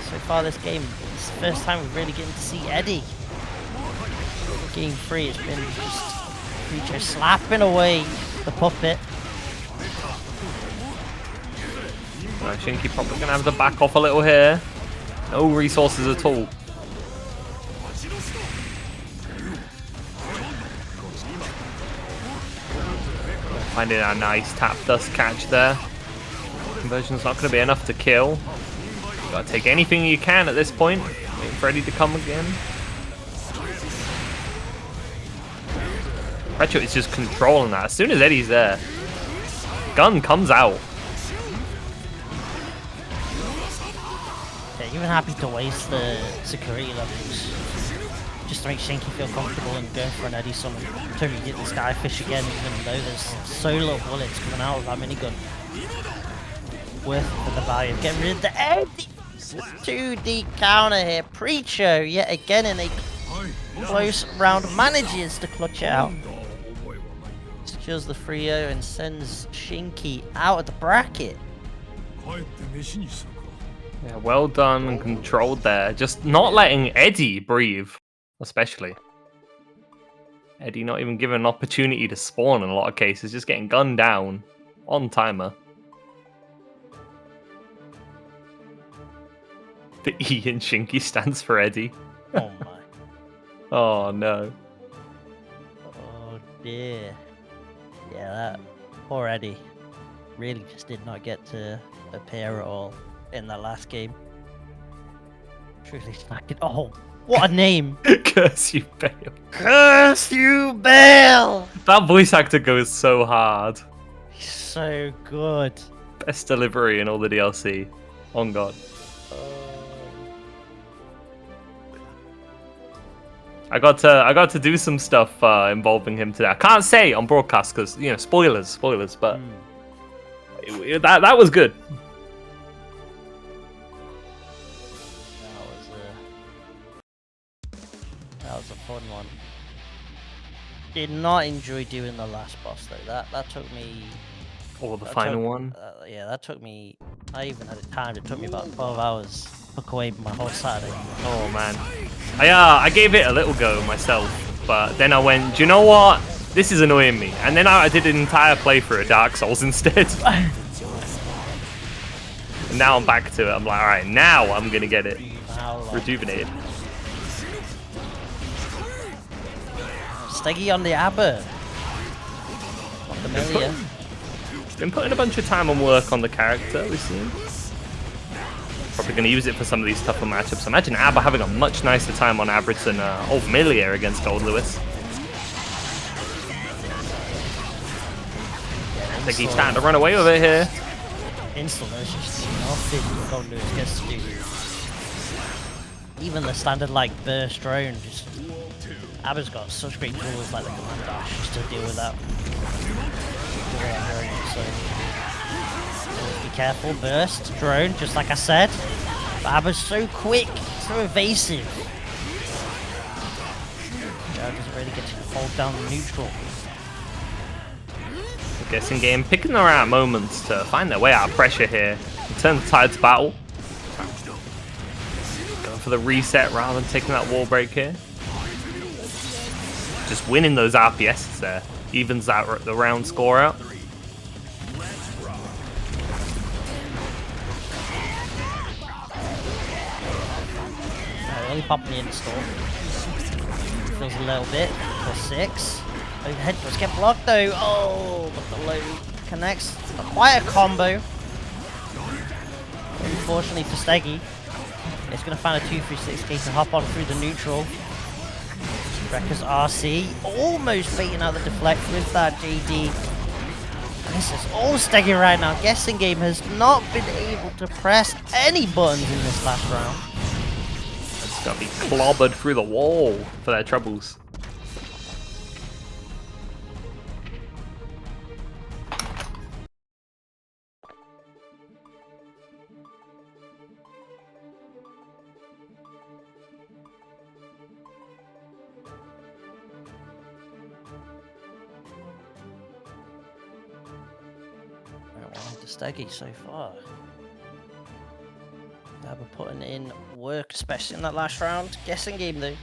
So far this game, it's the first time we're really getting to see Eddie. Game 3, it's been just Precho slapping away the puppet. Shinky probably going to have to back off a little here. No resources at all. Finding a nice tap dust catch there. Conversion's not going to be enough to kill. Got to take anything you can at this point. Wait for Eddie to come again. Precho is just controlling that. As soon as Eddie's there, gun comes out. Yeah, even happy to waste the security levels just to make Shinky feel comfortable and going for an Eddie summon until you get the Skyfish again, even though there's so little bullets coming out of that minigun. Worth it for the value of getting rid of the Eddie. 2D counter here. Precho yet again in a close round manages to clutch it out. Secures the 3-0 and sends Shinky out of the bracket. Yeah, well done and controlled there. Just not letting Eddie breathe, especially. Eddie not even given an opportunity to spawn in a lot of cases, just getting gunned down on timer. The E in Shinky stands for Eddie. Oh my. Oh no. Oh dear. Yeah, that poor Eddie really just did not get to appear at all in that last game. Truly smacking. Oh, what a name! Curse you, Bale. Curse you, Bale! That voice actor goes so hard. He's so good. Best delivery in all the DLC. On God. I got to do some stuff involving him today. I can't say on broadcast because spoilers, but that was good. That was a fun one. Did not enjoy doing the last boss though. That took me. Or the final one. Yeah, that took me. I even had it timed. It took me about 12 hours. Took away my whole Saturday. Oh man, I gave it a little go myself, but then I went, do you know what? This is annoying me, and then I did an entire playthrough of Dark Souls instead. And now I'm back to it. I'm like, all right, now I'm gonna get it rejuvenated. Steggy on the A.B.A. On the Millia. Been putting a bunch of time and work on the character, we've seen. Probably going to use it for some of these tougher matchups. Imagine A.B.A having a much nicer time on average than Millia against Goldlewis. I think he's starting to run away with it here. Instant, there's just nothing Goldlewis gets to do. Even the standard like burst drone, just A.B.A's got such great tools like the command dash just to deal with that. So be careful, burst, drone, just like I said. But A.B.A's so quick, so evasive. Joe doesn't really get to hold down the neutral. The guessing game picking the right moments to find their way out of pressure here. Turn the tide to battle. Going for the reset rather than taking that wall break here. Just winning those RPSs there. Evens that the round score out. Really popping the install. Feels a little bit. +6. Overhead does get blocked though. Oh, but the low connects. Not quite a combo. Unfortunately for Steggy, it's going to find a 236K to hop on through the neutral. Wrecker's RC almost baiting out the deflect with that JD. This is all Steggy right now. Guessing game has not been able to press any buttons in this last round. It's going to be clobbered through the wall for their troubles. Steggy so far. We're putting in work, especially in that last round. Guessing game though.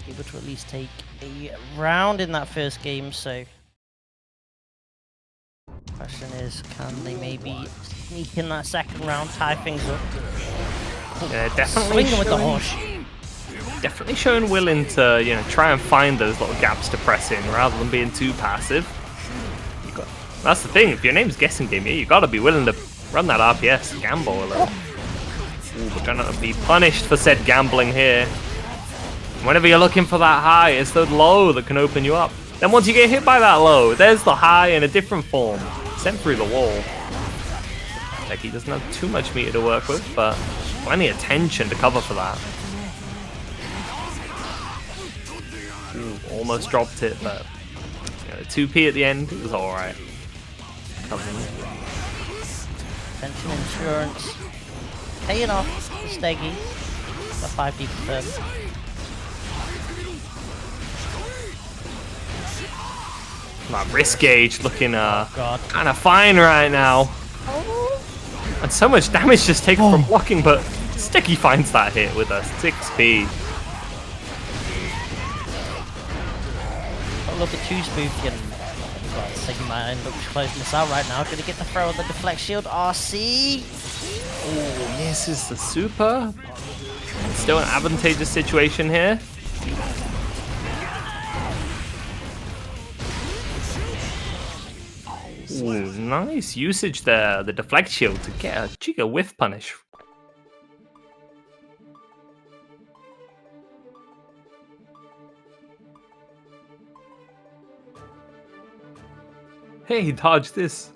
Able to at least take a round in that first game, so question is, can they maybe sneak in that second round, tie things up? Yeah, definitely swinging with the horse. Definitely showing willing to try and find those little gaps to press in rather than being too passive. That's the thing, if your name's guessing game, you gotta be willing to run that RPS, gamble a little. Ooh, but trying not to be punished for said gambling here. Whenever you're looking for that high, it's the low that can open you up. Then once you get hit by that low, there's the high in a different form, sent through the wall. Like he doesn't have too much meter to work with, but plenty of tension to cover for that. Ooh, almost dropped it, but 2P at the end, it was alright. Pension insurance paying off for Steggy. The 5D confirmed. That wrist gauge looking kind of fine right now. And so much damage just taken from blocking, but Steggy finds that hit with a 6P. Oh, look at 2 Spooky and Steggy might end up closing this out right now. Gonna get the throw on the deflect shield. RC. Oh, misses the super. Still an advantageous situation here. Ooh, nice usage there, the deflect shield to get a Giga whiff punish. Hey, he dodged this.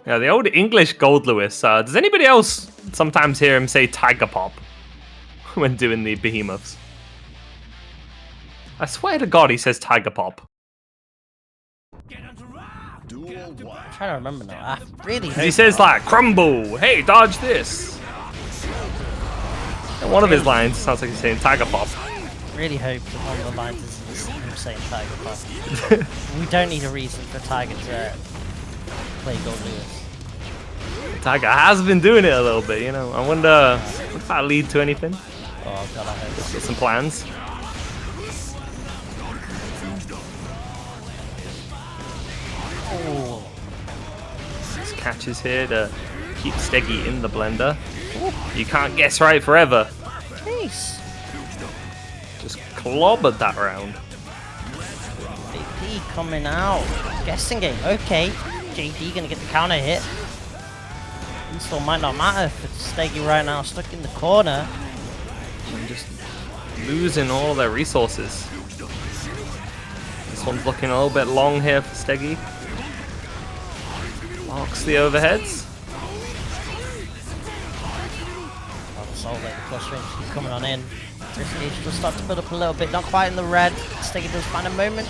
Yeah, the old English Goldlewis. Does anybody else sometimes hear him say Tiger Pop when doing the behemoths? I swear to God, he says Tiger Pop. Duel 1. I'm trying to remember now. I really hope He says not. like, crumble, hey, dodge this. And one of his lines sounds like he's saying Tiger Pop. Really hope that one of the lines is him saying Tiger Pop. We don't need a reason for Tiger to play Goldlewis. Tiger has been doing it a little bit, you know. I wonder if that lead to anything. Oh god, I hope Got some plans. Oh, These catches here to keep sstegy in the blender. You can't guess right forever. jeez. Just clobbered that round. A.B.A coming out. Guessing game. Okay. JD gonna get the counter hit. Install might not matter for sstegy right now, stuck in the corner. And just losing all their resources. This one's looking a little bit long here for sstegy. Locks the overheads. Oh, the soul the plus range keep coming on in. Risky will start to build up a little bit, not quite in the red. sstegy does find a moment.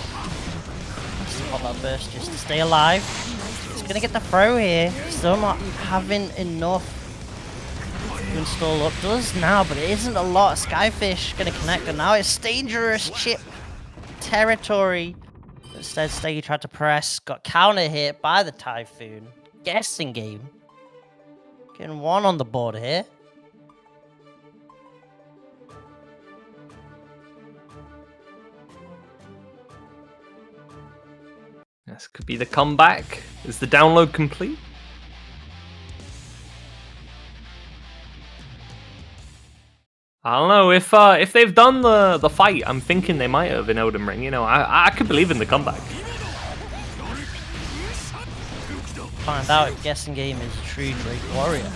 Still got that burst just to stay alive. He's gonna get the throw here. Still not having enough to install up. Does now, but it isn't a lot. Skyfish gonna connect, and now it's dangerous chip territory. Instead, sstegy tried to press, got counter hit by the Typhoon. Guessing game. Getting one on the board here. This could be the comeback. Is the download complete? I don't know if they've done the fight. I'm thinking they might have in Elden Ring. You know, I could believe in the comeback. Find out if guessing game is a true Drake warrior.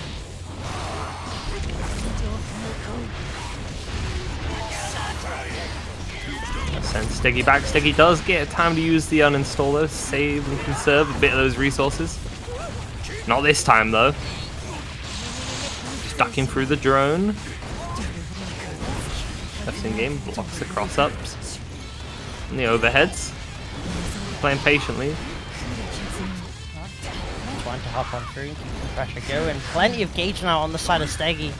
Send sstegy back. sstegy does get time to use the uninstaller, save and conserve a bit of those resources. Not this time though. Just ducking through the drone. Guessing game blocks the cross ups and the overheads. Playing patiently. Trying to hop on through, keep the pressure going. Plenty of gauge now on the side of sstegy.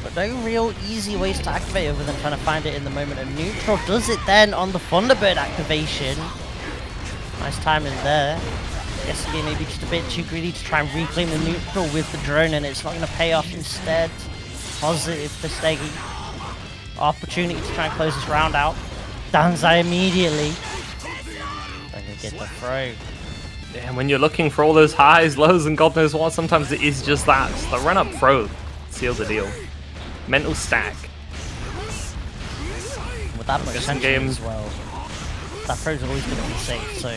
But no real easy ways to activate other than trying to find it in the moment of neutral. Does it then on the Thunderbird activation. Nice timing there. Guessing game maybe just a bit too greedy to try and reclaim the neutral with the drone, and it's not going to pay off instead. Positive for sstegy. Opportunity to try and close this round out. Danzai immediately. They're going to get the throw. Yeah, when you're looking for all those highs, lows, and God knows what, sometimes it is just that. Just the run up throw seals the deal. Mental stack. With that much Guessing tension game. as well, that throw's always going to be safe, so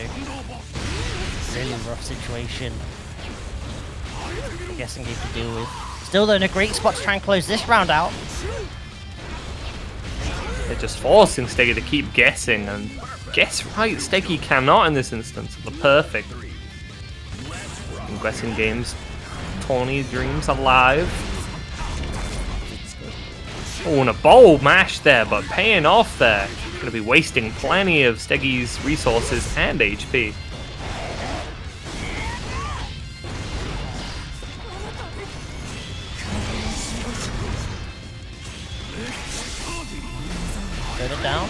really rough situation for guessing game to deal with. Still though in a great spot to try and close this round out. They're just forcing sstegy to keep guessing, and guess right, sstegy cannot in this instance. The perfect. In guessing games, Tawny Dreams alive. Oh, and a bold mash there, but paying off there. Gonna be wasting plenty of steggy's resources and HP. Turn it down.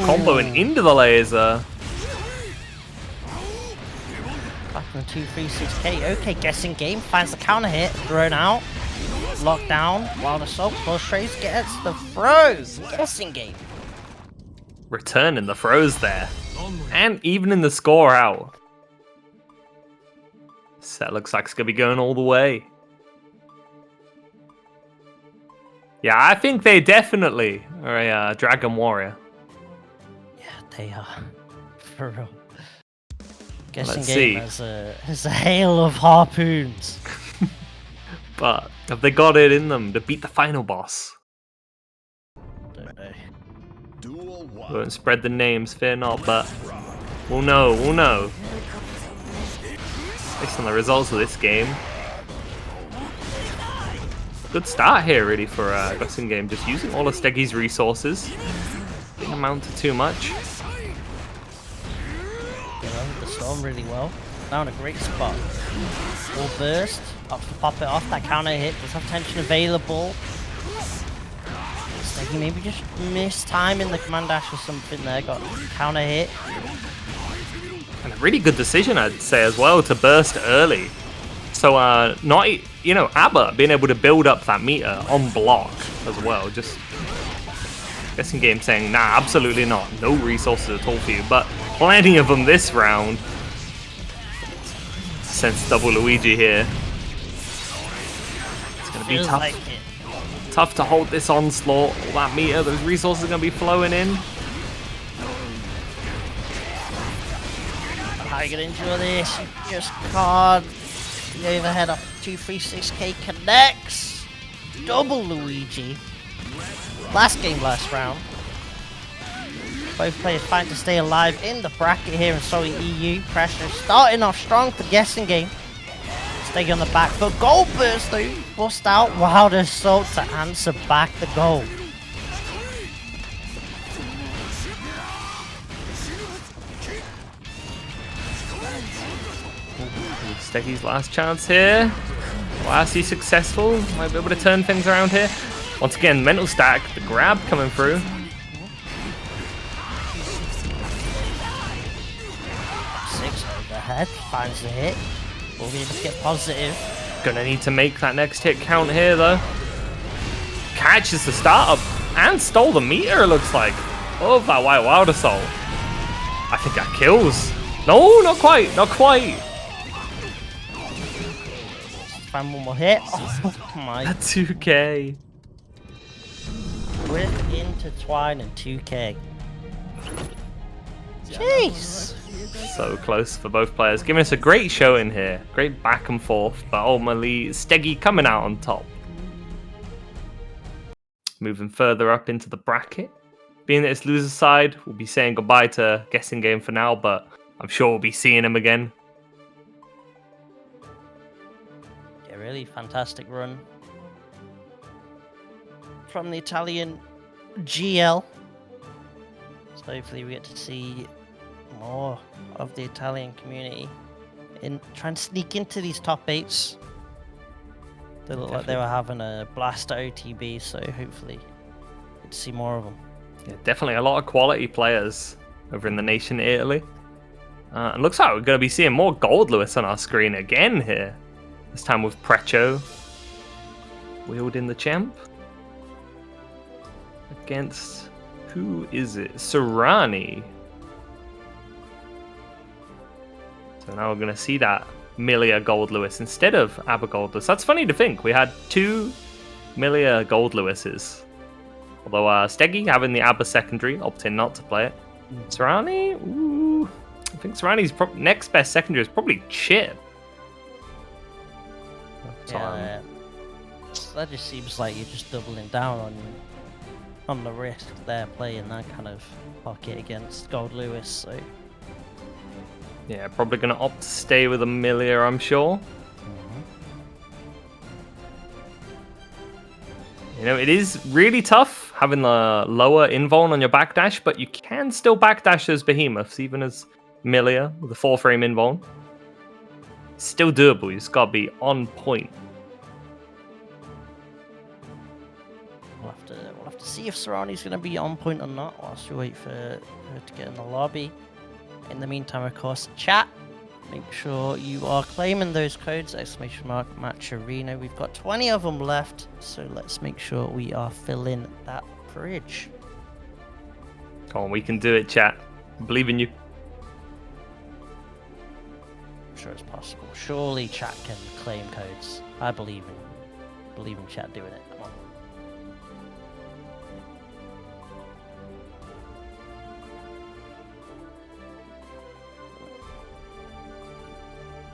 Comboing into the laser. Back from 236k. Okay, guessing game finds the counter hit, thrown out. Locked down, Wild Assault, Plus Trace gets the throws. Guessing game. Returning the throws there. And even in the score out. Set looks like it's going to be going all the way. Yeah, I think they definitely are a Dragon Warrior. Yeah, they are. For real. Guessing Let's game see. has a hail of harpoons. But have they got it in them to beat the final boss? Don't know. Duel 1. Won't spread the names, fear not, but we'll know, we'll know. Based on the results of this game. Good start here, really, for guessing game. Just using all of steggy's resources. amount to too much. The storm really well. Found a great spot. Full burst. Up to pop it off. That counter hit. Does have tension available. Steggy maybe just missed time in the command dash or something there. Got counter hit. And a really good decision, I'd say, as well, to burst early. So, not, you know, A.B.A being able to build up that meter on block as well. Just guessing game saying, nah, absolutely not. No resources at all for you. But plenty of them this round. Sense double Luigi here. It's going to be tough. Like Tough to hold this onslaught. All that meter, those resources are going to be flowing in. how are you going to endure this? You just can't. The overhead up 236k connects. Double Luigi. Last game, last round. Both players fighting to stay alive in the bracket here in SaltyEU. Precho starting off strong for guessing game. Stay on the back foot. Goal burst though. Bust out. Wild assault to answer back the goal. Steggy's last chance here. Wow, is he successful? Might be able to turn things around here. Once again, mental stack, the grab coming through. Six overhead, finds the hit. Will be able to get positive. Gonna need to make that next hit count here though. Catches the startup and stole the meter, it looks like. Oh, that white wild assault. I think that kills. No, not quite, not quite. Find one more hit. Oh my. 2k. Grip intertwine and 2k. Jeez. So close for both players. Giving us a great show in here. Great back and forth, but ultimately Steggy coming out on top. Moving further up into the bracket. Being that it's loser's side, we'll be saying goodbye to guessing game for now, but I'm sure we'll be seeing him again. Yeah, really fantastic run from the Italian GL. So hopefully we get to see more of the Italian community in trying to sneak into these top 8s. They look like they were having a blast at OTB, so hopefully get to see more of them. Yeah, definitely a lot of quality players over in the nation of Italy. And looks like we're going to be seeing more Goldlewis on our screen again here. This time with Precho wielding the champ. Against, who is it? Sorani. So now we're going to see that Millia Goldlewis instead of A.B.A Goldlewis. That's funny to think. We had 2 Millia Goldlewises. Although Steggy having the A.B.A secondary, opting not to play it. Sorani? Ooh. I think Sorani's next best secondary is probably Chip. Yeah, that just seems like you're just doubling down on the risk there, playing that kind of pocket against Goldlewis. So yeah, probably going to opt to stay with Millia, I'm sure. You know, it is really tough having the lower invuln on your backdash, but you can still backdash those behemoths, even as Millia with a 4-frame invuln. Still doable, you just got to be on point. We'll have to see if Sorani's going to be on point or not whilst we wait for her to get in the lobby. In the meantime, of course, chat. Make sure you are claiming those codes, !match arena. We've got 20 of them left, so let's make sure we are filling that fridge. Come on, we can do it, chat. I believe in you. I'm sure it's possible. Surely chat can claim codes. I believe in chat doing it. Come on.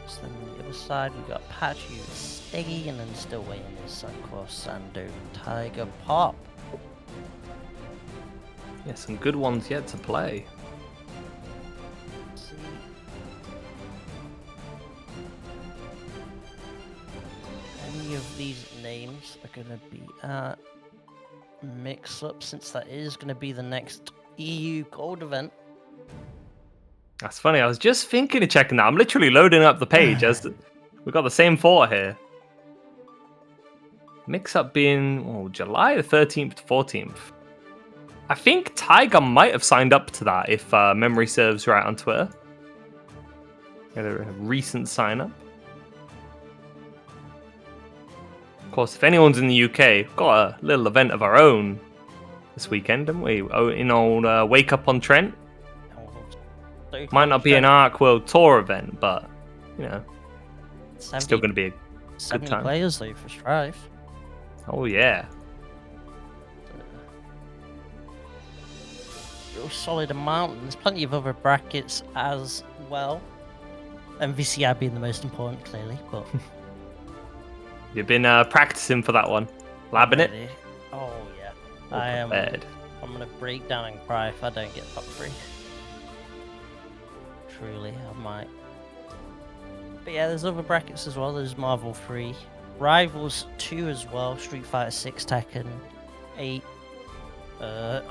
So then on the other side we got PataChu, sstegy, and then still waiting is of course Zando, Tiger, Pop. Yeah, some good ones yet to play. Any of these names are going to be mix up, since that is going to be the next EU gold event. That's funny. I was just thinking of checking that. I'm literally loading up the page as we've got the same 4 here. Mix-up being July the 13th to 14th. I think Tiger might have signed up to that if memory serves right on Twitter. Got a recent sign-up. Of course, if anyone's in the UK, we've got a little event of our own this weekend, haven't we? In old Wake Up on Trent. Might not be an Arc World Tour event, but, you know, it's still going to be a good 70 time. players, though, for Strive. Oh, yeah. Real solid amount. There's plenty of other brackets as well. MVCI being the most important, clearly, but... You've been practicing for that one. Labbing it? Oh, yeah. I am. I'm going to break down and cry if I don't get top 3. Truly, I might. But yeah, there's other brackets as well. There's Marvel 3, Rivals 2 as well, Street Fighter 6, Tekken 8,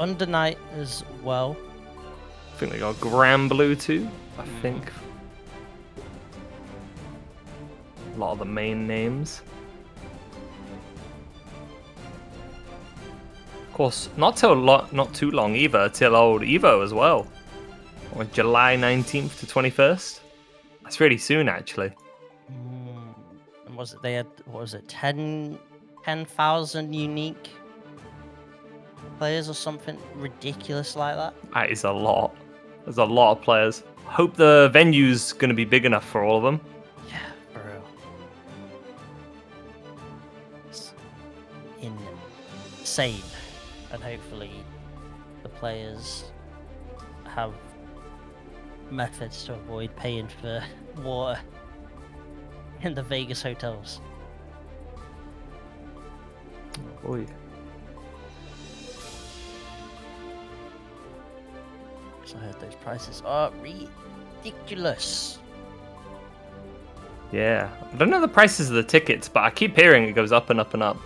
Under Night as well. I think we got Blazblue too. I think a lot of the main names. Of course, not too long either till old Evo as well. Or July 19th to 21st. That's really soon, actually. And was it they had 10,000 unique players or something ridiculous like that? That is a lot. There's a lot of players. Hope the venue's going to be big enough for all of them. Yeah, for real. It's insane. And hopefully the players have methods to avoid paying for water in the Vegas hotels. Oh, yeah. So I heard those prices are ridiculous. Yeah. I don't know the prices of the tickets, but I keep hearing it goes up and up and up.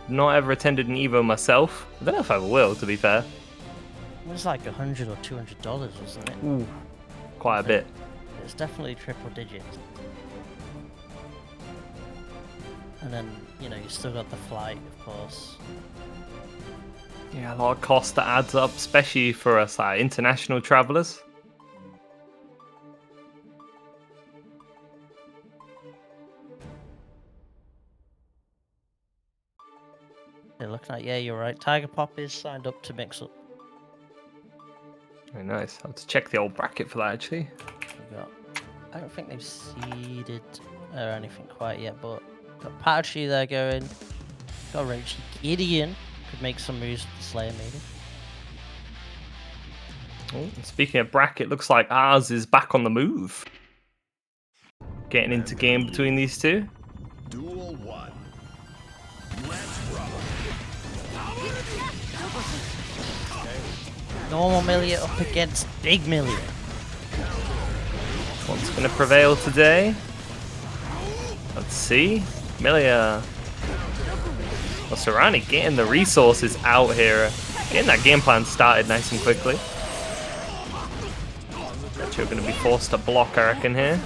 Not ever attended an Evo myself. I don't know if I ever will, to be fair. It was like $100 or $200, wasn't it? Ooh, quite a bit. It's definitely triple digits. And then, you know, you still got the flight, of course. Yeah, a lot of cost that adds up, especially for us international travellers. They're looking at, yeah, you're right. Tiger Pop is signed up to mix up. Very nice. I'll have to check the old bracket for that, actually. I don't think they've seeded or anything quite yet, but got PataChu there going. Got Roach Gideon. Could make some moves with the Slayer, maybe. Oh, speaking of bracket, looks like ours is back on the move. Getting into game between these two. Duel 1. Let's rock. Normal Millia up against Big Millia. What's going to prevail today? Let's see. Millia. Well, Sorani getting the resources out here. Getting that game plan started nice and quickly. Precho going to be forced to block, I reckon, here.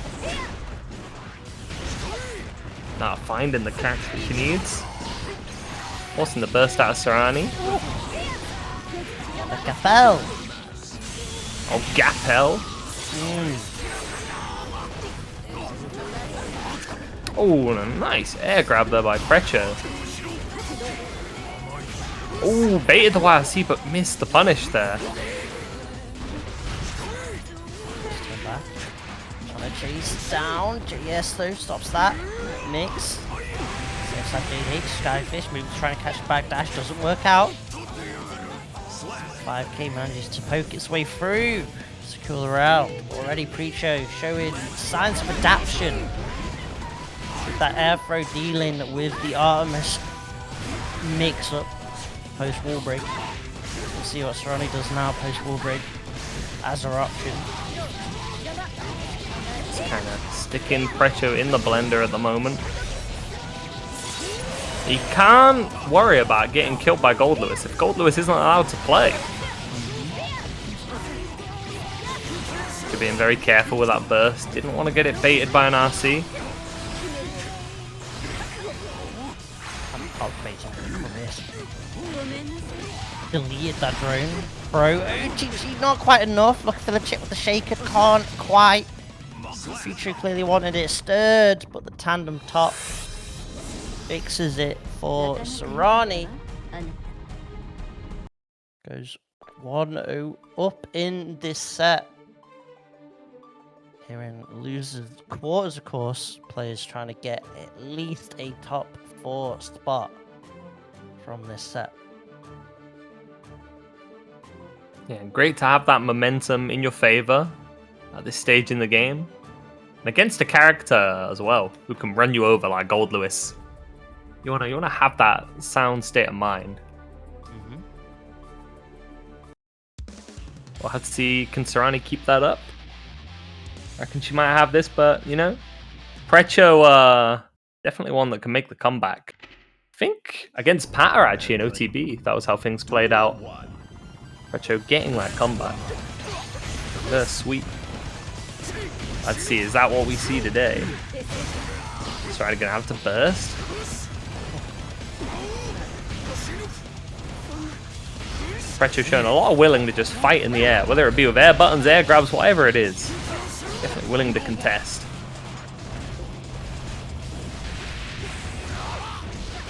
Not finding the catch that she needs. Forcing the burst out of Sorani. The Gapel. Oh, Gapel. Oh, and a nice air grab there by Precho. Oh, baited the YRC but missed the punish there. Trying to chase down. JS though stops that. Mix. Saves that JH. Skyfish moves trying to catch the back dash. Doesn't work out. 5k manages to poke its way through. Secure the round. Already Precho showing signs of adaptation. With that air throw dealing with the Artemis mix up post wall break. We'll see what Sorani does now post wall break as her option. Just kind of sticking Precho in the blender at the moment. He can't worry about getting killed by Goldlewis if Goldlewis isn't allowed to play. Asuka being very careful with that burst. Didn't want to get it baited by an RC. Deleted that drone. Bro, GG, not quite enough. Look for the chip with the shaker, can't quite. Precho clearly wanted it stirred, but the tandem top fixes it for Sorani. Goes 1-0 up in this set. Hearing losers quarters, of course, players trying to get at least a top 4 spot from this set. Yeah, great to have that momentum in your favor at this stage in the game. And against a character as well, who can run you over like Goldlewis. You wanna have that sound state of mind. We'll have to see, can Sorani keep that up? I reckon she might have this, but you know, Precho definitely one that can make the comeback. I think against Pata actually in OTB, that was how things played out. Precho getting that comeback. The sweep. Let's see, is that what we see today? Sorani gonna have to burst. Precho showing a lot of willing to just fight in the air, whether it be with air buttons, air grabs, whatever it is. Definitely willing to contest.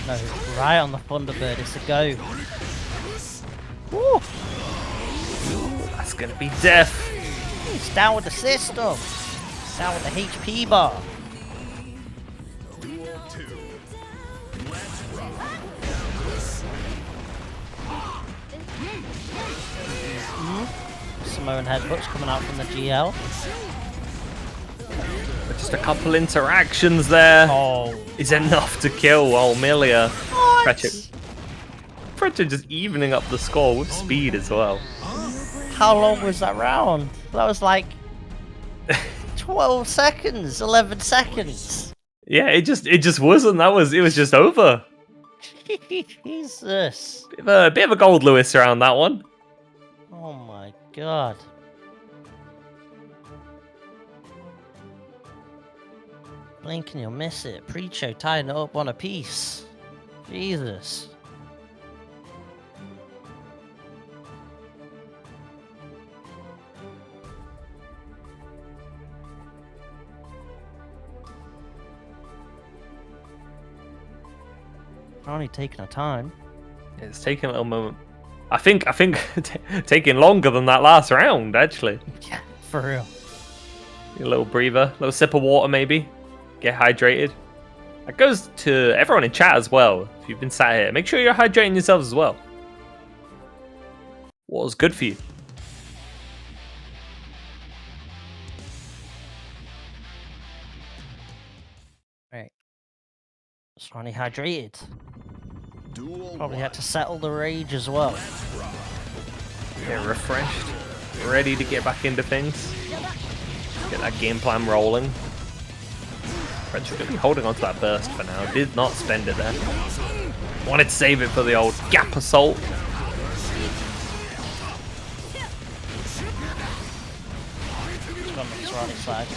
No, right on the Thunderbird, it's a go. Woo. That's gonna be death. It's down with the system. It's down with the HP bar. Samoan headbutts coming out from the GL. Just a couple interactions there is enough to kill old Millia. Precho just evening up the score with speed as well. How long was that round? That was like 12 seconds, 11 seconds. Yeah, it just wasn't. It was just over. Jesus. Bit of a Goldlewis around that one. Oh my god. Blink and you'll miss it. Precho tying it up on a piece. Jesus. Only taking a time. It's taking a little moment. I think taking longer than that last round, actually. Yeah, for real. A little breather, a little sip of water maybe. Get hydrated. That goes to everyone in chat as well. If you've been sat here, make sure you're hydrating yourselves as well. Water's good for you. Right. Sorani hydrated. Probably had to settle the rage as well. Yeah, refreshed. Ready to get back into things. Get that game plan rolling. Precho going to be holding on to that burst for now. Did not spend it there. Wanted to save it for the old gap assault. It's gone on the Sorani side.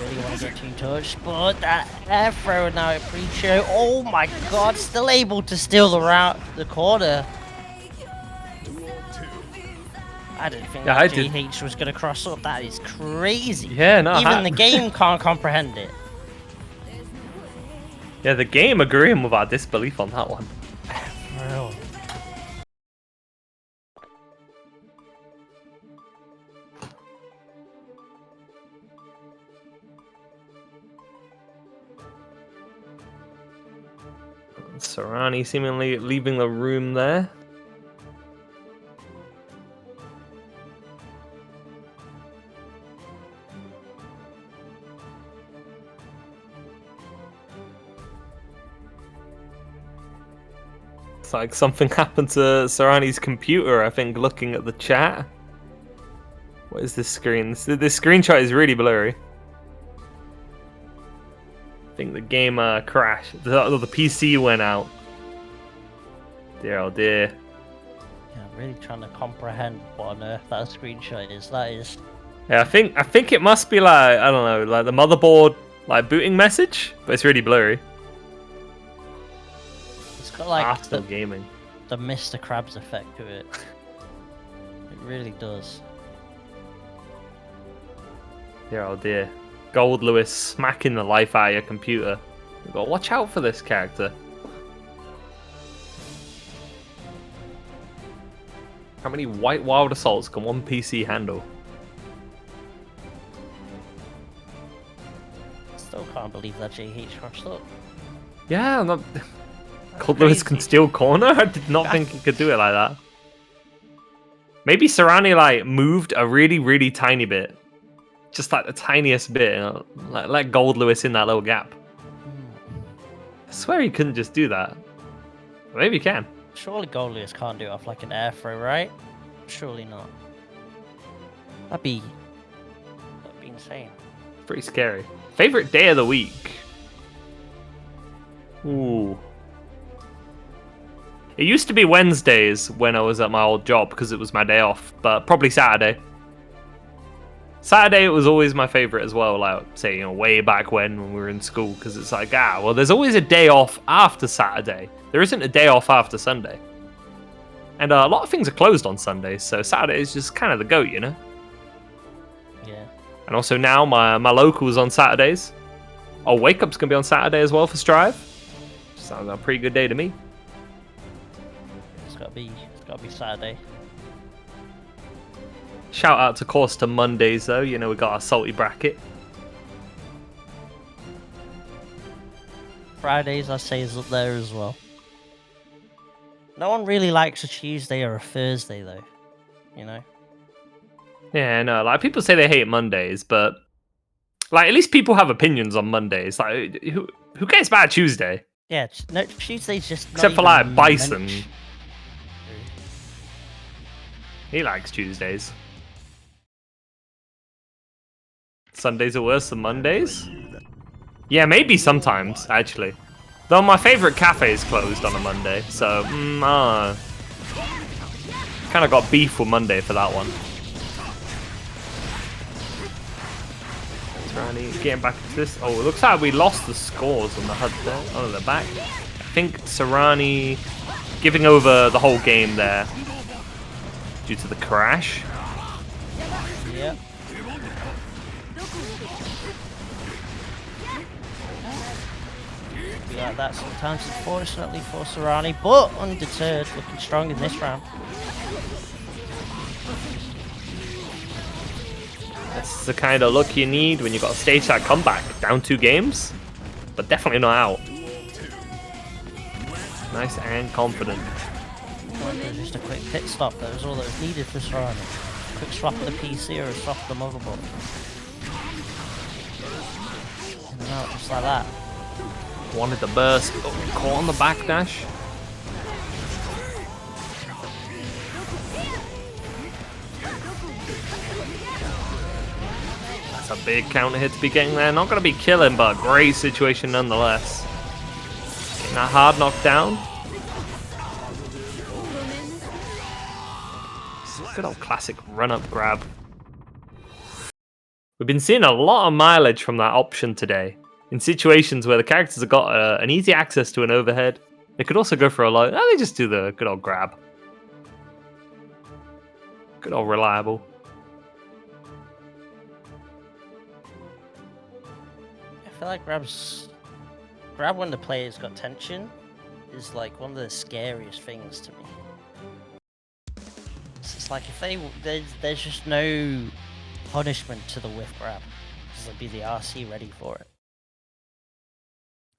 Really want to get too touched, but that air throw now at Precho. Oh my god, still able to steal the corner. I didn't think that GH was going to cross up. That is crazy. Yeah, no. Even the game can't comprehend it. Yeah, the game agreeing with our disbelief on that one. Real. Sorani seemingly leaving the room there. It's like something happened to Sorani's computer, I think, looking at the chat. What is this screen? This screenshot is really blurry. I think the game crashed. The PC went out. Dear oh dear. Yeah, I'm really trying to comprehend what on earth that screenshot is. That is. Yeah, I think it must be like, I don't know, like the motherboard like booting message, but it's really blurry. It's got like Still gaming. the Mr. Krabs effect to it. It really does. Yeah, oh dear. Goldlewis smacking the life out of your computer. You've got to watch out for this character. How many white wild assaults can one PC handle? Still can't believe that JH crashed up. Yeah, I'm not... Goldlewis can steal corner? I did not think he could do it like that. Maybe Sorani like moved a really, really tiny bit. Just like the tiniest bit. Like, let Goldlewis in that little gap. I swear he couldn't just do that. Maybe he can. Surely Goldlewis can't do it off like an air throw, right? Surely not. That'd be insane. Pretty scary. Favorite day of the week? Ooh. It used to be Wednesdays when I was at my old job because it was my day off, but probably Saturday. Saturday it was always my favorite as well, like say, you know, way back when we were in school, because it's like, well, there's always a day off after Saturday. There isn't a day off after Sunday. And a lot of things are closed on Sundays, so Saturday is just kind of the goat, you know? Yeah. And also now my locals on Saturdays. Oh, Wake Up's going to be on Saturday as well for Strive. Sounds like a pretty good day to me. It's gotta be Saturday. Shout out of course to Mondays though, you know, we got our salty bracket. Fridays I say is up there as well. No one really likes a Tuesday or a Thursday though, you know? Yeah, no, like people say they hate Mondays, but like at least people have opinions on Mondays. Like who cares about Tuesday? Yeah, no, Tuesday's just not Except for even like Bison. mentioned. He likes Tuesdays. Sundays are worse than Mondays? Yeah, maybe sometimes, actually. Though my favourite cafe is closed on a Monday, so, kind of got beef with Monday for that one. Sorani getting back into this. Oh, it looks like we lost the scores on the HUD there. Oh, they're back. I think Sorani giving over the whole game there due to the crash. Yep. Be like that sometimes, unfortunately for Sorani, but undeterred, looking strong in this round. That's the kind of luck you need when you got a stage that comeback. Down 2 games, but definitely not out. Nice and confident. Just a quick pit stop, that was all that was needed for Sorani. Quick swap of the PC or a swap of the motherboard. In and out, just like that. Wanted the burst. Oh, caught on the backdash. That's a big counter hit to be getting there. Not going to be killing, but a great situation nonetheless. Getting that hard knockdown. Good old classic run-up grab. We've been seeing a lot of mileage from that option today. In situations where the characters have got an easy access to an overhead, they could also go for a low. No, they just do the good old grab. Good old reliable. I feel like grab when the player's got tension is like one of the scariest things to me. It's like if there's just no punishment to the whiff grab, because there'll be the RC ready for it.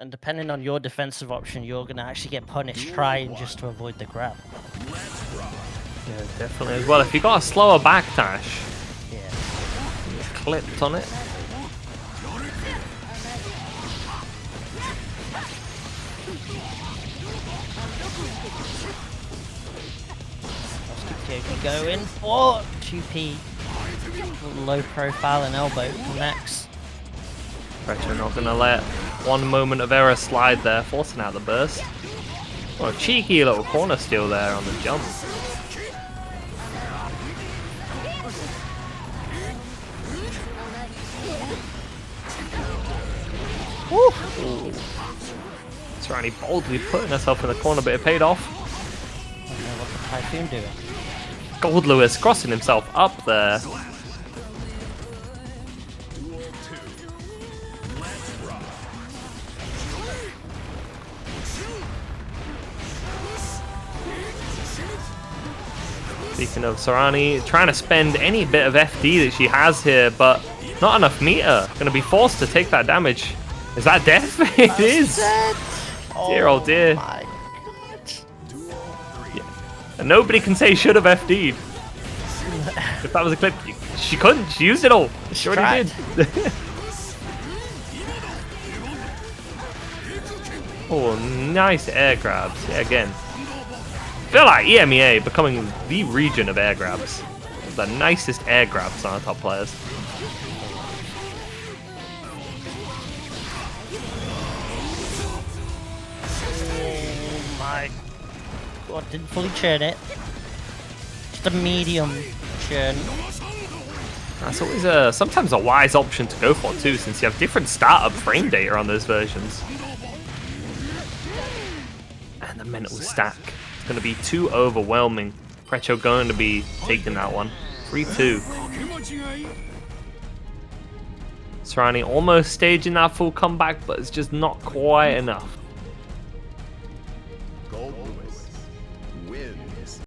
And depending on your defensive option, you're going to actually get punished trying just to avoid the grab. Yeah, definitely as well. If you got a slower backdash, Yeah. clipped on it. Keep going for 2P. Low profile and elbow connects. Precho not going to let one moment of error slide there, forcing out the burst. Oh, a cheeky little corner steal there on the jump. Sorani boldly putting herself in the corner, but it paid off. I don't know what the Typhoon doing. Goldlewis crossing himself up there. Speaking of Sorani, trying to spend any bit of FD that she has here, but not enough meter. Going to be forced to take that damage. Is that death? It is. Dear oh dear. My God. Yeah. And nobody can say should have FD'd. If that was a clip, she couldn't. She used it all. She already did. Oh, nice air grabs. Yeah, again. I feel like EMEA becoming the region of air grabs. The nicest air grabs on our top players. Oh my God, didn't fully churn it. Just a medium churn. That's always sometimes a wise option to go for too, since you have different startup frame data on those versions. And the mental stack. It's going to be too overwhelming. Precho going to be taking that one. 3-2. Sorani almost staging that full comeback, but it's just not quite enough. Goldlewis wins.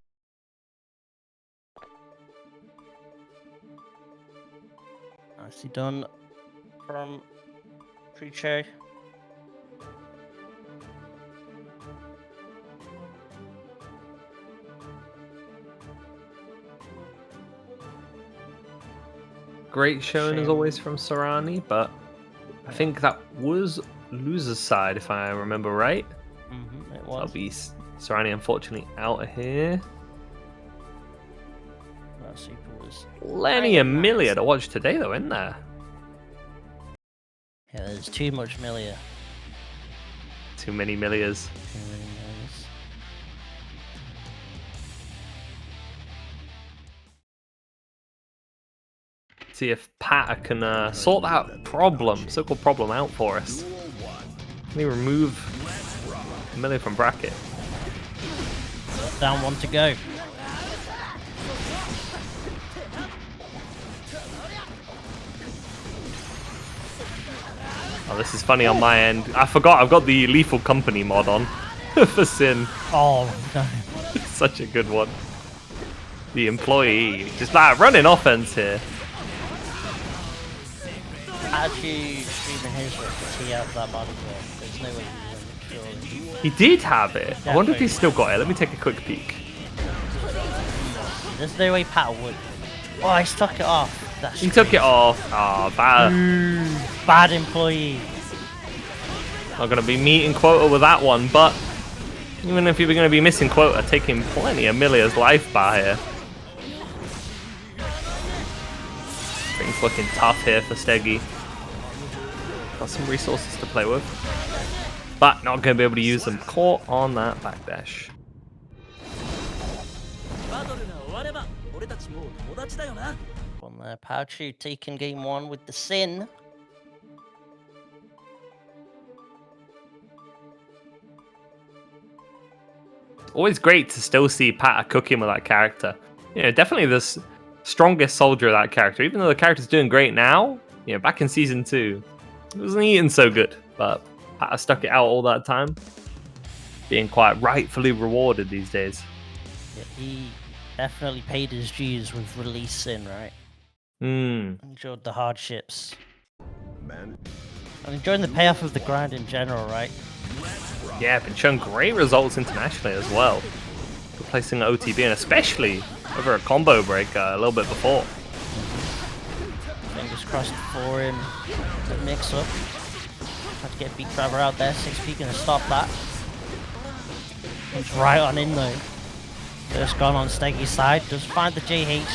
Nicely done from Precho. Great showing as always from Sorani, but I think that was loser's side if I remember right. It That'll was. be Sorani unfortunately out of here. That super was. Plenty of Millia to watch today though, isn't there? Yeah, there's too much Millia. Too many Millias. Too many Millias. See if Pata can sort that problem, so-called problem out for us. Can he remove Millia from bracket? Down one to go. Oh, this is funny on my end. I forgot I've got the Lethal Company mod on for Shin. Oh no. Such a good one. The employee, just like running offense here. Actually, streaming his work, he has that body work. There's no way he wouldn't, surely. He did have it. I wonder if Definitely. he's still got it. Let me take a quick peek. There's no way Pat would. Oh, I stuck it off. That's He took it off. Ah, bad. bad employee. Not going to be meeting quota with that one, but even if you were going to be missing quota, taking plenty of Millia's life bar here. Things looking tough here for sstegy. Got some resources to play with, but not going to be able to use them. Caught on that backdash. On there, PataChu taking game one with the Sin. Always great to still see Pata cooking with that character. You know, definitely the strongest soldier of that character. Even though the character's doing great now, you know, back in season 2, it wasn't eating so good. But Pata stuck it out all that time, being quite rightfully rewarded these days. Yeah, he definitely paid his dues with release Sin, right? Enjoyed the hardships. Man. I'm enjoying the payoff of the grind in general, right? Yeah, been showing great results internationally as well. Replacing OTB and especially over a combo break a little bit before. Fingers crossed for him to mix up. Had to get Beat Grabber out there. 6P gonna stop that. Comes right on in though. First gone on Steggy's side. Does find the JH.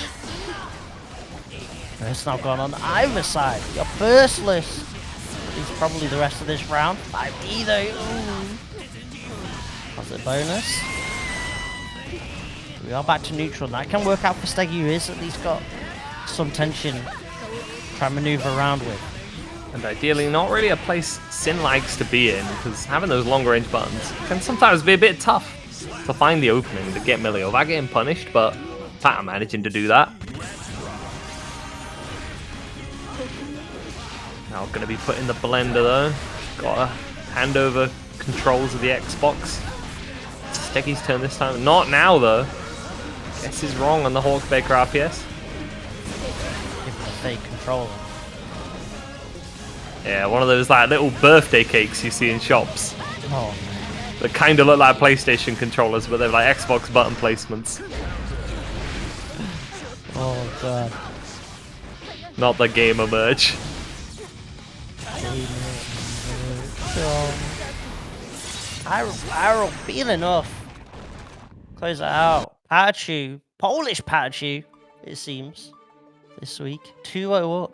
It's now gone on either side. You're burstless. He's probably the rest of this round. 5D though. Ooh. That's a bonus. We are back to neutral. That can work out for Steggy, who is at least got some tension to try and maneuver around with. And ideally not really a place Shin likes to be in, because having those long range buttons can sometimes be a bit tough to find the opening to get Millia without getting punished, but Pat managing to do that. Now going to be put in the blender though. Got to hand over controls of the Xbox. Steggy's turn this time. Not now though. Guess is wrong on the Hawkbaker RPS. Give him a fake controller. Yeah, one of those like little birthday cakes you see in shops. Oh. That kind of look like PlayStation controllers, but they're like Xbox button placements. Oh god. Not the gamer merch. Arrow, feel enough. Close it out. PataChu, Polish PataChu, it seems, this week. 2-0 up.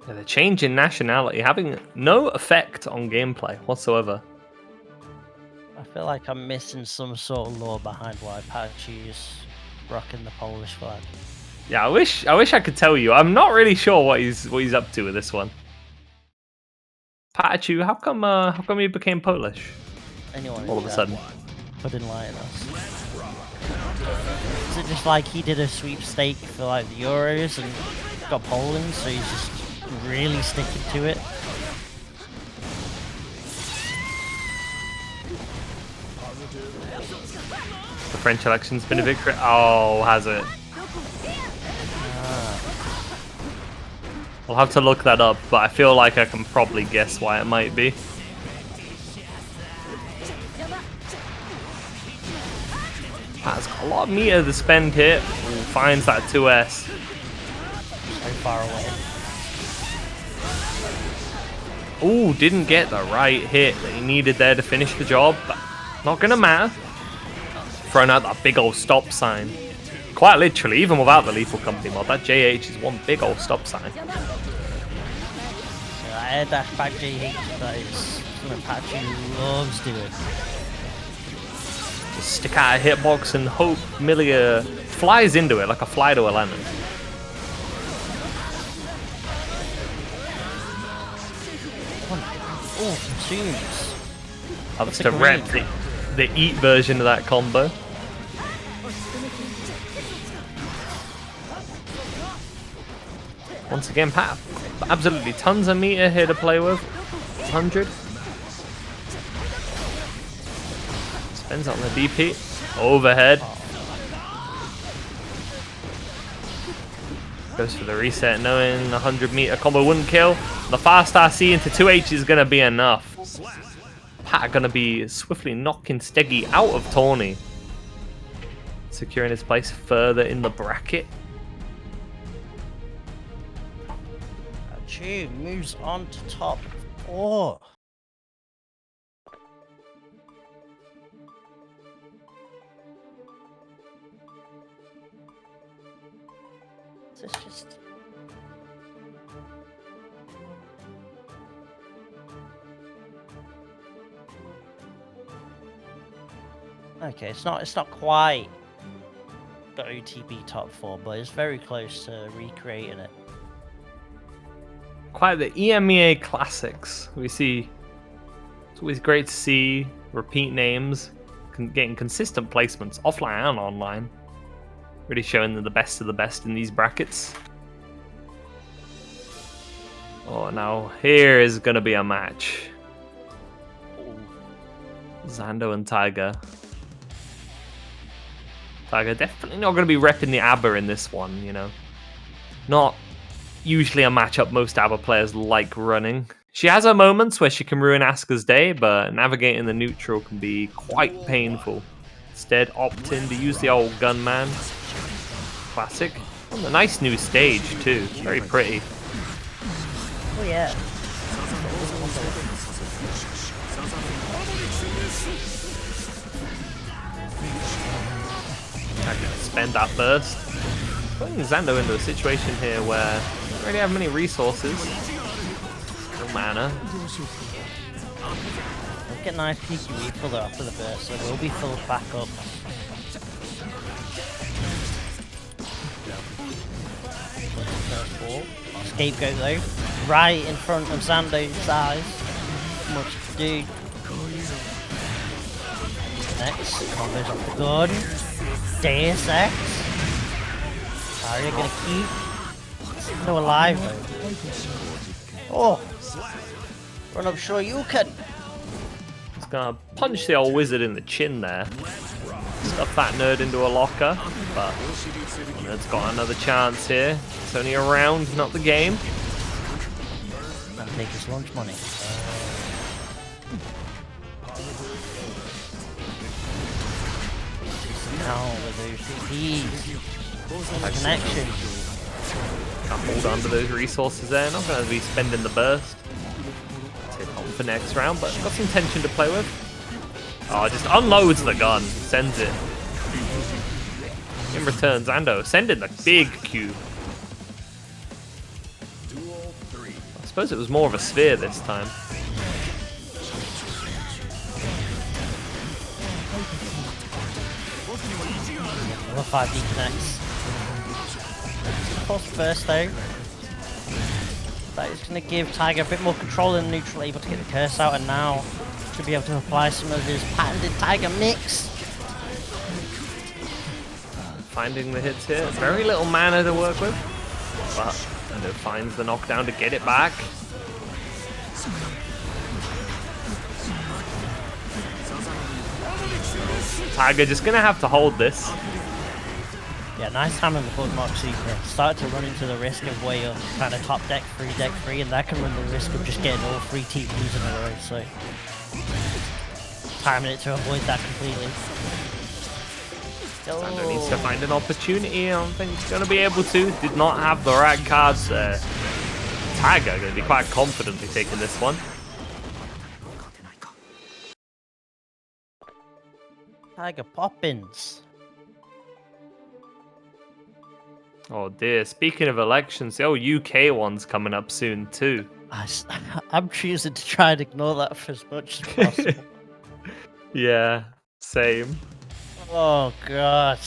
Yeah, the change in nationality having no effect on gameplay whatsoever. I feel like I'm missing some sort of lore behind why PataChu is rocking the Polish flag. Yeah, I wish I could tell you. I'm not really sure what he's up to with this one. PataChu, how come he became Polish? Anyone All of a sudden. Put in light us. Is it just like he did a sweepstake for like the Euros and got Poland, so he's just really sticking to it? The French election's been a victory. Oh, has it? I'll have to look that up, but I feel like I can probably guess why it might be. Pat's got a lot of meter to spend here. Ooh, finds that 2S. So far away. Ooh, didn't get the right hit that he needed there to finish the job, but not gonna matter. Throwing out that big old stop sign. Quite literally, even without the Lethal Company mod, that JH is one big old stop sign. Air dash back JH, that is something PataChu loves doing. Just stick out a hitbox and hope Millia flies into it like a fly to a lemon. Oh, consumes. That's to rep the eat version of that combo. Once again, Pat, absolutely tons of meter here to play with. 100. Spends on the DP. Overhead. Goes for the reset, knowing a 100-meter combo wouldn't kill. The fast RC into 2H is going to be enough. Pat going to be swiftly knocking sstegy out of Tawny. Securing his place further in the bracket. PataChu moves on to top 4. Is this just... Okay, it's not quite the OTB top 4, but it's very close to recreating it. Quite the EMEA classics. We see, it's always great to see repeat names, getting consistent placements offline and online. Really showing them the best of the best in these brackets. Oh, now here is going to be a match. Zando and Tiger. Tiger definitely not going to be repping the A.B.A in this one, you know. Not usually a matchup most A.B.A players like running. She has her moments where she can ruin Asuka's day, but navigating the neutral can be quite painful. Instead, opting to use the old gunman. Classic. On a nice new stage too. Very pretty. Oh yeah. I'm gonna spend that burst. Putting Zando into a situation here where they don't really have many resources. No mana. Look at nice peaky refill though after the burst, so we'll be filled back up. first ball. Scapegoat though, right in front of Zando's eyes. Much to do. Next, combos off the gun. Deus Ex. Are you gonna keep Zando alive though? Oh! Run up, sure you can. Just gonna punch the old wizard in the chin there. Stuff that nerd into a locker, but nerd's got another chance here. It's only a round, not the game. That'll take his lunch money. Now with those CPs. Connection. Can't hold on to those resources there. Not gonna be spending the burst. Take on for next round, but got some tension to play with. Oh, just unloads the gun, sends it. In return, Zando sending the big cube. I suppose it was more of a sphere this time. Another 5D connects. Pulse burst though. That is going to give Tiger a bit more control in neutral, able to get the curse out, and now should be able to apply some of his patented Tiger mix. Finding the hits here. Very little mana to work with, but Zando finds the knockdown to get it back. Tiger just gonna have to hold this. Yeah, nice time in the Bug Mark Super. Start to run into the risk of where you're kind of top deck 3, and that can run the risk of just getting all 3 TPs in a row, so timing it to avoid that completely. Zando needs to find an opportunity. I don't think he's going to be able to. Did not have the right cards there. Tiger going to be quite confidently taking this one. Tiger Poppins. Oh dear, speaking of elections, the old UK one's coming up soon too. I'm choosing to try and ignore that for as much as possible. Yeah, same. Oh god.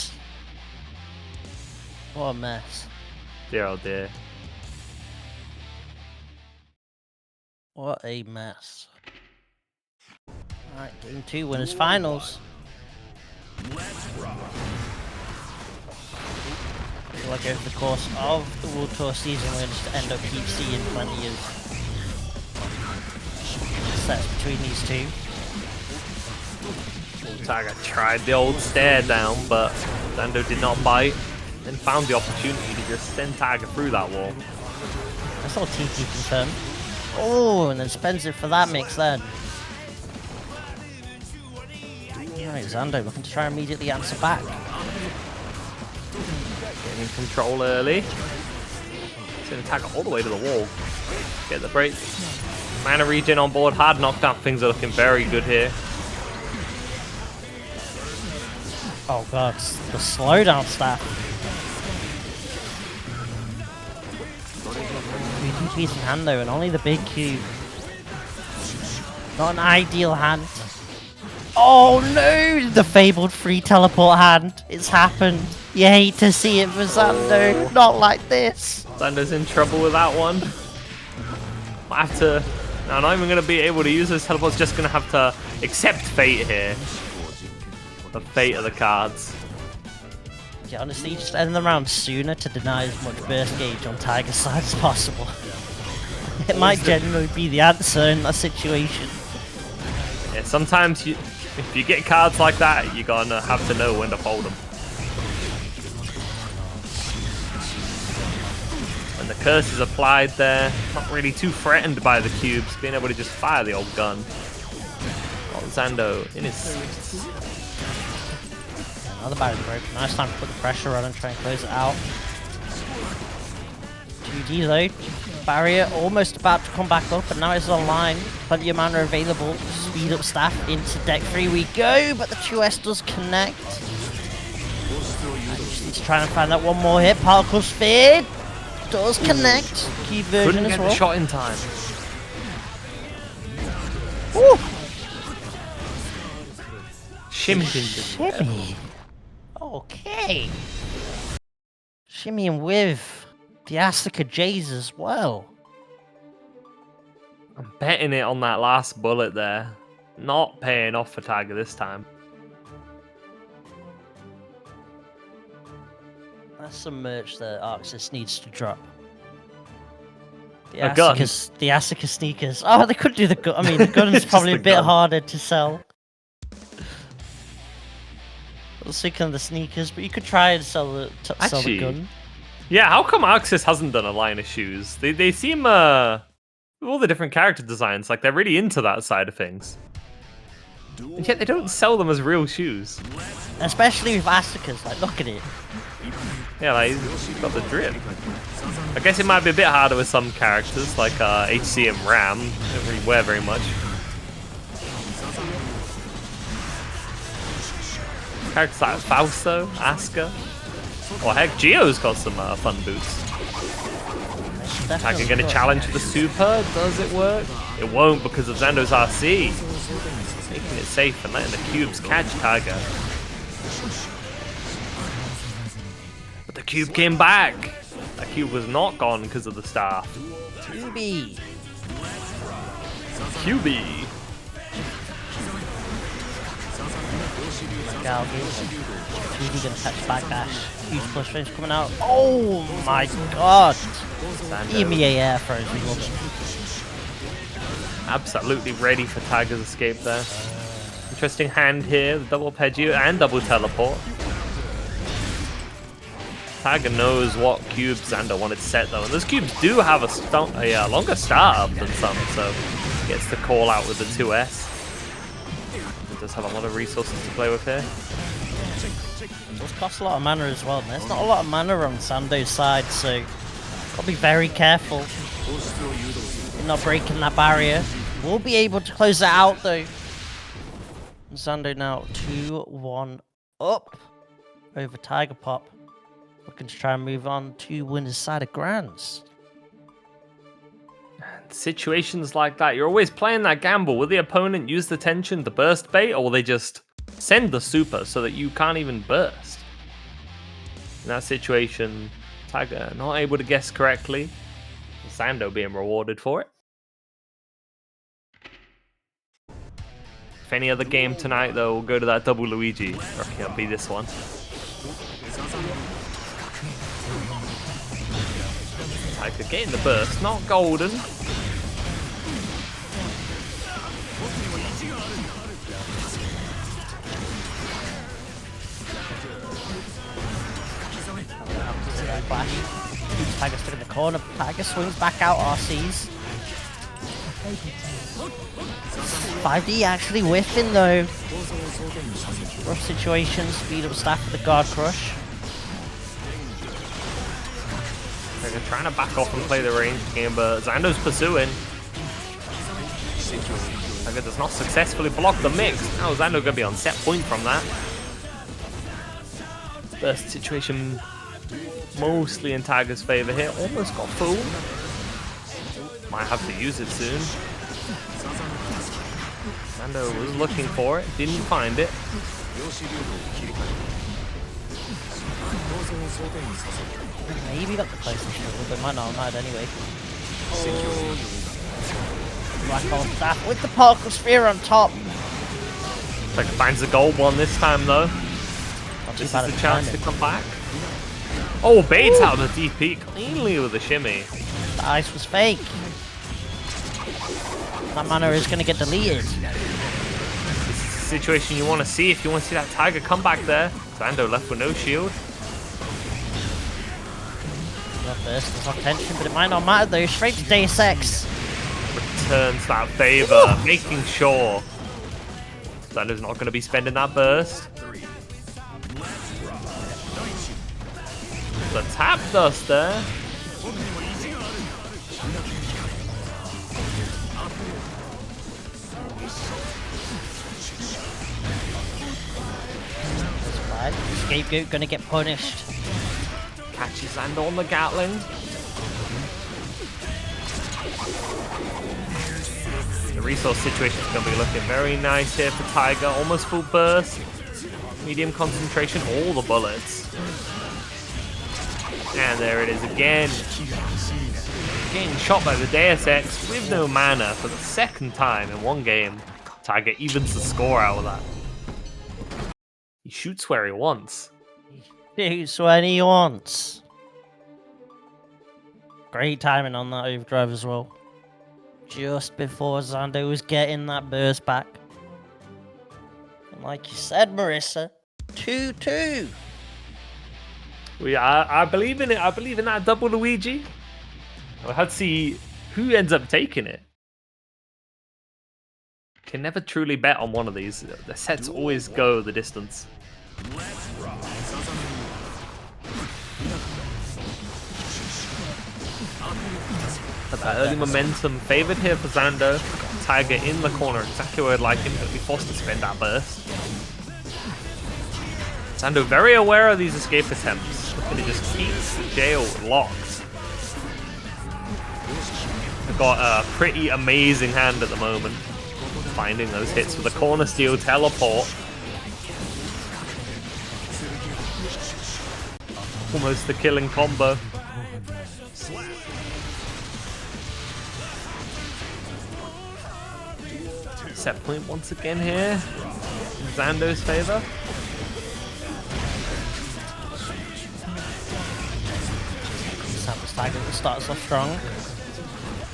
What a mess. Dear oh dear. What a mess. Alright, game 2 winners finals. I feel like over the course of the World Tour season we're going to end up keep seeing plenty of sets between these two. Tiger tried the old stare down, but Zando did not bite, and found the opportunity to just send Tiger through that wall. That's all TP confirmed. Oh, and then spends it for that mix then. Alright, Zando looking to try and immediately answer back. Getting in control early. Sending Tiger all the way to the wall. Get the break. Mana regen on board, hard knockdown. Things are looking very good here. Oh god, the slowdown staff. 3 TPs in hand though, and only the big cube. Not an ideal hand. Oh no! The fabled free teleport hand. It's happened. You hate to see it for Zando. Not like this. Zando's in trouble with that one. Might have to... No, not even going to be able to use those teleports. Just going to have to accept fate here. The fate of the cards. Yeah, honestly, just end the round sooner to deny as much burst gauge on Tiger's side as possible. It might genuinely be the answer in that situation. Yeah, sometimes if you get cards like that, you're going to have to know when to fold them. When the curse is applied there, not really too threatened by the cubes, being able to just fire the old gun. Oh, Zando in his seats. Another barrier broke. Nice time to put the pressure on and try and close it out. 2D though. Barrier almost about to come back up, and now it's online. Plenty of mana available. Speed up staff into deck 3 we go, but the 2S does connect. He's trying to find that one more hit. Particle sphere does connect. Key version Couldn't as get well. the shot in time. Woo! Shimmy. Okay. Shimmy and with. The Asuka Jays as well. I'm betting it on that last bullet there. Not paying off for Tiger this time. That's some merch that Arxis needs to drop. The A gun. The Asuka sneakers. Oh, they could do the gun. I mean, the gun is probably a bit harder to sell. I was thinking of the sneakers, but you could try and sell the gun. Yeah, how come Arxis hasn't done a line of shoes? They seem, with all the different character designs, like they're really into that side of things. And yet they don't sell them as real shoes. Especially with Asuka's, like, look at it. Yeah, like, he's got the drip. I guess it might be a bit harder with some characters, like HC and Ram. They don't really wear very much. Characters like Fausto, Asuka. Or heck, Gio's got some fun boots. Tiger gonna challenge the super. Does it work? It won't because of Zando's RC. Making it safe and letting the cubes catch Tiger. But the cube came back. That cube was not gone because of the staff. QB. QB. QB gonna catch backdash. Huge push range coming out. Oh my god! EMEA air throws, we love it. Absolutely ready for Tiger's escape there. Interesting hand here, the double Precho and double teleport. Tiger knows what cubes Zando wanted set though, and those cubes do have a longer startup than some, so gets the call out with the 2S. It does have a lot of resources to play with here. It does cost a lot of mana as well, and there's not a lot of mana on Zando's side, so gotta be very careful. You're not breaking that barrier. We'll be able to close that out though. Zando now 2-1 up over Tiger Pop. Looking to try and move on to winner's side of Grands. Situations like that, you're always playing that gamble. Will the opponent use the tension to burst bait, or will they just send the super so that you can't even burst? In that situation, Tiger not able to guess correctly. Zando being rewarded for it. If any other game tonight, though, we'll go to that double Luigi. Okay, it'll be this one. Tiger getting the burst, not golden. Flash. Tiger stuck in the corner. Tiger swings back out RCs. 5D actually whiffing though. Rough situation. Speed up staff with the guard crush. They're trying to back off and play the range game, but Zando's pursuing. Tiger does not successfully block the mix. Now Zando gonna be on set point from that. Burst situation mostly in Tiger's favor here. Almost got fooled. Might have to use it soon. Zando was looking for it, didn't find it. Maybe got the closest, but might not have had anyway. Black on staff with the particle sphere on top. Tiger finds the gold one this time though. This is bad the chance to come back. Oh, baits out of the DP cleanly with a shimmy. The ice was fake. That mana is going to get deleted. This is the situation you want to see if you want to see that Tiger come back there. Zando left with no shield. Not first, there's not tension, but it might not matter though. Straight to NSxC. Returns that favor, making sure Zando's not going to be spending that burst. The tap dust there. Scapegoat gonna get punished. Catches Zando on the Gatling. The resource situation is going to be looking very nice here for Tiger. Almost full burst. Medium concentration, all the bullets. And there it is again. Getting shot by the Deus Ex with no mana for the second time in one game. Tiger evens the score out of that. He shoots where he wants. Shoots when he wants. Great timing on that overdrive as well. Just before Zando was getting that burst back. And like you said, Marissa, 2-2. I believe in it. I believe in that double Luigi. We'll have to see who ends up taking it. Can never truly bet on one of these. The sets always go the distance. But that early momentum favored here for Zando. Tiger in the corner, exactly where I'd like him, but be forced to spend that burst. Zando very aware of these escape attempts, looking to just keep jail locked. They've got a pretty amazing hand at the moment, finding those hits with a corner steal teleport. Almost the killing combo. Set point once again here in Zando's favor. Tiger starts off strong.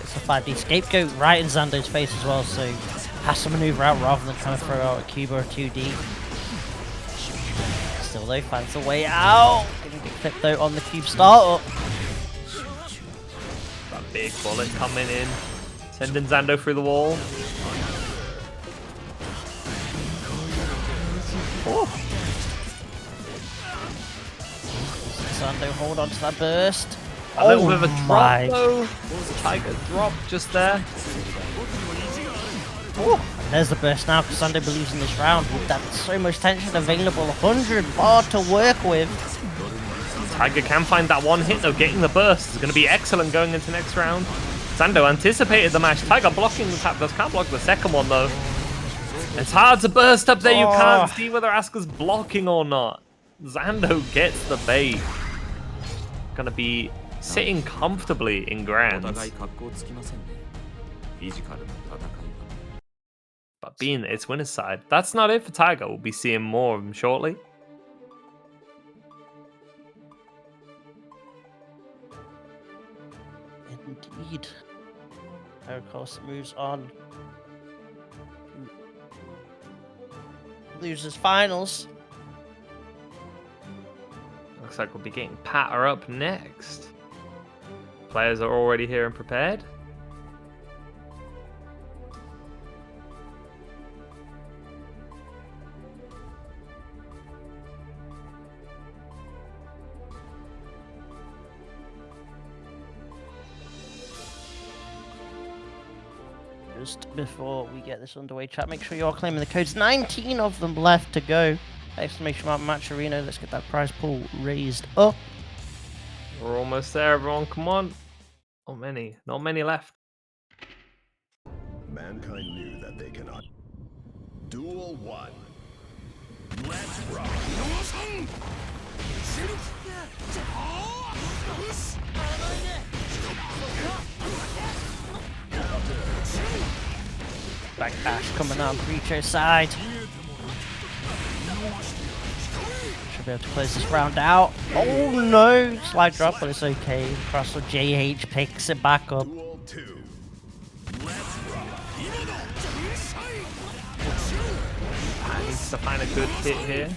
It's a 5D scapegoat right in Zando's face as well, so has to maneuver out rather than trying to throw out a cube or a 2D. Still though, finds a way out. Gonna get clipped out on the cube startup. That big bullet coming in, sending Zando through the wall. Oh. Zando hold on to that burst. A little bit of a drop though. Tiger drop just there. Oh, and there's the burst now because Zando believes in this round. With that so much tension available, 100 bar to work with. Tiger can find that one hit though, getting the burst is going to be excellent going into next round. Zando anticipated the match. Tiger blocking the tap dust, can't block the second one though. It's hard to burst up there, you can't see whether Asuka's blocking or not. Zando gets the bait. Gonna be sitting comfortably in grands. But being its winner's side, that's not it for Tiger. We'll be seeing more of him shortly. Indeed. Of course, moves on. Loses finals. Looks like we'll be getting Patter up next. Players are already here and prepared. Just before we get this underway, chat, make sure you're claiming the codes. 19 of them left to go. Exclamation mark match arena. Let's get that prize pool raised up. We're almost there, everyone. Come on. Not many left. Mankind knew that they cannot. Duel 1. Let's rock. Back dash coming on Precho's side. Should be able to close this round out. Oh no! Slide drop, but it's okay. Crossel JH picks it back up. Duel 2. Needs to find a good hit here.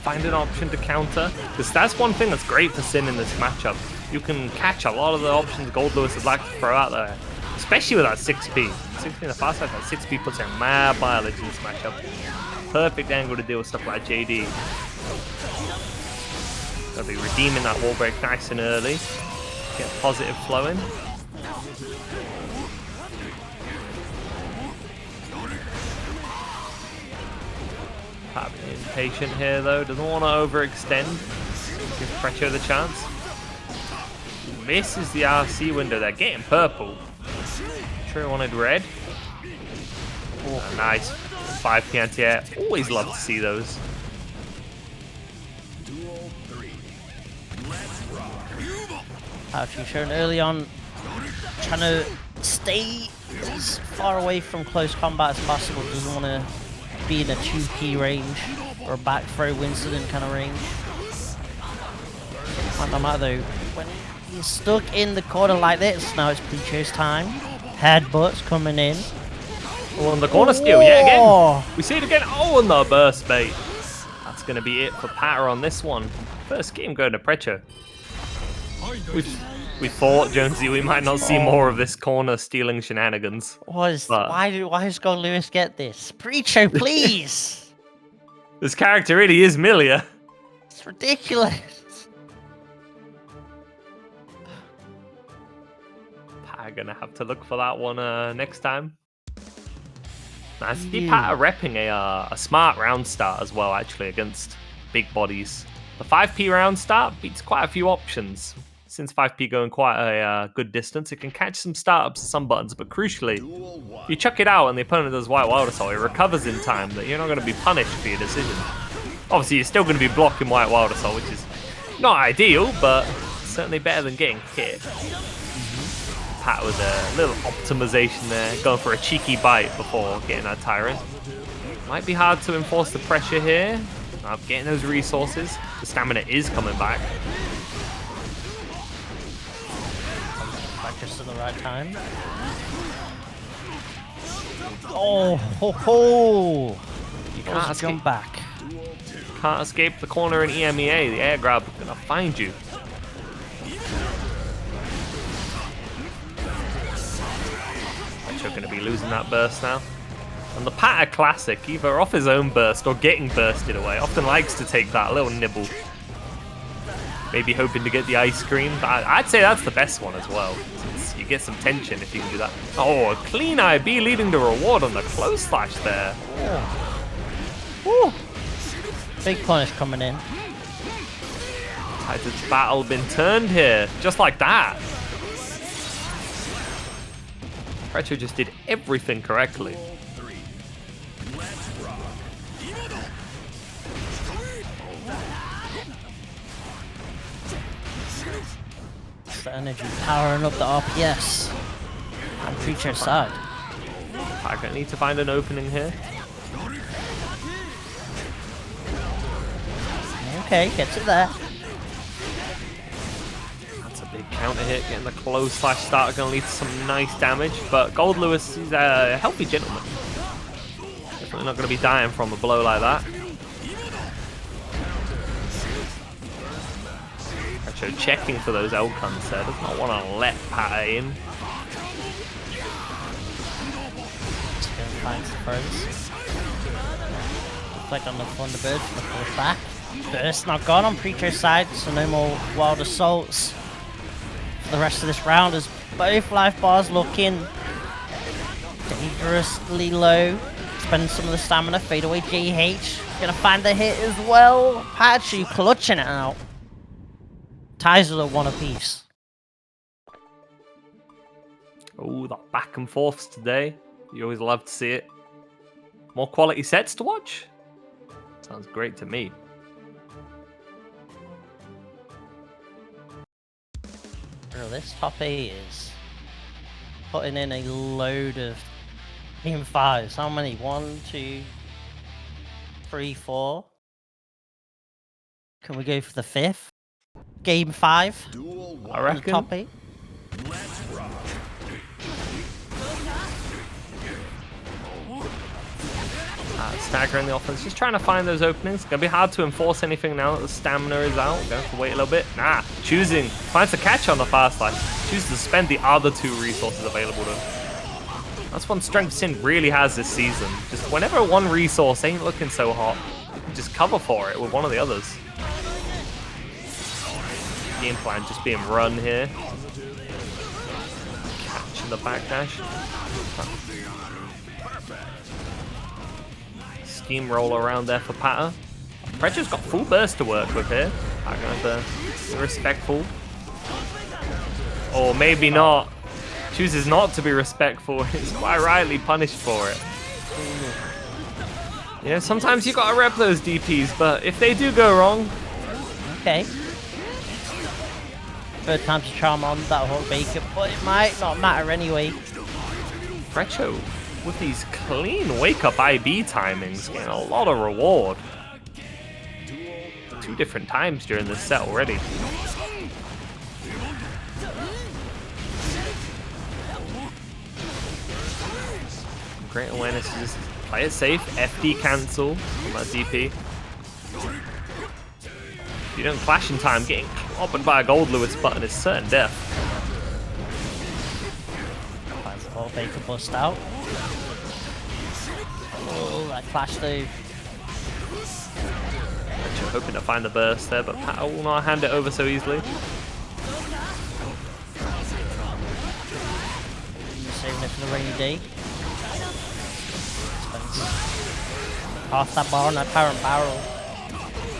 Find an option to counter. Because that's one thing that's great for Shin in this matchup. You can catch a lot of the options Goldlewis would like to throw out there. Especially with that 6p. 6p in the fast side, that 6p puts in mad mileage in this matchup. Perfect angle to deal with stuff like JD. Gotta be redeeming that wall break nice and early. Get positive flowing. Pat being impatient here though, doesn't want to overextend. Give Precho the chance. Misses the RC window there, getting purple. Sure he wanted red. Oh, nice 5p anti-air. Always love to see those. Duel 3. Let's rock. PataChu shown early on, trying to stay as far away from close combat as possible. Doesn't want to be in a 2P range or a back throw Winston kind of range. No matter though, when he's stuck in the corner like this, now it's Precho's time. Headbutts coming in. Oh, and the corner steal, yeah, again. We see it again. Oh, and the burst bait. That's going to be it for Pata on this one. First game going to Precho. We thought, Jonesy, we might not see more of this corner stealing shenanigans. Why does Goldlewis get this? Precho, please! This character really is Millia. It's ridiculous. Pata gonna have to look for that one next time. I see Pata repping a smart round start as well, actually, against big bodies. The 5p round start beats quite a few options. Since 5p going quite a good distance, it can catch some startups and some buttons, but crucially, if you chuck it out and the opponent does White Wild Assault, it recovers in time, that you're not going to be punished for your decision. Obviously, you're still going to be blocking White Wild Assault, which is not ideal, but certainly better than getting hit. Pat with a little optimization there, going for a cheeky bite before getting that Tyrant. Might be hard to enforce the pressure here. Getting those resources. The stamina is coming back. Back just at the right time. Oh, ho, ho! You can't jump back. Can't escape the corner in EMEA. The air grab is gonna find you. Precho gonna be losing that burst now. And the Pata classic, either off his own burst or getting bursted away, often likes to take that little nibble. Maybe hoping to get the ice cream. But I'd say that's the best one as well, since you get some tension if you can do that. Oh, a clean A.B.A leading the reward on the close slash there. Woo. Big punish coming in. Titan's battle been turned here, just like that. Precho just did everything correctly. The energy powering up the RPS on Precho's side. I need to find an opening here. Okay, gets it there. That's a big counter hit, getting the close slash start going to lead to some nice damage, but Goldlewis is a healthy gentleman. Definitely not going to be dying from a blow like that. Precho checking for those outcomes there, does not want to let Pata in. Finds the pros. Reflect on the Thunderbird for the push back. Burst not gone on Precho's side, so no more wild assaults for the rest of this round as both life bars looking dangerously low. Spending some of the stamina, fade away GH. Gonna find the hit as well. PataChu clutching it out. Ties with a one apiece. Oh, that back and forths today. You always love to see it. More quality sets to watch? Sounds great to me. Bro, this top A is putting in a load of game fives. How many? 1, 2, 3, 4. Can we go for the 5th? Game 5? I reckon. Top 8? Staggering the offense, just trying to find those openings. Gonna be hard to enforce anything now that the stamina is out. Gonna have to wait a little bit. Choosing, finds a catch on the fast slash. Chooses to spend the other 2 resources available to him. That's one strength Shin really has this season. Just whenever one resource ain't looking so hot, you can just cover for it with one of the others. Game plan just being run here. Catching the backdash. Steamroll around there for Pata. Precho's got full burst to work with here. I'm going to be respectful. Or maybe not. Chooses not to be respectful. He's quite rightly punished for it. Yeah, sometimes you got to rep those DPs, but if they do go wrong... Okay. Third time's a charm on that whole Baiken, but it might not matter anyway. Precho with these clean wake-up IB timings, getting a lot of reward. 2 different times during this set already. Great awareness to just play it safe, FD cancel on that DP. If you don't clash in time, getting clobbered by a Goldlewis button is certain death. Finds the whole Baiken bust out. Oh, that clash though. Precho hoping to find the burst there, but PataChu will not hand it over so easily. Saving it for the rainy day. Half that bar on that apparent barrel.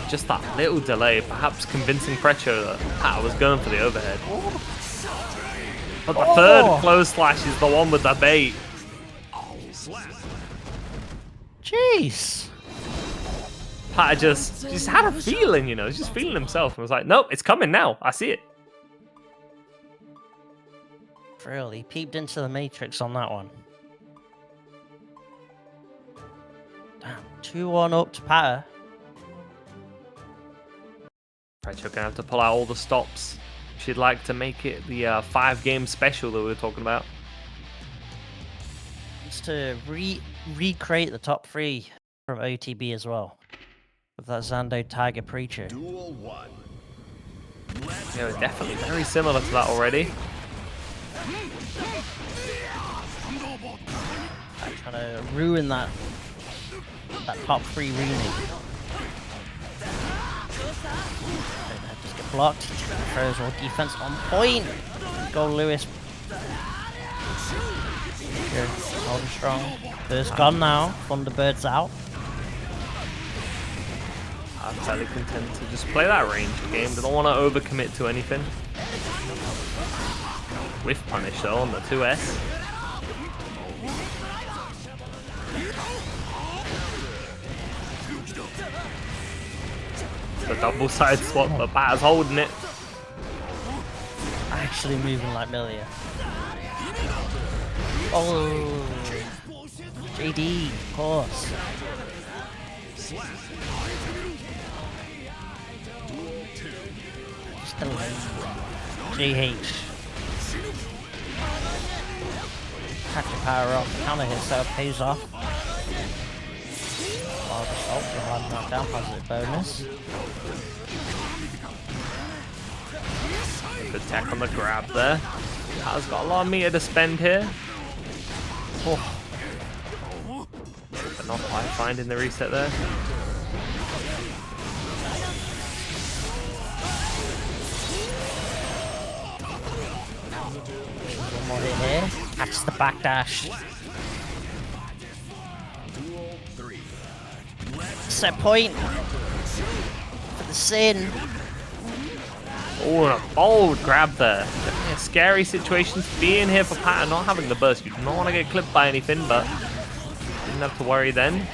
Just that little delay, perhaps convincing Precho that PataChu was going for the overhead. But the third close slash is the one with the bait. Jeez. PataChu just had a feeling, you know, he's just feeling himself and was like, nope, it's coming now. I see it. Really peeped into the matrix on that one. Damn, 2-1 up to PataChu. Precho gonna have to pull out all the stops. She'd like to make it the 5-game special that we were talking about. It's to recreate the top 3 from OTB as well. With that Zando Tiger Precho. Duel 1. Yeah, definitely very similar to that already. I'm trying to ruin that top 3 remake. Just get blocked. Throws all defense on point. Goldlewis. Good. Holding strong. First gone now. Thunderbird's out. I'm fairly content to just play that range game. They don't want to overcommit to anything. Whiff punish though on the 2S. The double side swap, but PataChu's holding it. Actually moving like Millia. Oh, JD, of course. Just a lane. GH. Catch your power off. Counter hit so it pays off. Wild assault behind knockdown, positive bonus. Good tech on the grab there. PataChu's got a lot of meter to spend here. Oh. But not quite finding the reset there. One more hit here. Catch the backdash. Set point for the Shin. Oh, and a bold grab there. Definitely a scary situation to be in here for PataChu, not having the burst. You do not want to get clipped by anything, but didn't have to worry then.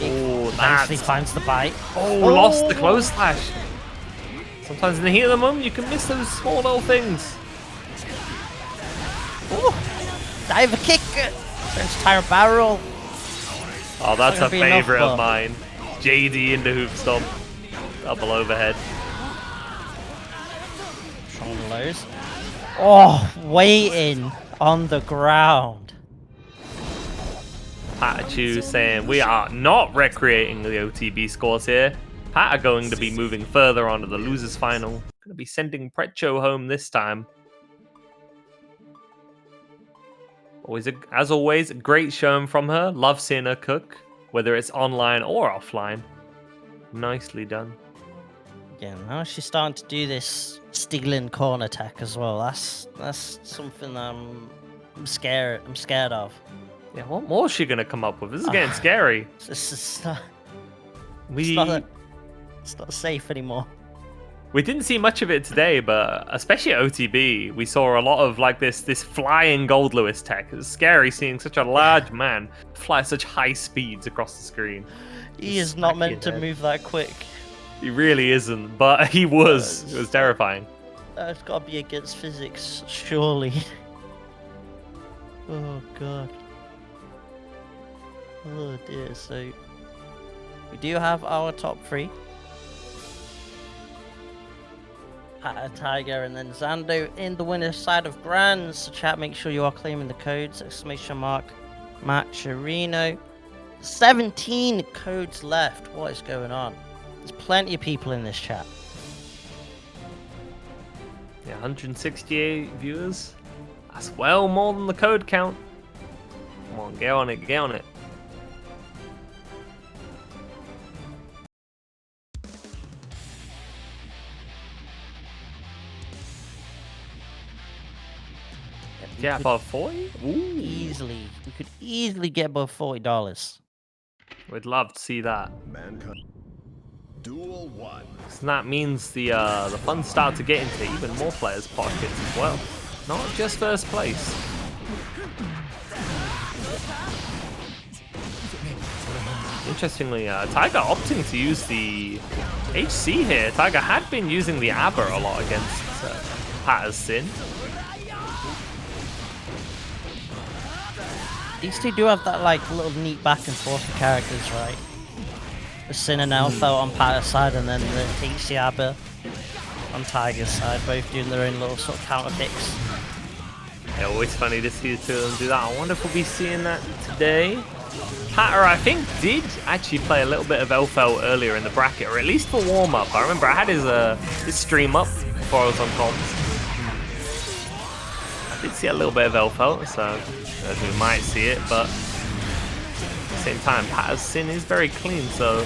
Oh, Nicely finds the bite. Oh, lost the close slash. Sometimes in the heat of the moment, you can miss those small little things. Ooh. Diver kick. Turns tire barrel. Oh, that's a favorite enough, of mine. JD into hoop stomp. Double overhead. Strong lows. Oh, waiting on the ground. PataChu saying we are not recreating the OTB scores here. PataChu going to be moving further on to the losers final. Going to be sending Precho home this time. As always, great showing from her. Love seeing her cook, whether it's online or offline. Nicely done. Yeah, now she's starting to do this Stiglin corner tech as well. That's something that I'm scared of. Yeah, what more is she gonna come up with? This is getting scary. It's not We safe anymore. We didn't see much of it today, but especially at OTB, we saw a lot of like this flying Goldlewis tech. It's scary seeing such a large man fly at such high speeds across the screen. He is not meant to move that quick. He really isn't, but he was. It was terrifying. That's got to be against physics, surely. Oh god. Oh dear. So we do have our top 3. Tiger and then Zando in the winner's side of Grands. So chat, make sure you are claiming the codes. !Matcherino. 17 codes left. What is going on? There's plenty of people in this chat. Yeah, 168 viewers. That's well more than the code count. Come on, get on it, get on it. Yeah, above 40? Ooh. Easily. We could easily get above $40. We'd love to see that. Mankind. Duel 1. So that means the funds start to get into even more players' pockets as well. Not just first place. Interestingly, Tiger opting to use the HC here. Tiger had been using the A.B.A a lot against PataChu. These two do have that like little neat back and forth of characters, right? The Shin and Alpha on PataChu's side, and then the HC A.B.A on Tiger's side, both doing their own little sort of counter picks. Yeah, always funny to see the two of them do that. I wonder if we'll be seeing that today. Pata, I think, did actually play a little bit of Elfel earlier in the bracket, or at least for warm-up. I remember I had his stream up before I was on comms. I did see a little bit of Elfel, so we might see it, but at the same time, PataChu is very clean, so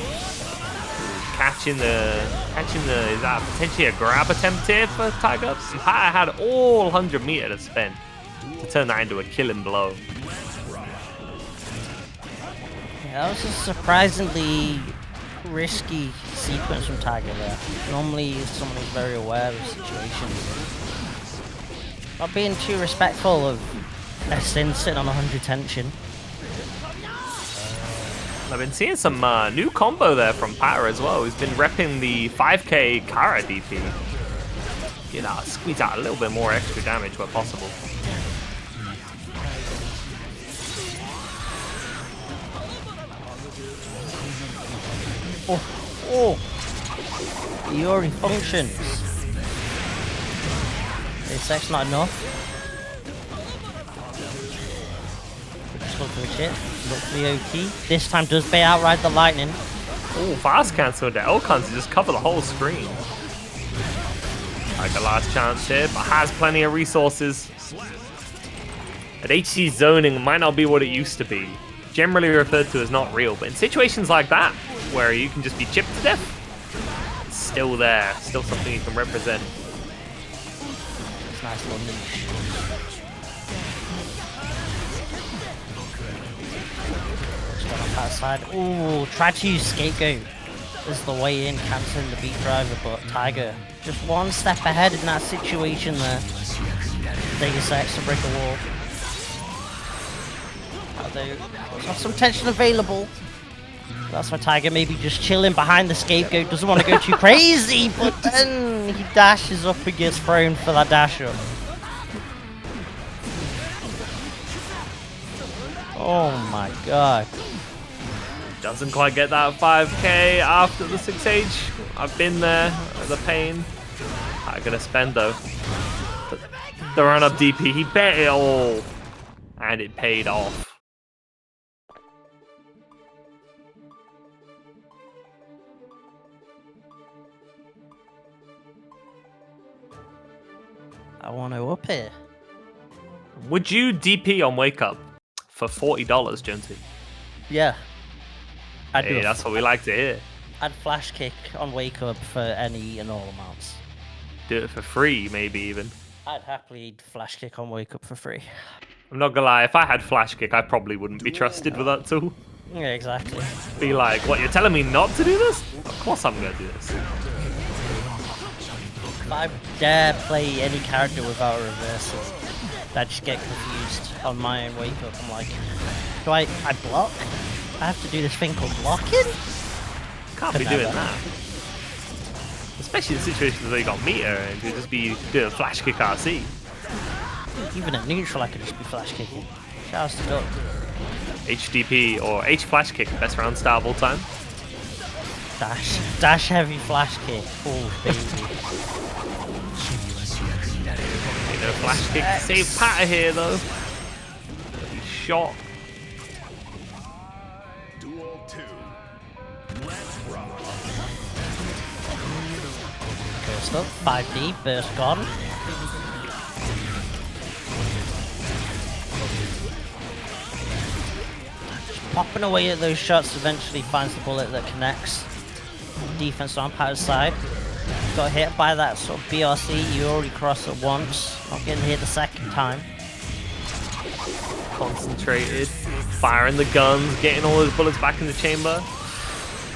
catching the is that potentially a grab attempt here for Tiger? Pata had all 100 meter to spend to turn that into a killing blow. Yeah, that was a surprisingly risky sequence from Tiger there. Normally, someone who's very aware of situations. Not being too respectful of Shin sitting on 100 tension. I've been seeing some new combo there from Pata as well. He's been repping the 5k Kara DP. You know, squeeze out a little bit more extra damage where possible. Oh! He already functions. That's not enough. Just look for the shit. Look for the OT. This time does pay outright the lightning. Oh, fast cancel to Elcon to just cover the whole screen. Like a last chance here, but has plenty of resources. At HC zoning might not be what it used to be. Generally referred to as not real, but in situations like that, where you can just be chipped to death, it's still there, still something you can represent. It's nice little niche. Side. Ooh, try to use Scapegoat as the way in, cancelling the beat driver, but Tiger just one step ahead in that situation there. ggst to break a wall. There's some tension available. That's why Tiger maybe just chilling behind the Scapegoat, doesn't want to go too crazy, but then he dashes up and gets thrown for that dash up. Oh my god. Doesn't quite get that 5k after the 6H. I've been there, the pain. I'm gonna spend though. But the run up DP, he bet it all. And it paid off. I want to up here. Would you DP on Wake Up for $40, Jonesy? Yeah. Hey, that's what we like to hear. I'd flash kick on Wake Up for any and all amounts. Do it for free, maybe even. I'd happily flash kick on Wake Up for free. I'm not gonna lie, if I had flash kick, I probably wouldn't be trusted with that tool. Yeah, exactly. Be like, what, you're telling me not to do this? Of course I'm gonna do this. if I dare play any character without a reversal, I just get confused on my own wake up. I'm like, do I block? I have to do this thing called blocking? Can't be doing that. Especially in situations where you got meter and you'd just be doing a flash kick RC. Even at neutral, I could just be flash kicking. Shouts to Duck. HDP or H flash kick, best round style of all time. Dash heavy flash kick. Oh baby. You know, flash kick to save Pata here though. He's shot. Duel 2. Let's rock. Burst up. 5D. Burst gone. Popping away at those shots eventually finds the bullet that connects. Defense on Pata's side. Got hit by that sort of BRC. You already crossed it once. Not getting hit the second time. Concentrated. Firing the guns. Getting all those bullets back in the chamber.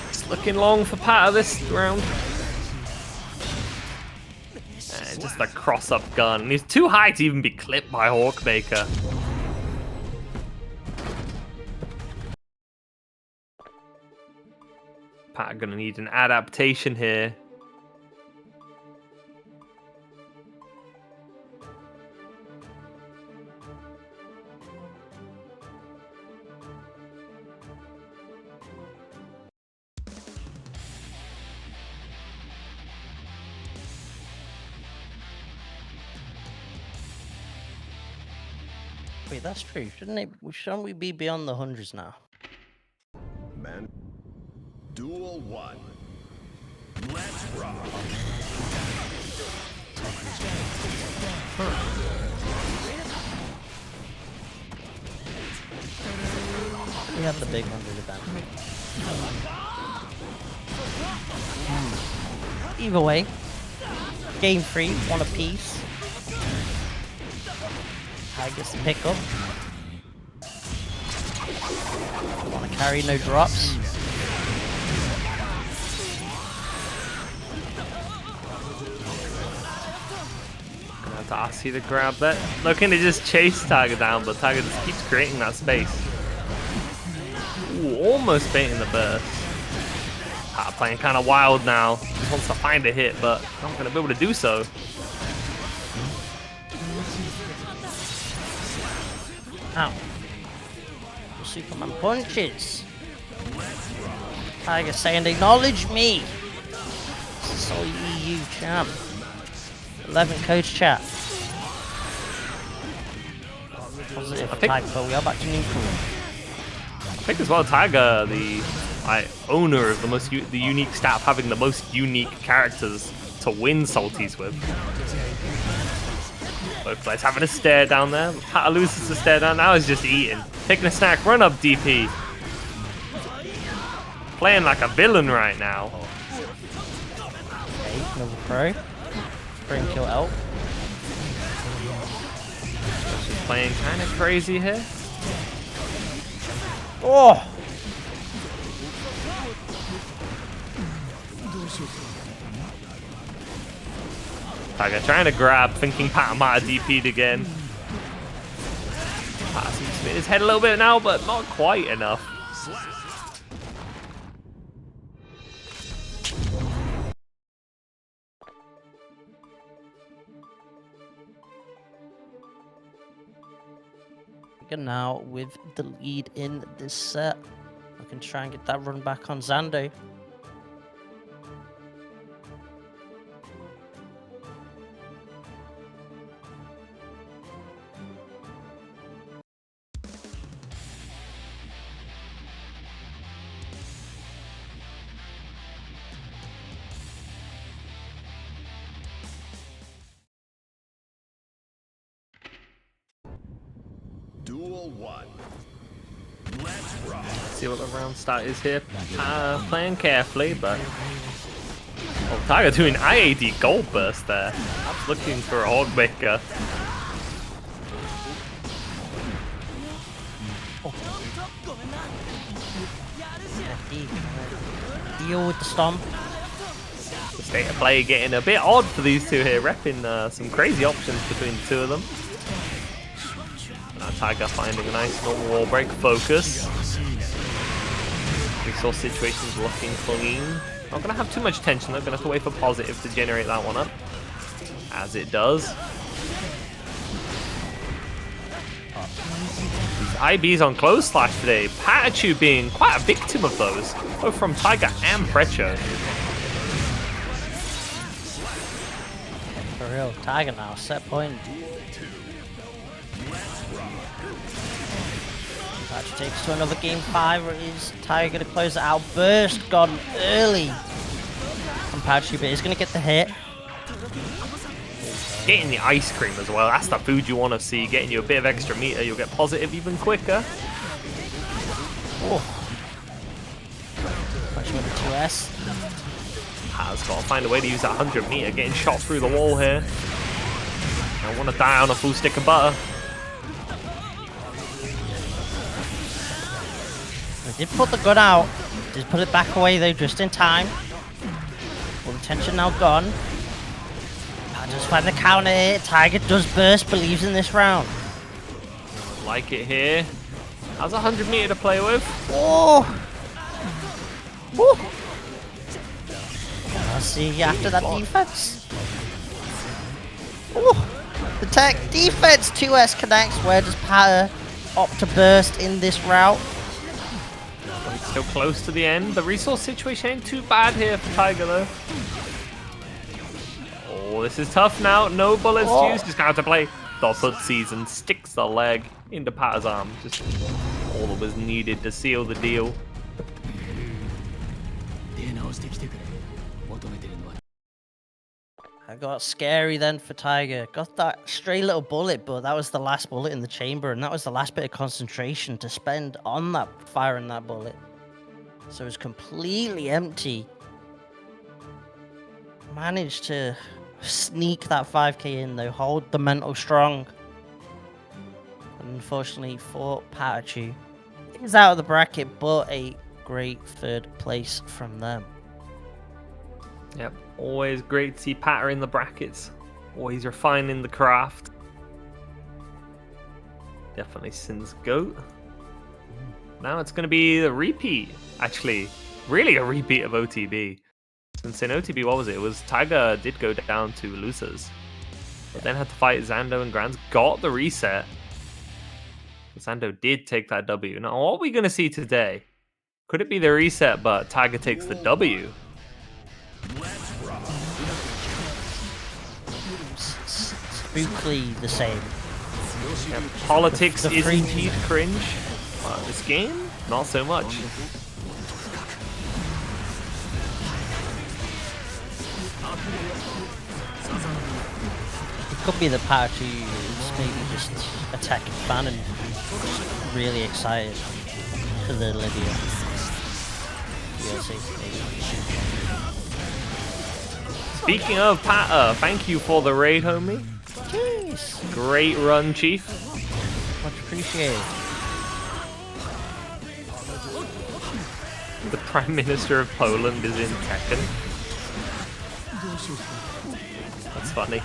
It's looking long for Pata this round. And just a cross-up gun. And he's too high to even be clipped by Hawkmaker. Pata gonna need an adaptation here. Wait, that's true. Shouldn't we be beyond the hundreds now? Man. Duel 1. Let's rock. We have the big 100 event. Either way, game 3, one apiece. I guess the pickup. Want to carry, no drops. Gonna have to ask you to grab that. Looking to just chase Tiger down, but Tiger just keeps creating that space. Ooh, almost baiting the burst. Playing kind of wild now. Just wants to find a hit, but not gonna be able to do so. Ow. Superman punches. Tiger saying, acknowledge me. SaltyEU champ. 11 coach chat. Positive typo, we are back to neutral. I think as well, Tiger, the owner of the unique stat of having the most unique characters to win Salties with. Both players having a stare down there. Pata loses the stare down. Now he's just eating. Taking a snack. Run up DP. Playing like a villain right now. Okay, another pro. Spring kill out. She's playing kind of crazy here. Oh! Tiger trying to grab, thinking Pata might have DP'd again. Pata seems to hit his head a little bit now, but not quite enough. Now with the lead in this set, I can try and get that run back on Zando. Duel 1. Let's rock. See what the round start is here. Playing carefully, but Tiger doing IAD gold burst there. I'm looking for a Hogmaker. Deal with the stomp. State of play getting a bit odd for these two here, repping some crazy options between the two of them. Now Tiger finding a nice normal wall break focus. Resource situation's looking clean. Not going to have too much tension, though. Going to have to wait for positive to generate that one up. As it does. These IBs on close slash today. PataChu being quite a victim of those, both from Tiger and Precho. For real, Tiger now, set point. PataChu takes to another game 5, or is Tiger going to close it out? Burst gone early from PataChu, but he's going to get the hit. Getting the ice cream as well, that's the food you want to see. Getting you a bit of extra meter, you'll get positive even quicker. Oh. PataChu with the 2S. Has got to find a way to use that 100 meter, getting shot through the wall here. I want to die on a full stick of butter. They did put the gun out, just put it back away though, just in time. All the tension now gone. Just find the counter hit. Tiger does burst, believes in this round. Like it here. Has 100 meter to play with. Oh! Woo! I'll see after that defense. Oh! The tech defense 2S connects. Where does Pata opt to burst in this route? Still close to the end. The resource situation ain't too bad here for Tiger though. Oh, this is tough now. No bullets used. Just gonna have to play the footsies and sticks the leg into Pata's arm. Just all that was needed to seal the deal. I got scary then for Tiger. Got that stray little bullet, but that was the last bullet in the chamber, and that was the last bit of concentration to spend on that firing that bullet. So it's completely empty. Managed to sneak that 5k in though, hold the mental strong. Unfortunately for PataChu, he's out of the bracket, but a great 3rd place from them. Yep, always great to see Pata in the brackets. Always refining the craft. Definitely Sin's GOAT. Now it's going to be the repeat, actually. Really a repeat of OTB. Since in OTB, what was it? It was Tiger did go down to losers. But then had to fight Zando and Grands. Got the reset. Zando did take that W. Now, what are we going to see today? Could it be the reset, but Tiger takes the W? Spookily the same. Yeah, politics is indeed cringe. This game, not so much. It could be the PataChu is maybe just a Tekken fan and just really excited for the Lydia DLC. Speaking of Pata, thank you for the raid, homie. Jeez. Great run, Chief. Much appreciated. The Prime Minister of Poland is in Tekken. That's funny.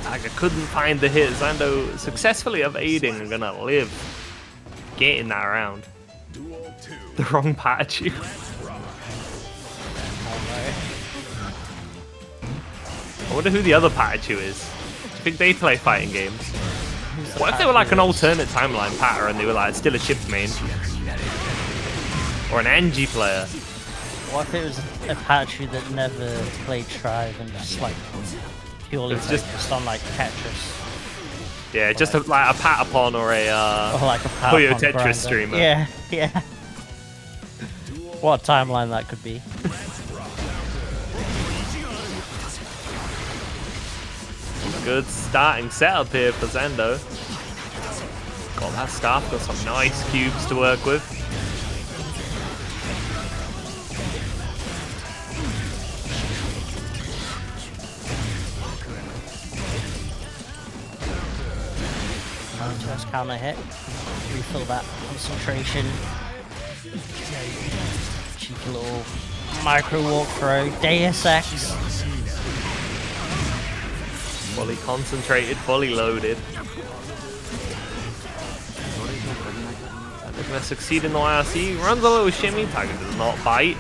Tiger couldn't find the hit. Zando successfully evading and gonna live. Getting that round. The wrong PataChu. I wonder who the other PataChu is. Do you think they play fighting games? What if they were like an alternate timeline Pata and they were like still a chip main? Or an Angie player? What if it was a PataChu that never played Strive and just like purely focused on like Tetris? Yeah, just like a Patapon or like a Puyo Patapon Tetris grinder. streamer. Yeah, yeah. What a timeline that could be. Good starting setup here for Zando. Got that staff, got some nice cubes to work with. Just counter hit. Refill that concentration. Cheeky little micro walk throw. Deus Ex. Fully concentrated, fully loaded. They're going to succeed in the YRC. Runs a little shimmy. Tiger does not bite.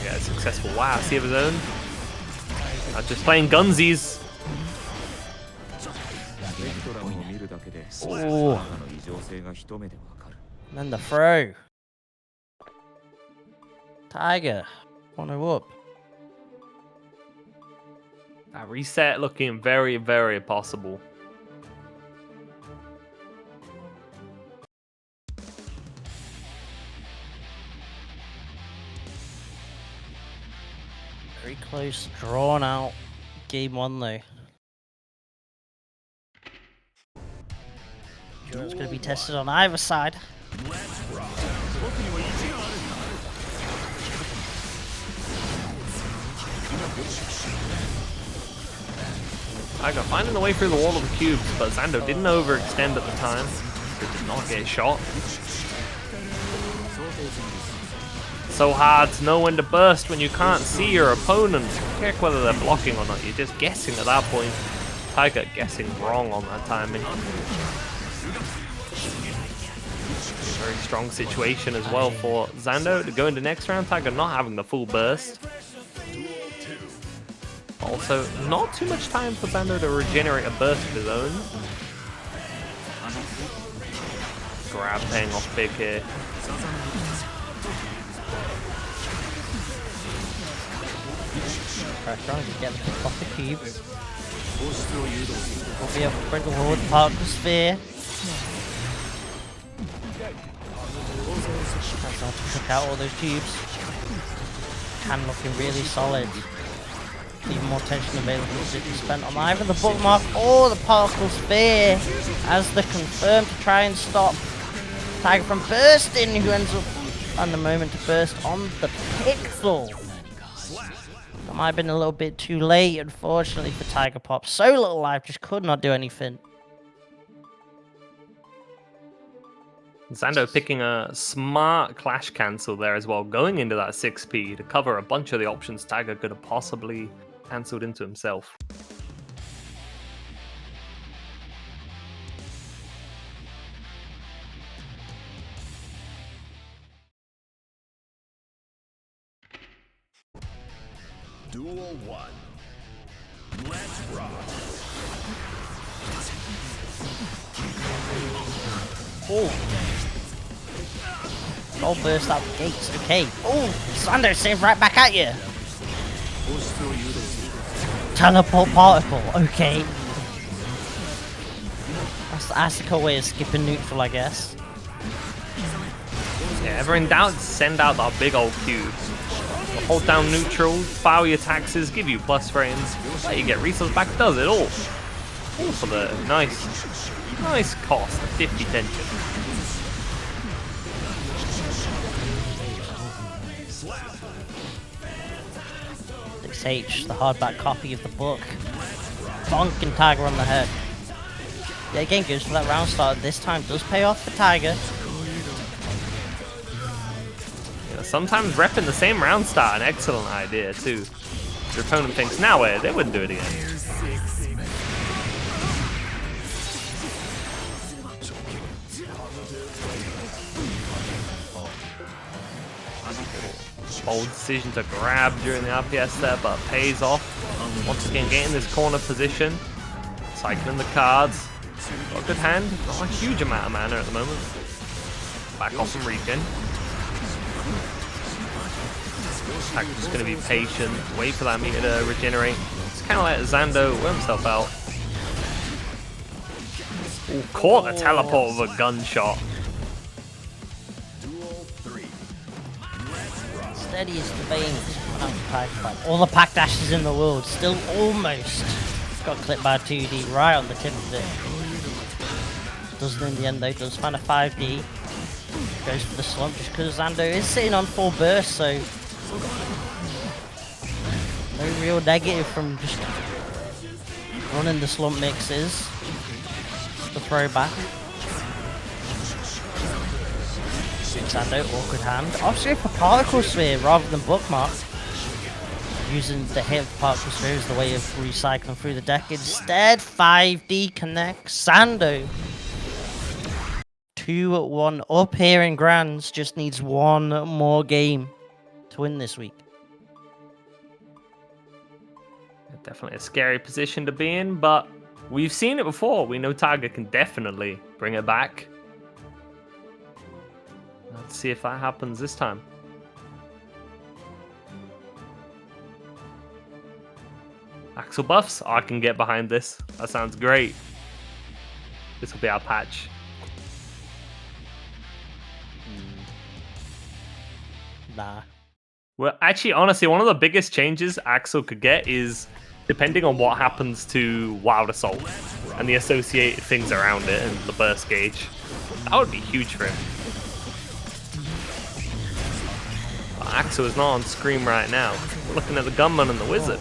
Yeah, a successful YRC of his own. Just playing gunsies. Oh. And then the throw. Tiger. 1-0 up. That reset looking very, very possible. Very close, drawn out. Game 1 though. Sure it's going to be tested on either side. Tiger finding the way through the wall of the cubes, but Zando didn't overextend at the time. He did not get shot. So hard to know when to burst when you can't see your opponent. Check whether they're blocking or not. You're just guessing at that point. Tiger guessing wrong on that timing. Very strong situation as well for Zando to go into next round. Tiger not having the full burst. Also, not too much time for Zando to regenerate a burst of his own. Grab paying off big here. Pressure on to get the kick off the cube. We'll be able to bring the forward part of the sphere. That's not to took out all those cubes. Can looking really solid. Even more tension available to be spent on either the bookmark or the particle sphere as the confirm to try and stop Tiger from bursting, who ends up on the moment to burst on the pixel. That might have been a little bit too late, unfortunately, for Tiger Pop. So little life, just could not do anything. Zando picking a smart clash cancel there as well, going into that 6p to cover a bunch of the options Tiger could have possibly cancelled into himself. Duel 1. Let's rock. Oh. Gold burst out the gates. Okay. Oh, Zando saved right back at you. Teleport particle. Okay. That's the Asuka way of skipping neutral, I guess. Yeah, ever in doubt, send out that big old cube. Hold down neutral, fire your taxes, give you plus frames. Let you get resource back, does it all. All for the nice cost of 50 tension. H, the hardback copy of the book. Bonking Tiger on the head. Yeah, again, goes for that round start. This time does pay off for Tiger. Yeah, sometimes repping the same round start, an excellent idea too. Your opponent thinks, now they wouldn't do it again. Bold decision to grab during the RPS there, but pays off. Once again, getting this corner position. Cycling the cards. Got a good hand. Not a huge amount of mana at the moment. Back off from regen. Just going to be patient. Wait for that meter to regenerate. Just kind of let Zando wear himself out. Ooh, caught the teleport with a gunshot. Steadiest veins. All the pack dashes in the world. Still almost got clipped by a 2D right on the tip of it. Doesn't in the end though. Does find a 5D. Goes for the slump just because Zando is sitting on full burst, so no real negative from just running the slump mixes. The throwback. Zando, awkward hand. Obviously for particle sphere rather than bookmark. Using the hit of particle sphere as the way of recycling through the deck. Instead, 5D connects Zando. 2-1 up here in Grands. Just needs one more game to win this week. Definitely a scary position to be in, but we've seen it before. We know Tiger can definitely bring it back. Let's see if that happens this time. Axel buffs? I can get behind this. That sounds great. This will be our patch. Nah. Well, actually, honestly, one of the biggest changes Axel could get is depending on what happens to Wild Assault and the associated things around it and the burst gauge. That would be huge for him. But Axel is not on screen right now. We're looking at the Gunman and the Wizard.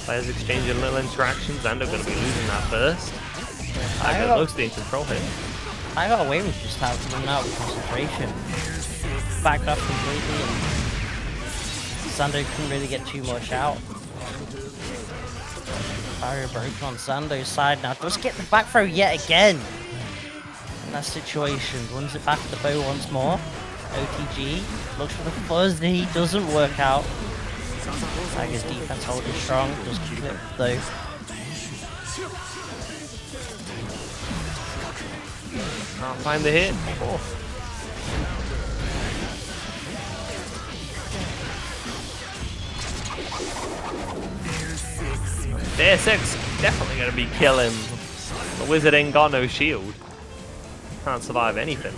Players exchanging little interactions. Zando going to be losing that burst. Tiger mostly in control here. I got away with just having out of concentration. Backed up completely and Zando couldn't really get too much out. Barrier broken on Zando's side now. Does get the back throw yet again. In that situation. Runs it back to the bow once more. OTG. Looks for the fuzz. He doesn't work out. Tiger's defense holding strong. Does clip though. Can't find the hit. Oh. NSxC definitely going to be killing. The Wizard ain't got no shield. Can't survive anything.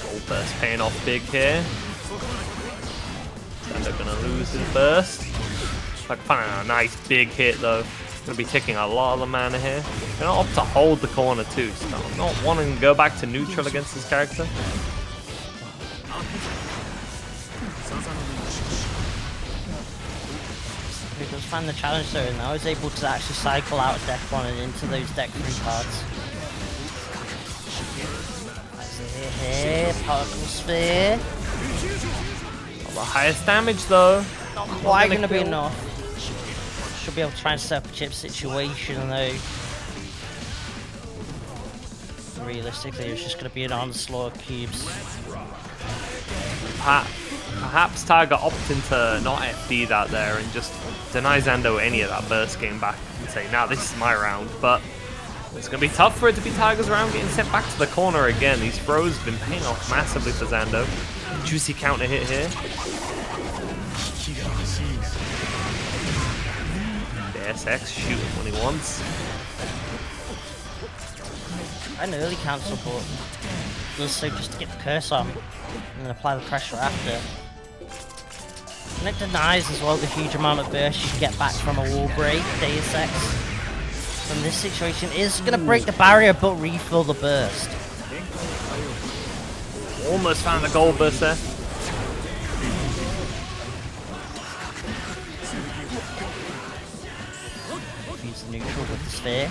Gold burst paying off big here. Zando going to lose his burst. Like finding a nice big hit though. Gonna be taking a lot of the mana here. Gonna opt to hold the corner too, so not wanting to go back to neutral against this character. He does find the challenge though, and now he's able to actually cycle out deck 1 and into those deck 3 cards. Here, particle sphere. Not the highest damage though. Not quite gonna be enough. Should be able to try and set up a chip situation though. Realistically, it's just going to be an onslaught of cubes. Perhaps Tiger opting to not FD that there and just deny Zando any of that burst game back and say, now this is my round. But it's going to be tough for it to be Tiger's round, getting sent back to the corner again. These throws have been paying off massively for Zando. Juicy counter hit here. NSxC shooting when he wants. An early cancel support. Also just to get the curse on and then apply the pressure after. And it denies as well the huge amount of burst you can get back from a wall break. NSxC from this situation is going to break the barrier but refill the burst. Almost found the gold burst there. Neutral with the sphere.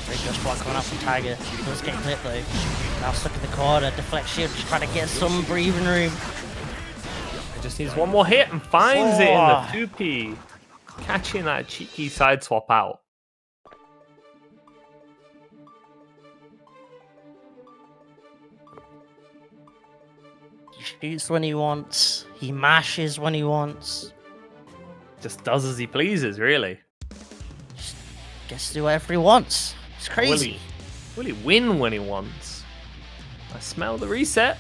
Very just block coming up from Tiger. Does get clipped though. Now stuck in the corner. Deflect shield, just trying to get some breathing room. He just needs one more hit and finds it in the 2P. Catching that cheeky side swap out. He shoots when he wants. He mashes when he wants. Just does as he pleases, really. Gets to do whatever he wants. It's crazy. Will he win when he wants? I smell the reset.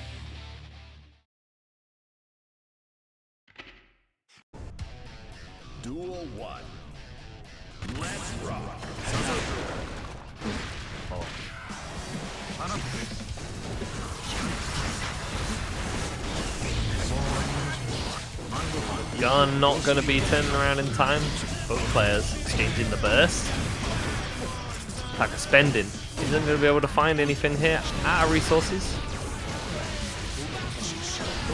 Duel 1. Let's rock. Gun not going to be turning around in time. Both players exchanging the burst. Like a spending. Isn't going to be able to find anything here out of resources.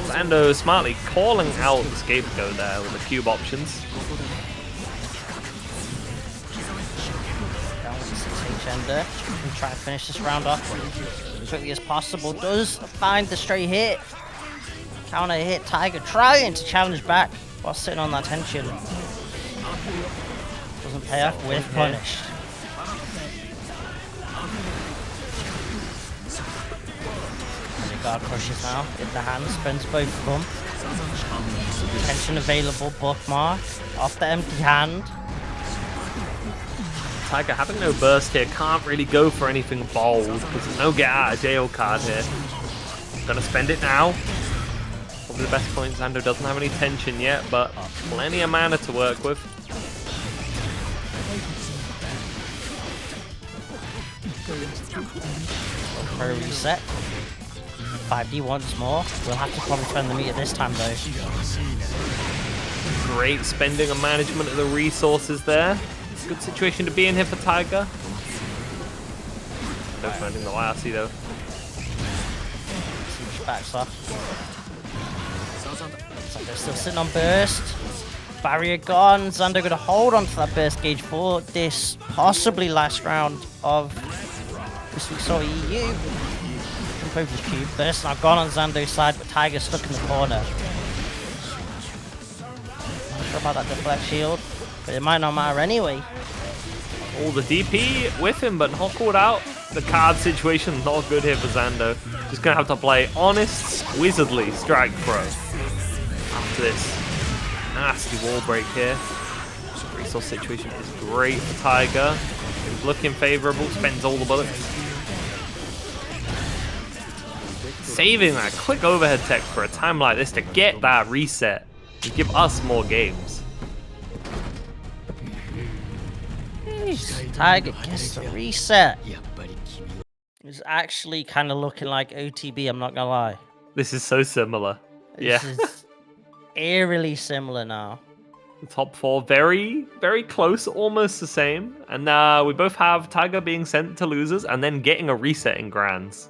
Zando smartly calling out the scapegoat there with the cube options. Gender can try and finish this round off as quickly as possible. Does find the straight hit. Counter hit. Tiger trying to challenge back while sitting on that tension. Doesn't pay off with punish. And the guard crushes now in the hand. Spends both of them. Tension available. Bookmark off the empty hand. Tiger having no burst here, can't really go for anything bold because there's no get out of jail card here. Gonna spend it now. Probably the best point. Zando doesn't have any tension yet, but plenty of mana to work with. For a reset. 5D once more. We'll have to probably spend the meter this time though. Great spending and management of the resources there. Good situation to be in here for Tiger. No finding the YRC though. Huge backs off. Zando still sitting on burst. Barrier gone. Zando gonna hold on to that burst gauge for this possibly last round of this week's SaltyEU. Jump over the cube. Burst now gone on Zando's side, but Tiger's stuck in the corner. Not sure about that deflect shield, but it might not matter anyway. All the DP with him, but not caught out. The card situation not good here for Zando. Just gonna have to play honest, wizardly strike throw. After this nasty wall break here. Resource situation is great for Tiger. He's looking favorable, spends all the bullets. Saving that quick overhead tech for a time like this to get that reset and give us more games. Tiger gets the reset. It's actually kind of looking like OTB, I'm not gonna lie. This is so similar. This is eerily similar now. The top four, very, very close, almost the same. And we both have Tiger being sent to losers and then getting a reset in grands.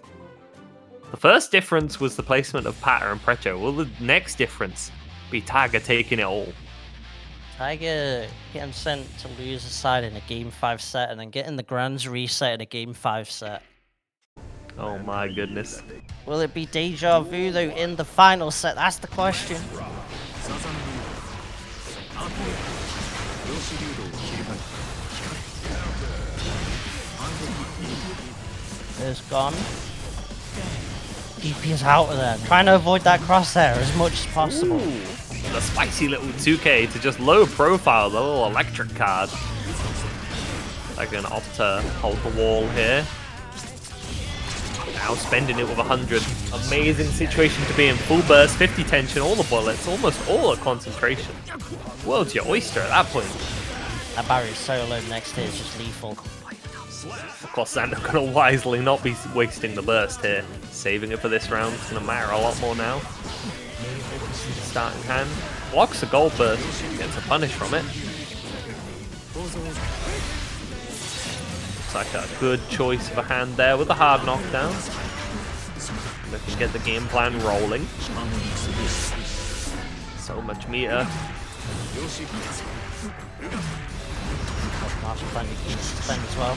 The first difference was the placement of Pata and Precho. Will the next difference be Tiger taking it all? Tiger getting sent to loser side in a game 5 set and then getting the grands reset in a game 5 set. Oh my goodness. Will it be deja vu though in the final set? That's the question. There's gone. DP is out of there. Trying to avoid that crosshair as much as possible. Ooh, the spicy little 2K to just low profile the little electric card. Like an opt to hold the wall here. Now spending it with 100. Amazing situation to be in. Full burst, 50 tension, all the bullets, almost all the concentration. World's your oyster at that point. That barrier is so low next to it, it's just lethal. Of course, Zando gonna wisely not be wasting the burst here. Saving it for this round. It's gonna matter a lot more now. Starting hand. Blocks a gold burst. Gets a punish from it. Looks like a good choice of a hand there with a hard knockdown. They can get the game plan rolling. So much meter. Plenty to spend as well.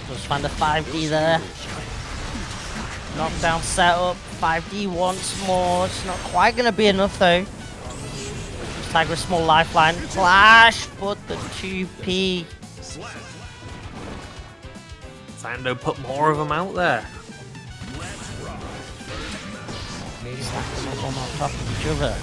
Just find a 5D there. Knockdown setup. 5D once more. It's not quite going to be enough though. Tiger a small lifeline. Flash, but the 2P. Zando put more of them out there. Stack them up on top of each other.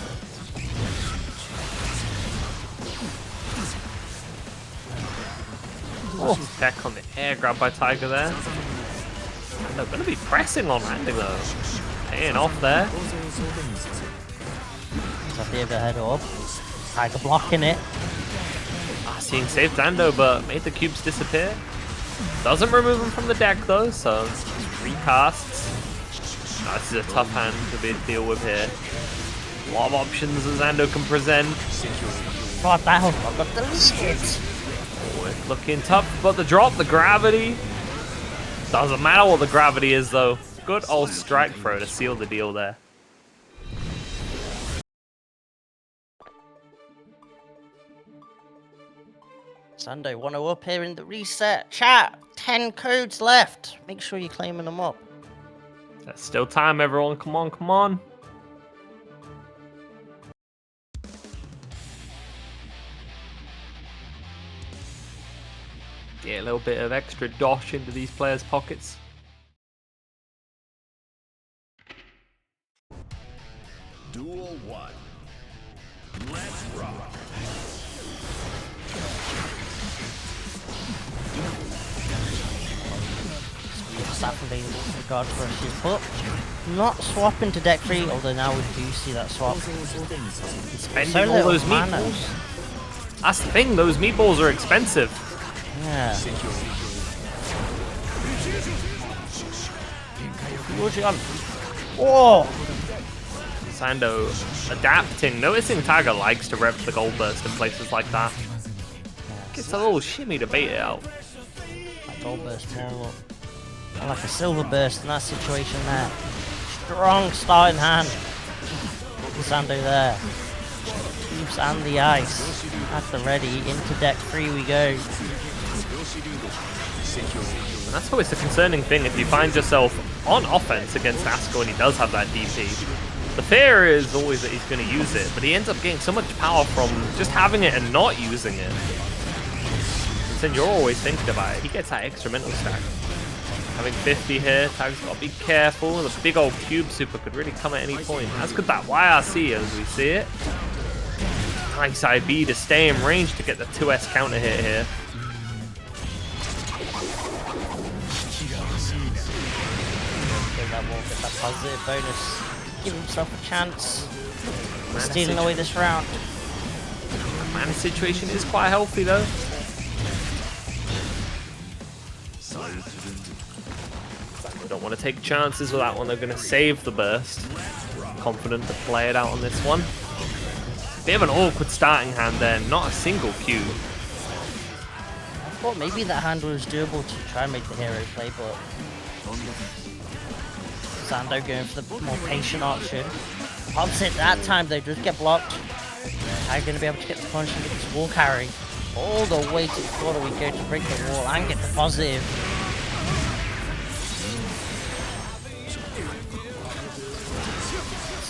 Oh, tech on the air grab by Tiger there. And they're going to be pressing on landing though. Paying off there. Got the overhead up. Tiger blocking it. Seeing safe Zando, but made the cubes disappear. Doesn't remove them from the deck though, so recasts. This is a tough hand to deal with here. A lot of options that Zando can present. God, that hook got deleted. Looking tough, but the drop, the gravity. Doesn't matter what the gravity is though. Good old strike throw to seal the deal there. Zando, 1-0 up here in the reset. Chat, 10 codes left. Make sure you're claiming them up. There's still time, everyone. Come on, come on. Get a little bit of extra dosh into these players' pockets. Duel 1. Let's rock. Staff available for guard brushes, but not swapping to deck 3, although now we do see that swap. Spending So all little those mana. meatballs. That's the thing, those meatballs are expensive. Yeah. Oh! Zando adapting, noticing Tiger likes to rep the gold burst in places like that. Gets a little shimmy to bait it out. That gold burst more like a silver burst in that situation there. Strong starting hand. Zando there. Cubes and the ice. At the ready. Into deck 3 we go. And that's always the concerning thing if you find yourself on offense against Asuka when he does have that DP. The fear is always that he's going to use it, but he ends up getting so much power from just having it and not using it. And then you're always thinking about it. He gets that extra mental stack. Having 50 here, Tag's got to be careful. The big old cube super could really come at any point. As could that YRC as we see it. Nice A.B.A to stay in range to get the 2S counter hit here. Get that wall, get that positive bonus. Give himself a chance. Stealing away this round. Mana situation is quite healthy though. Don't want to take chances with that one. They're going to save the burst. Confident to play it out on this one. Bit of an awkward starting hand there. Not a single Q. I thought maybe that hand was doable to try and make the hero play, but Zando going for the more patient option. Pops it that time, they just get blocked. How are you going to be able to get the punch and get this wall carry? All the way to the corner we go to break the wall and get the positive.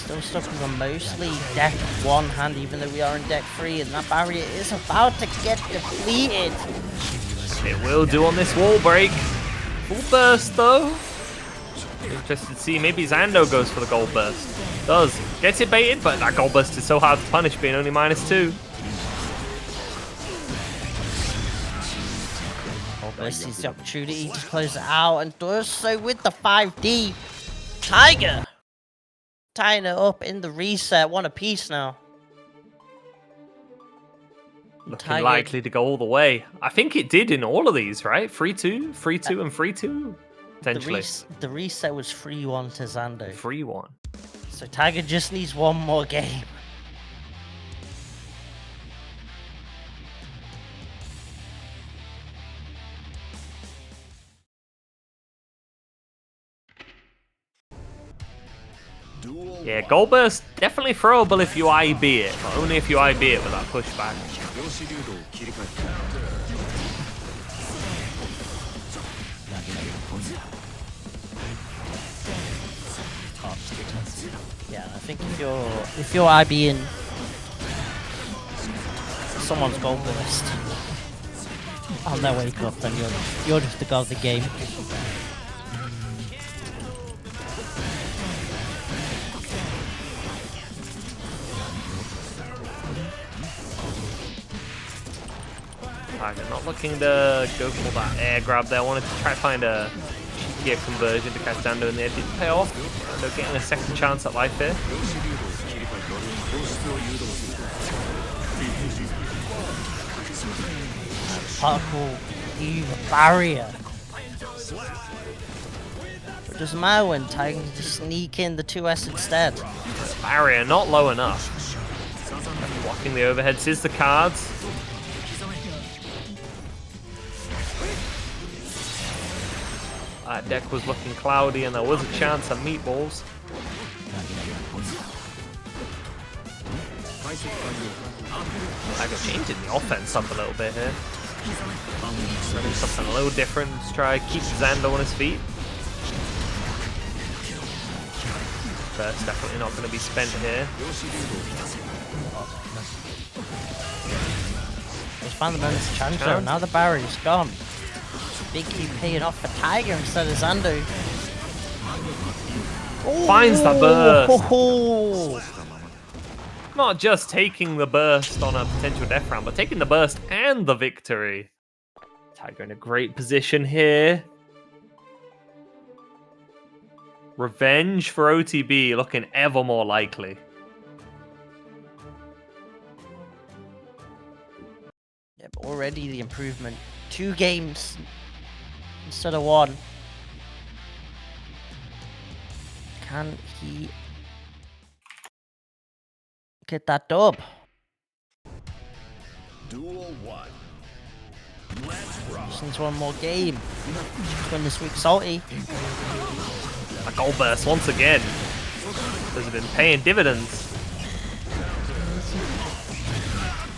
Still stuck with a mostly deck 1 hand, even though we are in deck 3, and that barrier is about to get depleted. It will do on this wall break. Full burst though. Interested to see, maybe Zando goes for the gold burst. Does. Gets it baited, but that gold burst is so hard to punish, being only -2. Gold burst sees the opportunity to close it out, and does so with the 5D. Tiger! Tying it up in the reset, 1 apiece now. Looking Tiger. likely to go all the way. I think it did in all of these, right? 3-2, 3-2, and 3-2. Potentially. The reset was 3-1 to Zando. 3-1. So Tiger just needs 1 more game. Yeah, gold burst definitely throwable if you A.B.A it, but only if you A.B.A it with that pushback. Yeah, I think if you're IBing someone's gold burst on their wake up, then you're just the god of the game. They're not looking to go for that air grab there. I wanted to try to find a gear conversion to catch Zando in there. Didn't pay off. They're getting a second chance at life here. PataChu, the barrier. It doesn't matter when Tiger can just sneak in the 2S instead. Barrier not low enough. Blocking the overheads is the cards. That deck was looking cloudy and there was a chance of meatballs. I got changing the offense up a little bit here. Running something a little different to try keep Zando on his feet. Burst definitely not going to be spent here. He's found the bonus challenge though. Now the barrier's gone. Big Q paying off for Tiger instead of Zando. Finds the burst. Oh. Not just taking the burst on a potential death round, but taking the burst and the victory. Tiger in a great position here. Revenge for OTB looking ever more likely. Yep, already the improvement. 2 games instead of 1. Can he get that dub? Duel 1. Let's rock. Just needs 1 more game. Just win this week, Salty. A gold burst once again. Those have been paying dividends.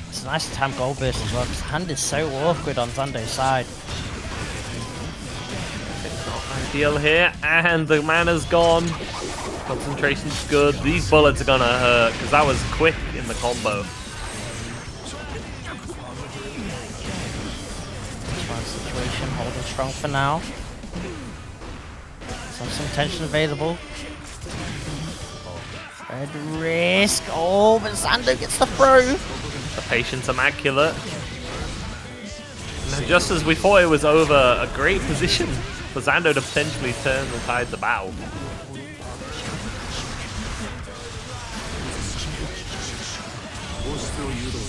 It's nice to time gold burst as well, because the hand is so awkward on Zando's side. Ideal here, and the mana's gone. Concentration's good. These bullets are gonna hurt, because that was quick in the combo. Situation holding strong for now. Some tension available. Red risk. Oh, but Zando gets the throw. The patience immaculate. And just as we thought it was over, a great position for Zando to potentially turn the tides of battle.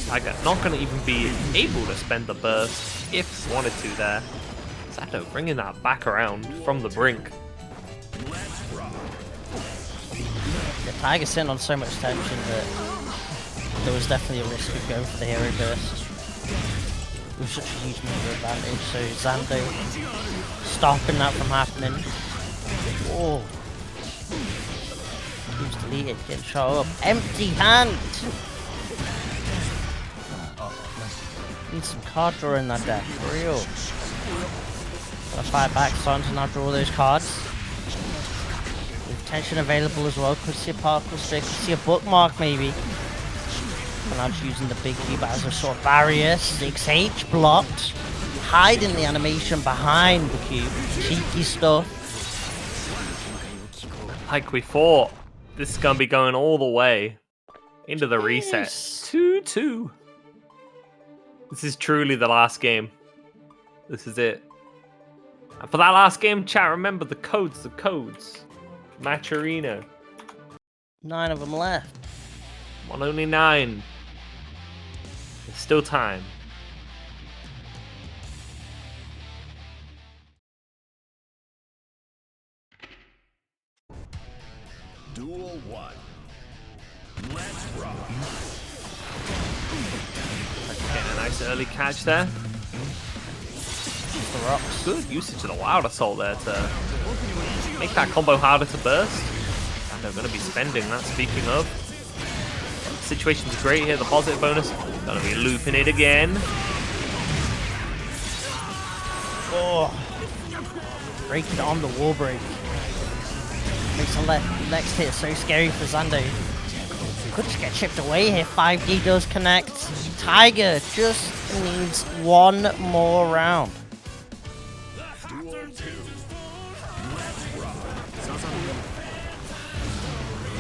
Tiger not going to even be able to spend the burst if he wanted to there. Zando bringing that back around from the brink. The Tiger's sitting on so much tension that there was definitely a risk of going for the hero burst. It was such a huge number advantage, so Zando stopping that from happening. Oh. Who's deleted, getting shot up. Empty hand! Need some card drawing in that deck, for real. Gotta fight back, starting to now draw those cards. With tension available as well, could see a particle stick, could see a bookmark maybe. And now just using the big cube as a sort of barrier. 6H blocked. Hiding the animation behind the cube. Cheeky stuff. Like we thought, this is gonna be going all the way into the reset. 2-2. This is truly the last game. This is it. And for that last game, chat, remember the codes, Match Arena. 9 of them left. Only 9. There's still time. Duel 1. Let's rock. Getting a nice early catch there. The rocks. Good usage of the Wild Assault there to make that combo harder to burst. And they're going to be spending that, speaking of. The situation's great here, the positive bonus. Going to be looping it again. Oh. Breaking on the wall break. Makes the next hit so scary for Zando. Could just get chipped away here. 5D does connect. Tiger just needs 1 more round. Duel 2.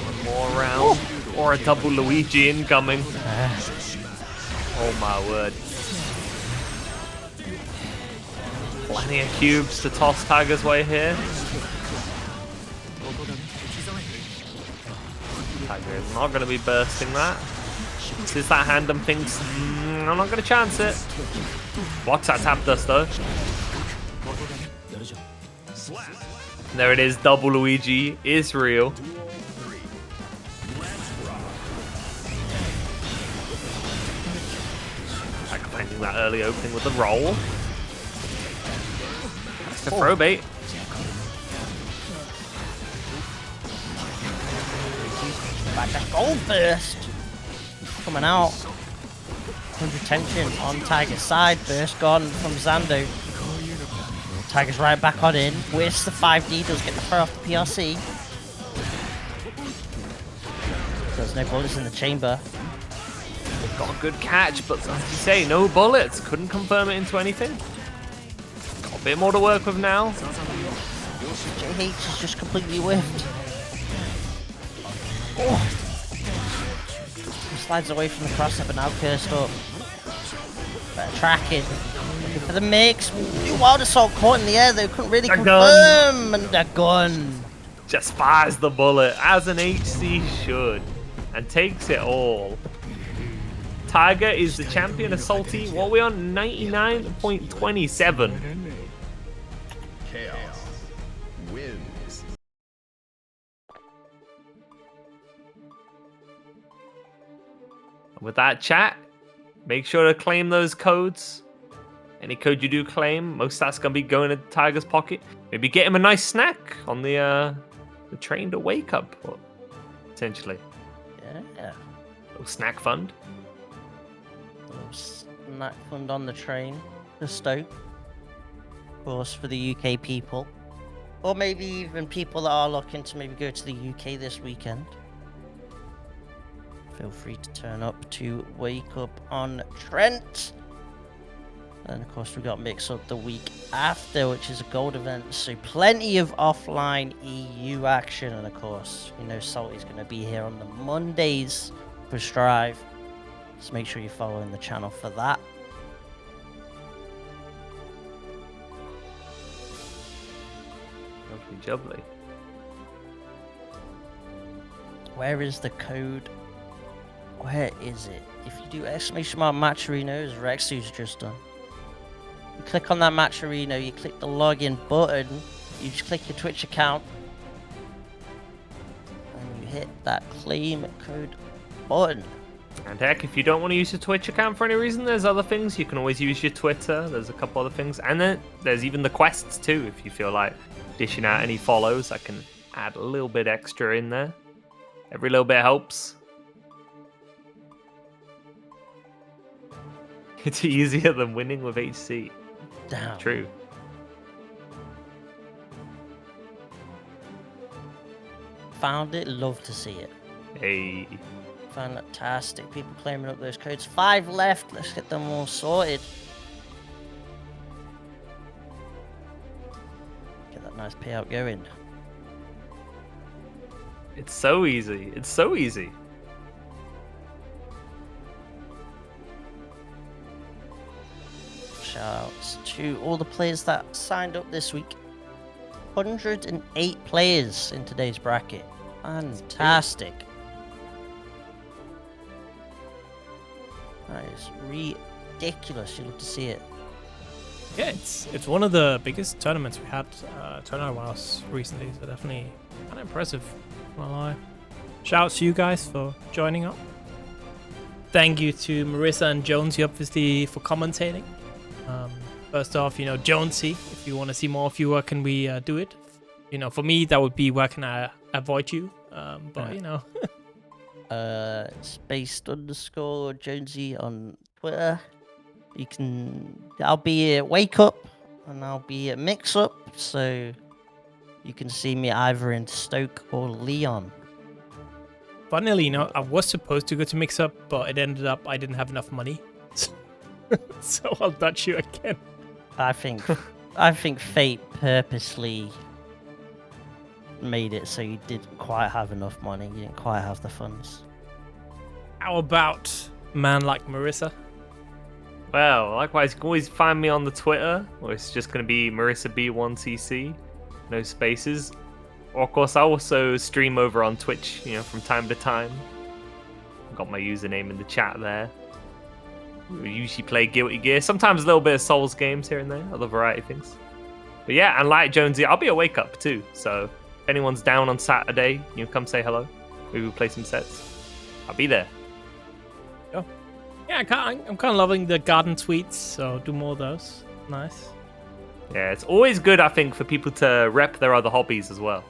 One more round. Or a double Luigi incoming. Oh my word. Plenty of cubes to toss Tiger's way here. Tiger is not going to be bursting that. Sees that hand and thinks, I'm not going to chance it. Blocks that tap dust though. There it is, double Luigi is real. Tiger finding that early opening with the roll. That's the throw bait. Back that gold burst. Coming out. 100 tension on Tiger's side. Burst gone from Zando. Tiger's right back on in. Whisk the 5D, does get the throw off the PRC. There's no bullets in the chamber. Got a good catch, but as you say, no bullets. Couldn't confirm it into anything. Got a bit more to work with now. JH is just completely whiffed. Oh. He slides away from the crosser, but now cursed up. Better tracking. Looking for the mix. Ooh, Wild Assault caught in the air, though. Couldn't really confirm. And the gun. Just fires the bullet, as an HC should. And takes it all. Tiger is the champion of Salty. What are we on? 99.27. Chaos wins. With that, chat, make sure to claim those codes. Any code you do claim, most of that's gonna be going to Tiger's pocket. Maybe get him a nice snack on the train to wake up, potentially. Yeah. Little snack fund. Little snack fund on the train to Stoke. Of course, for the UK people. Or maybe even people that are looking to maybe go to the UK this weekend. Feel free to turn up to Wake Up on Trent. And of course, we got Mix Up the week after, which is a gold event. So plenty of offline EU action. And of course, you know Salty's going to be here on the Mondays for Strive. So make sure you're following the channel for that. Lovely jubbly. Where is the code? Where is it? If you do exclamation mark match arena, as Rexu's just done. You click on that match arena, you click the login button, you just click your Twitch account, and you hit that claim code button. And heck, if you don't want to use your Twitch account for any reason, there's other things. You can always use your Twitter. There's a couple other things. And then there's even the quests too, if you feel like dishing out any follows. I can add a little bit extra in there. Every little bit helps. It's easier than winning with HC. Damn. True. Found it, love to see it. Hey. Fantastic. People claiming up those codes. 5 left. Let's get them all sorted. Get that nice payout going. It's so easy. It's so easy. Shoutouts to all the players that signed up this week. 108 players in today's bracket. Fantastic. That is ridiculous. You love to see it. Yeah, it's one of the biggest tournaments we had turnout-wise recently, so definitely kind of impressive. Not lie. Shout out to you guys for joining up. Thank you to Marissa and Jonesy, obviously, for commentating. First off, Jonesy, if you want to see more of you, where can we do it? For me, that would be where can I avoid you? Spaced_ Jonesy on Twitter. I'll be at Wake Up and I'll be at Mix Up, so you can see me either in Stoke or Leon. Funnily, I was supposed to go to Mix Up, but it ended up I didn't have enough money. So I'll dodge you again. I think fate purposely made it so you didn't quite have enough money. You didn't quite have the funds. How about a man like Marissa? Well, likewise, you can always find me on the Twitter, where it's just going to be Marissa B1cc, no spaces. Or, of course, I also stream over on Twitch, from time to time. Got my username in the chat there. We usually play Guilty Gear, sometimes a little bit of Souls games here and there, other variety things. But yeah, and like Jonesy, I'll be at Wake Up too, so if anyone's down on Saturday, come say hello. Maybe we'll play some sets. I'll be there. Oh. Yeah, I'm kind of loving the garden tweets, so do more of those. Nice. Yeah, it's always good, I think, for people to rep their other hobbies as well.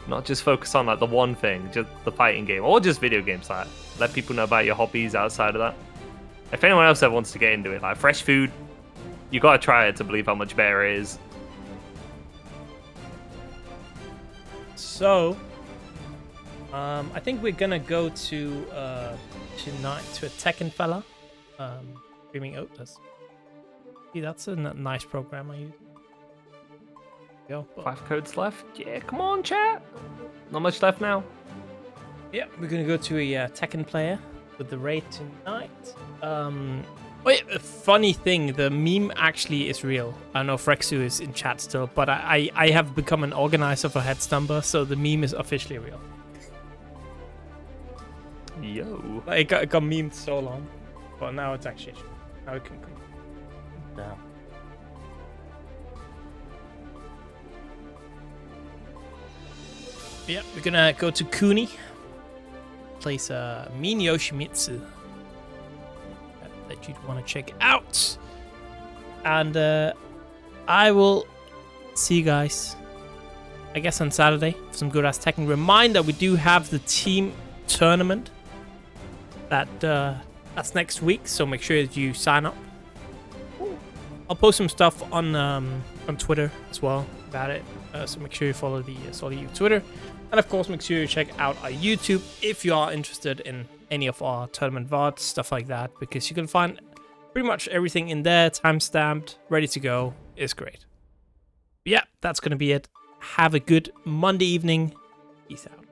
Not just focus on the one thing, just the fighting game, or just video games. Let people know about your hobbies outside of that. If anyone else ever wants to get into it, like fresh food, you gotta try it to believe how much better it is. So, I think we're gonna go to tonight to a Tekken fella. Streaming out this. See, that's a nice program I use. Go. 5 codes left. Yeah, come on, chat. Not much left now. Yeah, we're gonna go to a Tekken player with the raid tonight. Wait, a funny thing, the meme actually is real. I know Frexu is in chat still, but I have become an organizer for Headstumber, so the meme is officially real. Yo. It got memed so long, but now it's actually true. Now it can come. Damn. Yeah, we're gonna go to Kuni. Place Min Yoshimitsu that you'd want to check out. And I will see you guys, I guess, on Saturday for some good ass Tekken. Reminder, we do have the team tournament that's next week, so make sure that you sign up. I'll post some stuff on Twitter as well about it, so make sure you follow the SaltyEU Twitter, and of course make sure you check out our YouTube if you are interested in any of our tournament VODs, stuff like that, because you can find pretty much everything in there, time-stamped, ready to go. It's great. Yeah, that's gonna be it. Have a good Monday evening. Peace out.